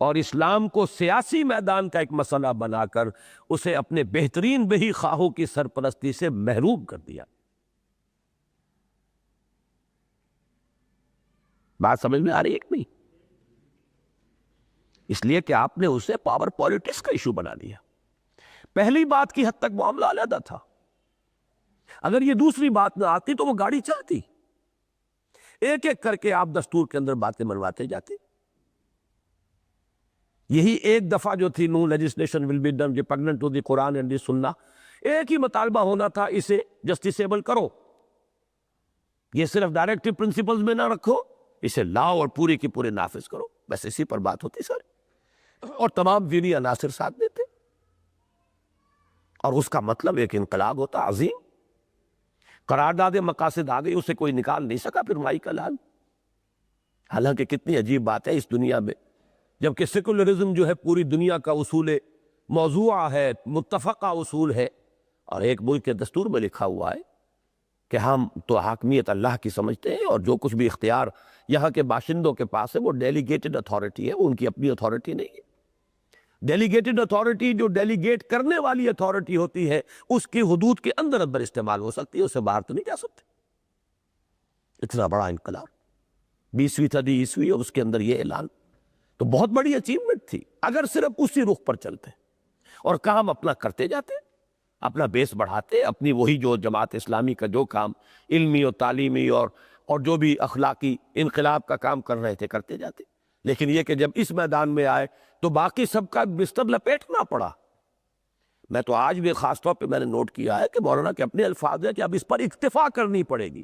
اور اسلام کو سیاسی میدان کا ایک مسئلہ بنا کر اسے اپنے بہترین بہی خواہوں کی سرپرستی سے محروم کر دیا۔ بات سمجھ میں آ رہی ہے کہ نہیں؟ اس لیے کہ آپ نے اسے پاور پالیٹکس کا ایشو بنا دیا۔ پہلی بات کی حد تک معاملہ علیحدہ تھا، اگر یہ دوسری بات نہ آتی تو وہ گاڑی چلتی، ایک ایک کر کے آپ دستور کے اندر باتیں منواتے جاتے۔ یہی ایک دفعہ جو تھی no legislation will be done repugnant to the Quran and the Sunnah, ایک ہی مطالبہ ہونا تھا، اسے جسٹیسیبل کرو، یہ صرف ڈائریکٹو پرنسپلز میں نہ رکھو، اسے لاؤ اور پوری کی پورے نافذ کرو، بس اسی پر بات ہوتی سر، اور تمام دینی عناصر ساتھ دیتے، اور اس کا مطلب ایک انقلاب ہوتا عظیم۔ قرارداد مقاصد آ گئی، اسے کوئی نکال نہیں سکا پھر مائی کا لال۔ حالانکہ کتنی عجیب بات ہے اس دنیا میں، جبکہ سیکولرزم جو ہے پوری دنیا کا اصول موضوع ہے، متفقہ اصول ہے، اور ایک ملک کے دستور میں لکھا ہوا ہے کہ ہم تو حاکمیت اللہ کی سمجھتے ہیں، اور جو کچھ بھی اختیار یہاں کے باشندوں کے پاس ہے وہ ڈیلیگیٹڈ اتھارٹی ہے، وہ ان کی اپنی اتھارٹی نہیں ہے۔ ڈیلیگیٹڈ اتھارٹی جو ڈیلیگیٹ کرنے والی اتھارٹی ہوتی ہے، اس کی حدود کے اندر اندر استعمال ہو سکتی ہے، اسے باہر تو نہیں جا سکتے۔ اتنا بڑا انقلاب 20ویں صدی عیسوی، اور اس کے اندر یہ اعلان تو بہت بڑی اچیومنٹ تھی اگر صرف اسی رخ پر چلتے اور کام اپنا کرتے جاتے، اپنا بیس بڑھاتے، اپنی وہی جو جماعت اسلامی کا جو کام علمی اور تعلیمی اور جو بھی اخلاقی انقلاب کا کام کر رہے تھے کرتے جاتے۔ لیکن یہ کہ جب اس میدان میں آئے تو باقی سب کا بستر لپیٹنا پڑا۔ میں تو آج بھی خاص طور پہ میں نے نوٹ کیا ہے کہ مولانا کے اپنے الفاظ ہیں کہ اب اس پر اکتفا کرنی پڑے گی،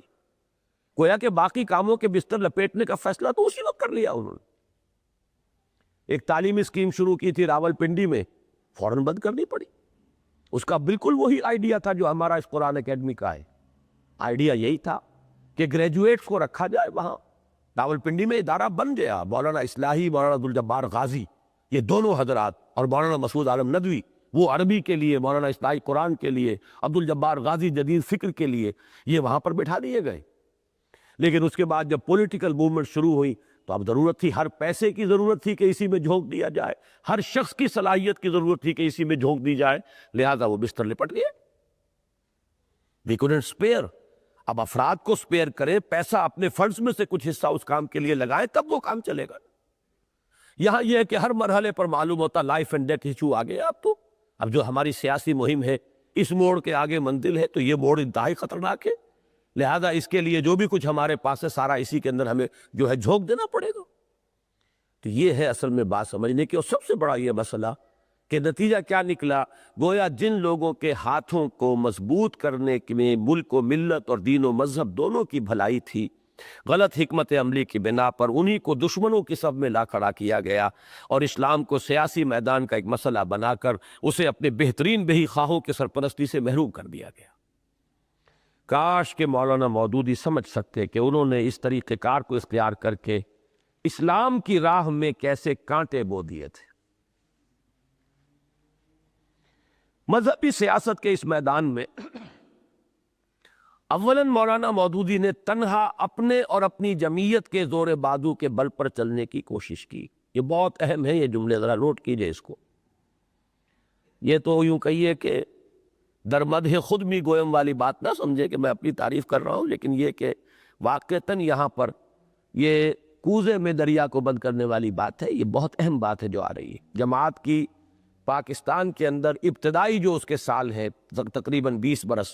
گویا کہ باقی کاموں کے بستر لپیٹنے کا فیصلہ تو اسی وقت کر لیا انہوں نے۔ ایک تعلیمی اسکیم شروع کی تھی راول پنڈی میں، فوراً بند کرنی پڑی۔ اس کا بالکل وہی آئیڈیا تھا جو ہمارا اس قرآن اکیڈمی کا ہے۔ آئیڈیا یہی تھا کہ گریجویٹس کو رکھا جائے وہاں، راول پنڈی میں ادارہ بن گیا۔ مولانا اصلاحی، مولانا عبدالجبار غازی، یہ دونوں حضرات، اور مولانا مسعود عالم ندوی، وہ عربی کے لیے، مولانا اصلاحی قرآن کے لیے، عبدالجبار غازی جدید فکر کے لیے، یہ وہاں پر بٹھا دیے گئے۔ لیکن اس کے بعد جب پولیٹیکل موومنٹ شروع ہوئی تو اب ضرورت تھی، ہر پیسے کی ضرورت تھی کہ اسی میں جھونک دیا جائے، ہر شخص کی صلاحیت کی ضرورت تھی کہ اسی میں جھونک دی جائے، لہذا وہ بستر لپٹ گئے۔ We couldn't spare۔ اب افراد کو سپیئر کریں، پیسہ اپنے فنڈز میں سے کچھ حصہ اس کام کے لیے لگائیں، تب وہ کام چلے گا۔ یہاں یہ ہے کہ ہر مرحلے پر معلوم ہوتا لائف اینڈ ڈیتھ ایشو آ گیا۔ اب جو ہماری سیاسی مہم ہے، اس موڑ کے آگے منزل ہے، تو یہ موڑ انتہائی خطرناک ہے، لہذا اس کے لیے جو بھی کچھ ہمارے پاس ہے سارا اسی کے اندر ہمیں جو ہے جھونک دینا پڑے گا۔ تو یہ ہے اصل میں بات سمجھنے کی، اور سب سے بڑا یہ مسئلہ کہ نتیجہ کیا نکلا؟ گویا جن لوگوں کے ہاتھوں کو مضبوط کرنے میں ملک و ملت اور دین و مذہب دونوں کی بھلائی تھی، غلط حکمت عملی کی بنا پر انہی کو دشمنوں کی صف میں لا کھڑا کیا گیا اور اسلام کو سیاسی میدان کا ایک مسئلہ بنا کر اسے اپنے بہترین بہی خواہوں کے سرپرستی سے محروم کر دیا گیا۔ کاش کہ مولانا مودودی سمجھ سکتے کہ انہوں نے اس طریقہ کار کو اختیار کر کے اسلام کی راہ میں کیسے کانٹے بو دیے تھے۔ مذہبی سیاست کے اس میدان میں اولاً مولانا مودودی نے تنہا اپنے اور اپنی جمعیت کے زور بازو کے بل پر چلنے کی کوشش کی۔ یہ بہت اہم ہے، یہ جملے ذرا نوٹ کیجئے اس کو۔ یہ تو یوں کہیے کہ در مدح خود می گویم والی بات نہ سمجھے کہ میں اپنی تعریف کر رہا ہوں، لیکن یہ کہ واقعتاً یہاں پر یہ کوزے میں دریا کو بند کرنے والی بات ہے۔ یہ بہت اہم بات ہے جو آ رہی ہے۔ جماعت کی پاکستان کے اندر ابتدائی جو اس کے سال ہے تقریباً 20 برس،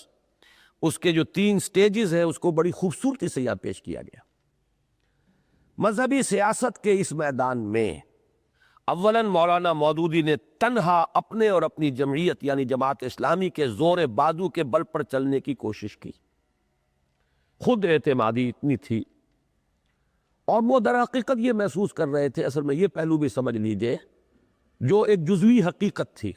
اس کے جو 3 سٹیجز ہیں اس کو بڑی خوبصورتی سے یہاں پیش کیا گیا۔ مذہبی سیاست کے اس میدان میں اولاً مولانا مودودی نے تنہا اپنے اور اپنی جمعیت یعنی جماعت اسلامی کے زور بازو کے بل پر چلنے کی کوشش کی۔ خود اعتمادی اتنی تھی اور وہ در حقیقت یہ محسوس کر رہے تھے، اصل میں یہ پہلو بھی سمجھ لیجئے، جو ایک جزوی حقیقت تھی۔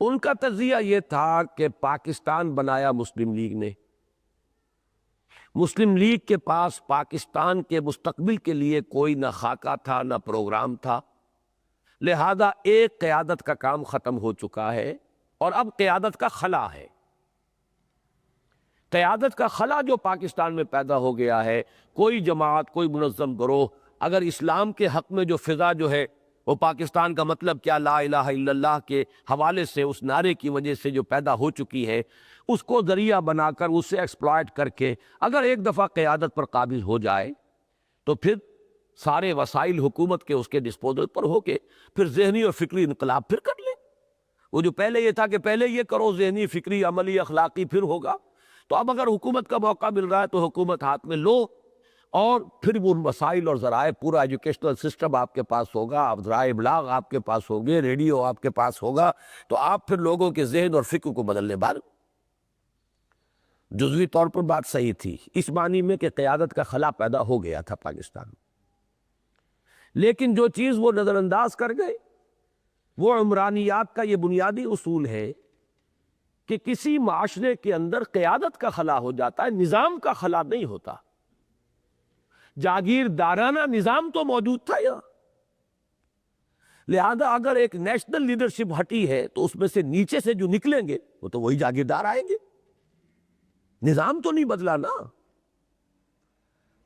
ان کا تجزیہ یہ تھا کہ پاکستان بنایا مسلم لیگ نے، مسلم لیگ کے پاس پاکستان کے مستقبل کے لیے کوئی نہ خاکہ تھا نہ پروگرام تھا، لہذا ایک قیادت کا کام ختم ہو چکا ہے اور اب قیادت کا خلا ہے۔ قیادت کا خلا جو پاکستان میں پیدا ہو گیا ہے، کوئی جماعت، کوئی منظم گروہ اگر اسلام کے حق میں جو فضا جو ہے وہ پاکستان کا مطلب کیا، لا الہ الا اللہ کے حوالے سے اس نعرے کی وجہ سے جو پیدا ہو چکی ہے، اس کو ذریعہ بنا کر اسے ایکسپلائٹ کر کے اگر ایک دفعہ قیادت پر قابض ہو جائے تو پھر سارے وسائل حکومت کے اس کے ڈسپوزل پر ہو کے پھر ذہنی اور فکری انقلاب پھر کر لیں۔ وہ جو پہلے یہ تھا کہ پہلے یہ کرو، ذہنی، فکری، عملی، اخلاقی، پھر ہوگا، تو اب اگر حکومت کا موقع مل رہا ہے تو حکومت ہاتھ میں لو، اور پھر وہ مسائل اور ذرائع، پورا ایجوکیشنل سسٹم آپ کے پاس ہوگا، اب ذرائع ابلاغ آپ کے پاس ہوگے، ریڈیو آپ کے پاس ہوگا، تو آپ پھر لوگوں کے ذہن اور فکر کو بدلنے بار۔ جزوی طور پر بات صحیح تھی اس معنی میں کہ قیادت کا خلا پیدا ہو گیا تھا پاکستان میں، لیکن جو چیز وہ نظر انداز کر گئے وہ عمرانیات کا یہ بنیادی اصول ہے کہ کسی معاشرے کے اندر قیادت کا خلا ہو جاتا ہے، نظام کا خلا نہیں ہوتا۔ جاگیردارانہ نظام تو موجود تھا یہاں، لہذا اگر ایک نیشنل لیڈرشپ ہٹی ہے تو اس میں سے نیچے سے جو نکلیں گے وہ تو وہی جاگیردار آئیں گے، نظام تو نہیں بدلا نا۔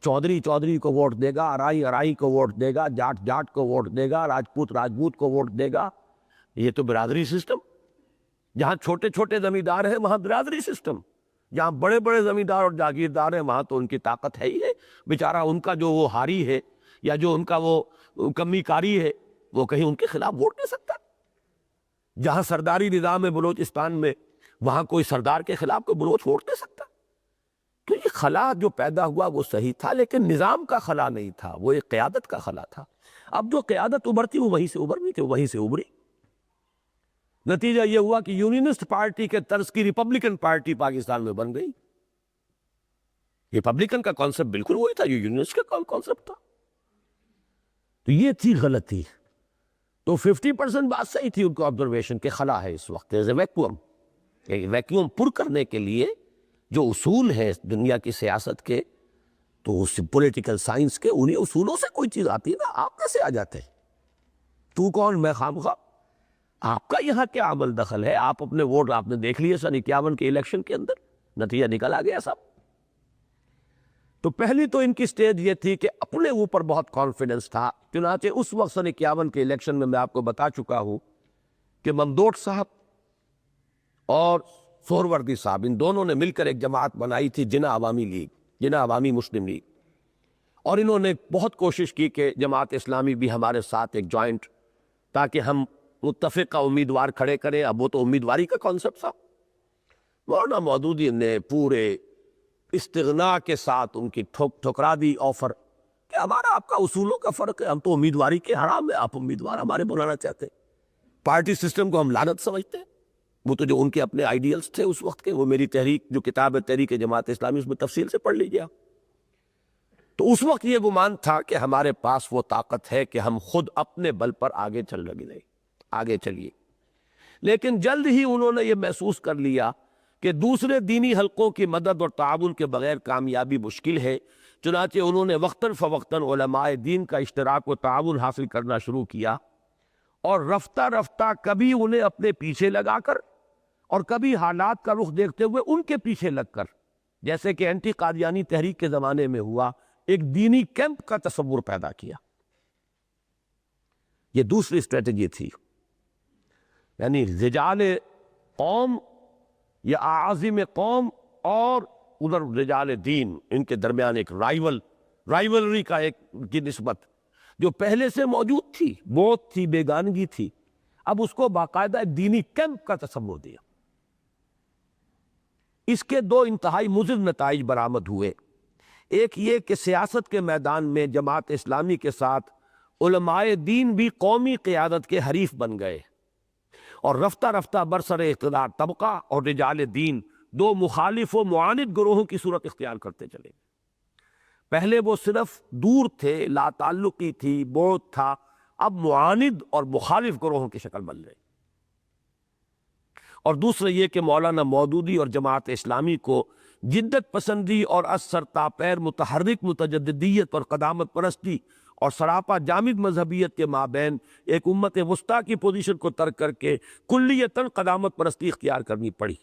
چودھری چودھری کو ووٹ دے گا، ارائی ارائی کو ووٹ دے گا، جاٹ جاٹ کو ووٹ دے گا، راجپوت راجپوت کو ووٹ دے گا، یہ تو برادری سسٹم۔ جہاں چھوٹے چھوٹے زمیندار ہیں وہاں برادری سسٹم، جہاں بڑے بڑے زمیندار اور جاگیردار ہیں وہاں تو ان کی طاقت ہے ہی ہے، بیچارہ ان کا جو وہ ہاری ہے یا جو ان کا وہ کمی کاری ہے وہ کہیں ان کے خلاف ووٹ نہیں سکتا۔ جہاں سرداری نظام ہے بلوچستان میں وہاں کوئی سردار کے خلاف کوئی بلوچ ووٹ نہیں سکتا۔ تو یہ خلا جو پیدا ہوا وہ صحیح تھا، لیکن نظام کا خلا نہیں تھا، وہ ایک قیادت کا خلا تھا۔ اب جو قیادت ابھرتی وہ وہیں سے ابھرنی تھی، وہیں سے ابھری۔ نتیجہ یہ ہوا کہ یونینسٹ پارٹی کے طرز کی ریپبلکن پارٹی پاکستان میں بن گئی۔ ریپبلکن کا کانسیپٹ بالکل وہی تھا جو یونینسٹ کا کانسیپٹ تھا۔ تو یہ تھی غلطی۔ تو 50% بات صحیح تھی ان کو آبزرویشن کے خلا ہے اس وقت، ویکیوم، ویکیوم پر کرنے کے لیے جو اصول ہے دنیا کی سیاست کے، تو اس پولیٹیکل سائنس کے انہی اصولوں سے کوئی چیز آتی ہے نا، آپ کیسے آ جاتے ہیں؟ تو کون میں خامخواہ؟ آپ کا یہاں کیا عمل دخل ہے؟ آپ اپنے ووٹ آپ نے دیکھ لیے سن 51 کے الیکشن کے اندر، نتیجہ نکل آ گیا سب۔ تو پہلی تو ان کی سٹیج یہ تھی کہ اپنے اوپر بہت کانفیڈنس تھا، چنانچہ اس وقت سن 51 کے الیکشن میں آپ کو بتا چکا ہوں کہ ممدوٹ صاحب اور سہروردی صاحب ان دونوں نے مل کر ایک جماعت بنائی تھی، جناح عوامی لیگ، جناح عوامی مسلم لیگ، اور انہوں نے بہت کوشش کی کہ جماعت اسلامی بھی ہمارے ساتھ ایک جوائنٹ، تاکہ ہم متفقہ امیدوار کھڑے کریں۔ اب وہ تو امیدواری کا کانسیپٹ تھا۔ مولانا مودودی نے پورے استغنا کے ساتھ ان کی ٹھکرا دی آفر کہ ہمارا آپ کا اصولوں کا فرق ہے، ہم تو امیدواری کے حرام ہے، آپ امیدوار ہمارے بنانا چاہتے ہیں، پارٹی سسٹم کو ہم لعنت سمجھتے ہیں۔ وہ تو جو ان کے اپنے آئیڈیلز تھے اس وقت کے، وہ میری تحریک جو کتاب ہے تحریک جماعت اسلامی، اس میں تفصیل سے پڑھ لیجیے آپ۔ تو اس وقت یہ گمان تھا کہ ہمارے پاس وہ طاقت ہے کہ ہم خود اپنے بل پر آگے چل لگے، آگے چلیے۔ لیکن جلد ہی انہوں نے یہ محسوس کر لیا کہ دوسرے دینی حلقوں کی مدد اور تعاون کے بغیر کامیابی مشکل ہے، چنانچہ انہوں نے وقتاً فوقتاً علماء دین کا اشتراک و تعاون حاصل کرنا شروع کیا، اور رفتہ رفتہ کبھی انہیں اپنے پیچھے لگا کر اور کبھی حالات کا رخ دیکھتے ہوئے ان کے پیچھے لگ کر، جیسے کہ اینٹی قادیانی تحریک کے زمانے میں ہوا، ایک دینی کیمپ کا تصور پیدا کیا۔ یہ دوسری اسٹریٹجی تھی، یعنی رجال قوم یا اعاظم قوم اور ادھر رجال دین، ان کے درمیان ایک رائیولری کا ایک کی نسبت جو پہلے سے موجود تھی، بہت تھی، بیگانگی تھی، اب اس کو باقاعدہ ایک دینی کیمپ کا تصور دیا۔ اس کے دو انتہائی مضر نتائج برآمد ہوئے۔ ایک یہ کہ سیاست کے میدان میں جماعت اسلامی کے ساتھ علماء دین بھی قومی قیادت کے حریف بن گئے، اور رفتہ رفتہ برسر اقتدار طبقہ اور رجال دین دو مخالف و معاند گروہوں کی صورت اختیار کرتے چلے گئے۔ پہلے وہ صرف دور تھے، لا تعلقی تھی، بہت تھا، اب معاند اور مخالف گروہوں کی شکل بن گئے۔ اور دوسرا یہ کہ مولانا مودودی اور جماعت اسلامی کو جدت پسندی اور از سر تا پیر متحرک متجددیت اور قدامت پرستی اور سراپا جامد مذہبیت کے مابین ایک امت وسطیٰ کی پوزیشن کو ترک کر کے کلیتاً قدامت پرستی اختیار کرنی پڑی۔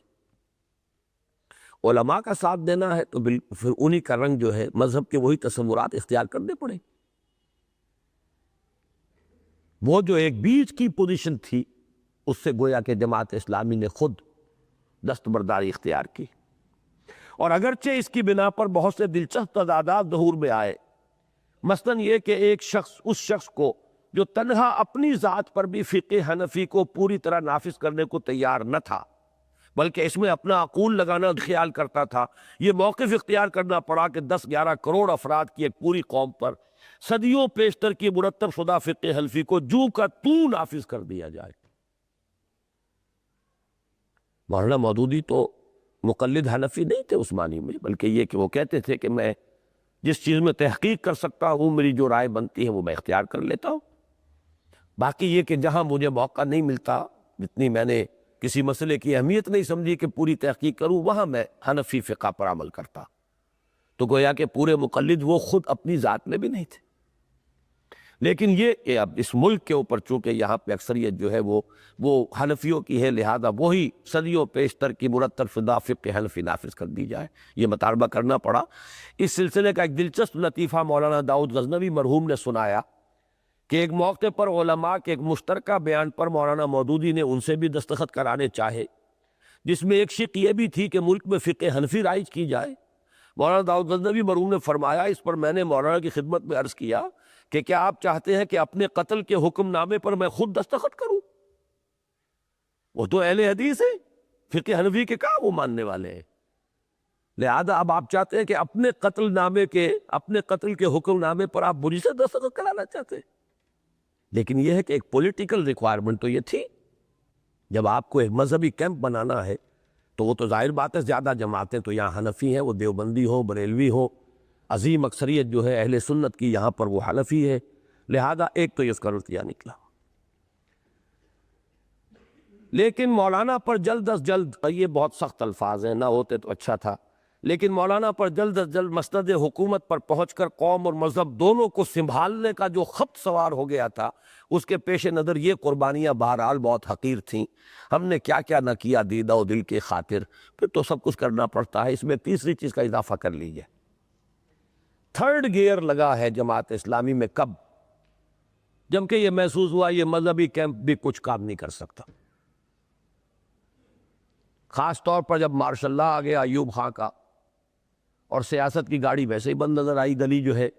علماء کا ساتھ دینا ہے تو پھر انہی کا رنگ جو ہے مذہب کے وہی تصورات اختیار کرنے پڑے۔ وہ جو ایک بیچ کی پوزیشن تھی، اس سے گویا کہ جماعت اسلامی نے خود دستبرداری اختیار کی، اور اگرچہ اس کی بنا پر بہت سے دلچسپ تضادات ظہور میں آئے، مثلاً یہ کہ ایک شخص اس شخص کو جو تنہا اپنی ذات پر بھی فقہ حنفی کو پوری طرح نافذ کرنے کو تیار نہ تھا، بلکہ اس میں اپنا عقول لگانا خیال کرتا تھا، یہ موقف اختیار کرنا پڑا کہ 10-11 کروڑ افراد کی ایک پوری قوم پر صدیوں پیشتر کی مرتب شدہ فقہ حنفی کو جو کا تو نافذ کر دیا جائے۔ مولانا مودودی تو مقلد حنفی نہیں تھے اس معنی میں، بلکہ یہ کہ وہ کہتے تھے کہ میں جس چیز میں تحقیق کر سکتا ہوں، میری جو رائے بنتی ہے وہ میں اختیار کر لیتا ہوں، باقی یہ کہ جہاں مجھے موقع نہیں ملتا، جتنی میں نے کسی مسئلے کی اہمیت نہیں سمجھی کہ پوری تحقیق کروں، وہاں میں حنفی فقہ پر عمل کرتا۔ تو گویا کہ پورے مقلد وہ خود اپنی ذات میں بھی نہیں تھے۔ لیکن یہ کہ اب اس ملک کے اوپر چونکہ یہاں پہ اکثریت جو ہے وہ حنفیوں کی ہے، لہذا وہی صدیوں پیشتر کی مرتب شدہ فقہ حنفی نافذ کر دی جائے، یہ مطالبہ کرنا پڑا۔ اس سلسلے کا ایک دلچسپ لطیفہ مولانا داؤد غزنوی مرحوم نے سنایا کہ ایک موقع پر علماء کے ایک مشترکہ بیان پر مولانا مودودی نے ان سے بھی دستخط کرانے چاہے، جس میں ایک شق یہ بھی تھی کہ ملک میں فقہ حنفی رائج کی جائے۔ مولانا داؤد غزنوی مرحوم نے فرمایا، اس پر میں نے مولانا کی خدمت میں عرض کیا کہ کیا آپ چاہتے ہیں کہ اپنے قتل کے حکم نامے پر میں خود دستخط کروں؟ وہ تو اہل حدیث ہیں، فقہ حنفی کے کہاں وہ ماننے والے ہیں، لہذا اب آپ چاہتے ہیں کہ اپنے قتل کے حکم نامے پر آپ مجھ سے دستخط کرانا چاہتے ہیں۔ لیکن یہ ہے کہ ایک پولیٹیکل ریکوائرمنٹ تو یہ تھی، جب آپ کو ایک مذہبی کیمپ بنانا ہے تو وہ تو ظاہر بات ہے زیادہ جماعتیں تو یہاں حنفی ہیں، وہ دیوبندی ہوں، بریلوی ہوں، عظیم اکثریت جو ہے اہل سنت کی یہاں پر وہ حنفی ہے، لہذا ایک تو یہ اس کا رتیہ نکلا۔ لیکن مولانا پر جلد از جلد، یہ بہت سخت الفاظ ہیں، نہ ہوتے تو اچھا تھا، لیکن مولانا پر جلد از جلد مسند حکومت پر پہنچ کر قوم اور مذہب دونوں کو سنبھالنے کا جو خبت سوار ہو گیا تھا، اس کے پیش نظر یہ قربانیاں بہرحال بہت حقیر تھیں۔ ہم نے کیا کیا نہ کیا دیدہ و دل کے خاطر، پھر تو سب کچھ کرنا پڑتا ہے۔ اس میں تیسری چیز کا اضافہ کر لیجیے، تھرڈ گیئر لگا ہے جماعت اسلامی میں کب؟ جبکہ یہ محسوس ہوا یہ مذہبی کیمپ بھی کچھ کام نہیں کر سکتا، خاص طور پر جب مارشاء اللہ آ گیا ایوب خان کا، اور سیاست کی گاڑی ویسے ہی بند نظر آئی گلی جو ہے،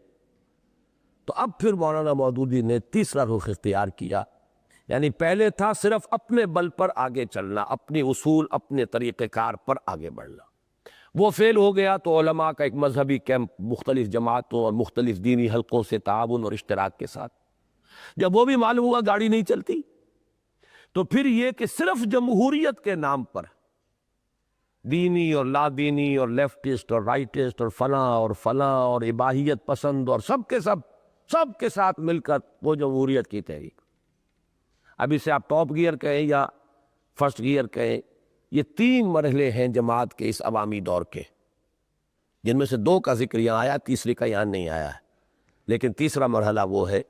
تو اب پھر مولانا مودودی نے تیسرا رخ اختیار کیا، یعنی پہلے تھا صرف اپنے بل پر آگے چلنا، اپنی اصول، اپنے طریقہ کار پر آگے بڑھنا، وہ فیل ہو گیا تو علماء کا ایک مذہبی کیمپ مختلف جماعتوں اور مختلف دینی حلقوں سے تعاون اور اشتراک کے ساتھ، جب وہ بھی معلوم ہوا گاڑی نہیں چلتی، تو پھر یہ کہ صرف جمہوریت کے نام پر دینی اور لا دینی اور لیفٹسٹ اور رائٹسٹ اور فلاں اور اباحیت پسند اور سب کے ساتھ مل کر وہ جمہوریت کی تحریک، اب اسے آپ ٹاپ گیئر کہیں یا فرسٹ گیئر کہیں، یہ 3 مرحلے ہیں جماعت کے اس عوامی دور کے، جن میں سے 2 کا ذکر یہاں آیا، تیسرے کا یہاں نہیں آیا ہے، لیکن تیسرا مرحلہ وہ ہے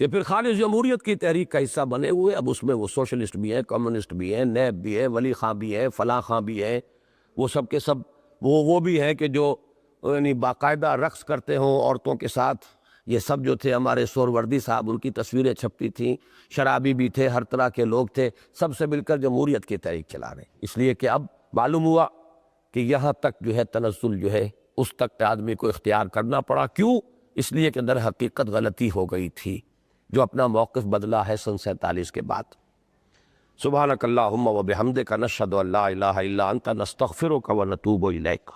کہ پھر خالص جمہوریت کی تحریک کا حصہ بنے ہوئے، اب اس میں وہ سوشلسٹ بھی ہیں، کمیونسٹ بھی ہیں، نیب بھی ہے، ولی خاں بھی ہے، فلاں خاں بھی ہے، وہ سب کے سب وہ بھی ہیں کہ جو یعنی باقاعدہ رقص کرتے ہوں عورتوں کے ساتھ، یہ سب جو تھے ہمارے سہروردی صاحب، ان کی تصویریں چھپتی تھیں، شرابی بھی تھے، ہر طرح کے لوگ تھے، سب سے مل کر جمہوریت کی تحریک چلا رہے ہیں، اس لیے کہ اب معلوم ہوا کہ یہاں تک جو ہے تنزل جو ہے اس تک آدمی کو اختیار کرنا پڑا، کیوں؟ اس لیے کہ در حقیقت غلطی ہو گئی تھی، جو اپنا موقف بدلا ہے سن 47 کے بعد۔ سبحانک اللہم و بحمدک نشہد ان لا الہ الا انت نستغفرک و نتوب الیک۔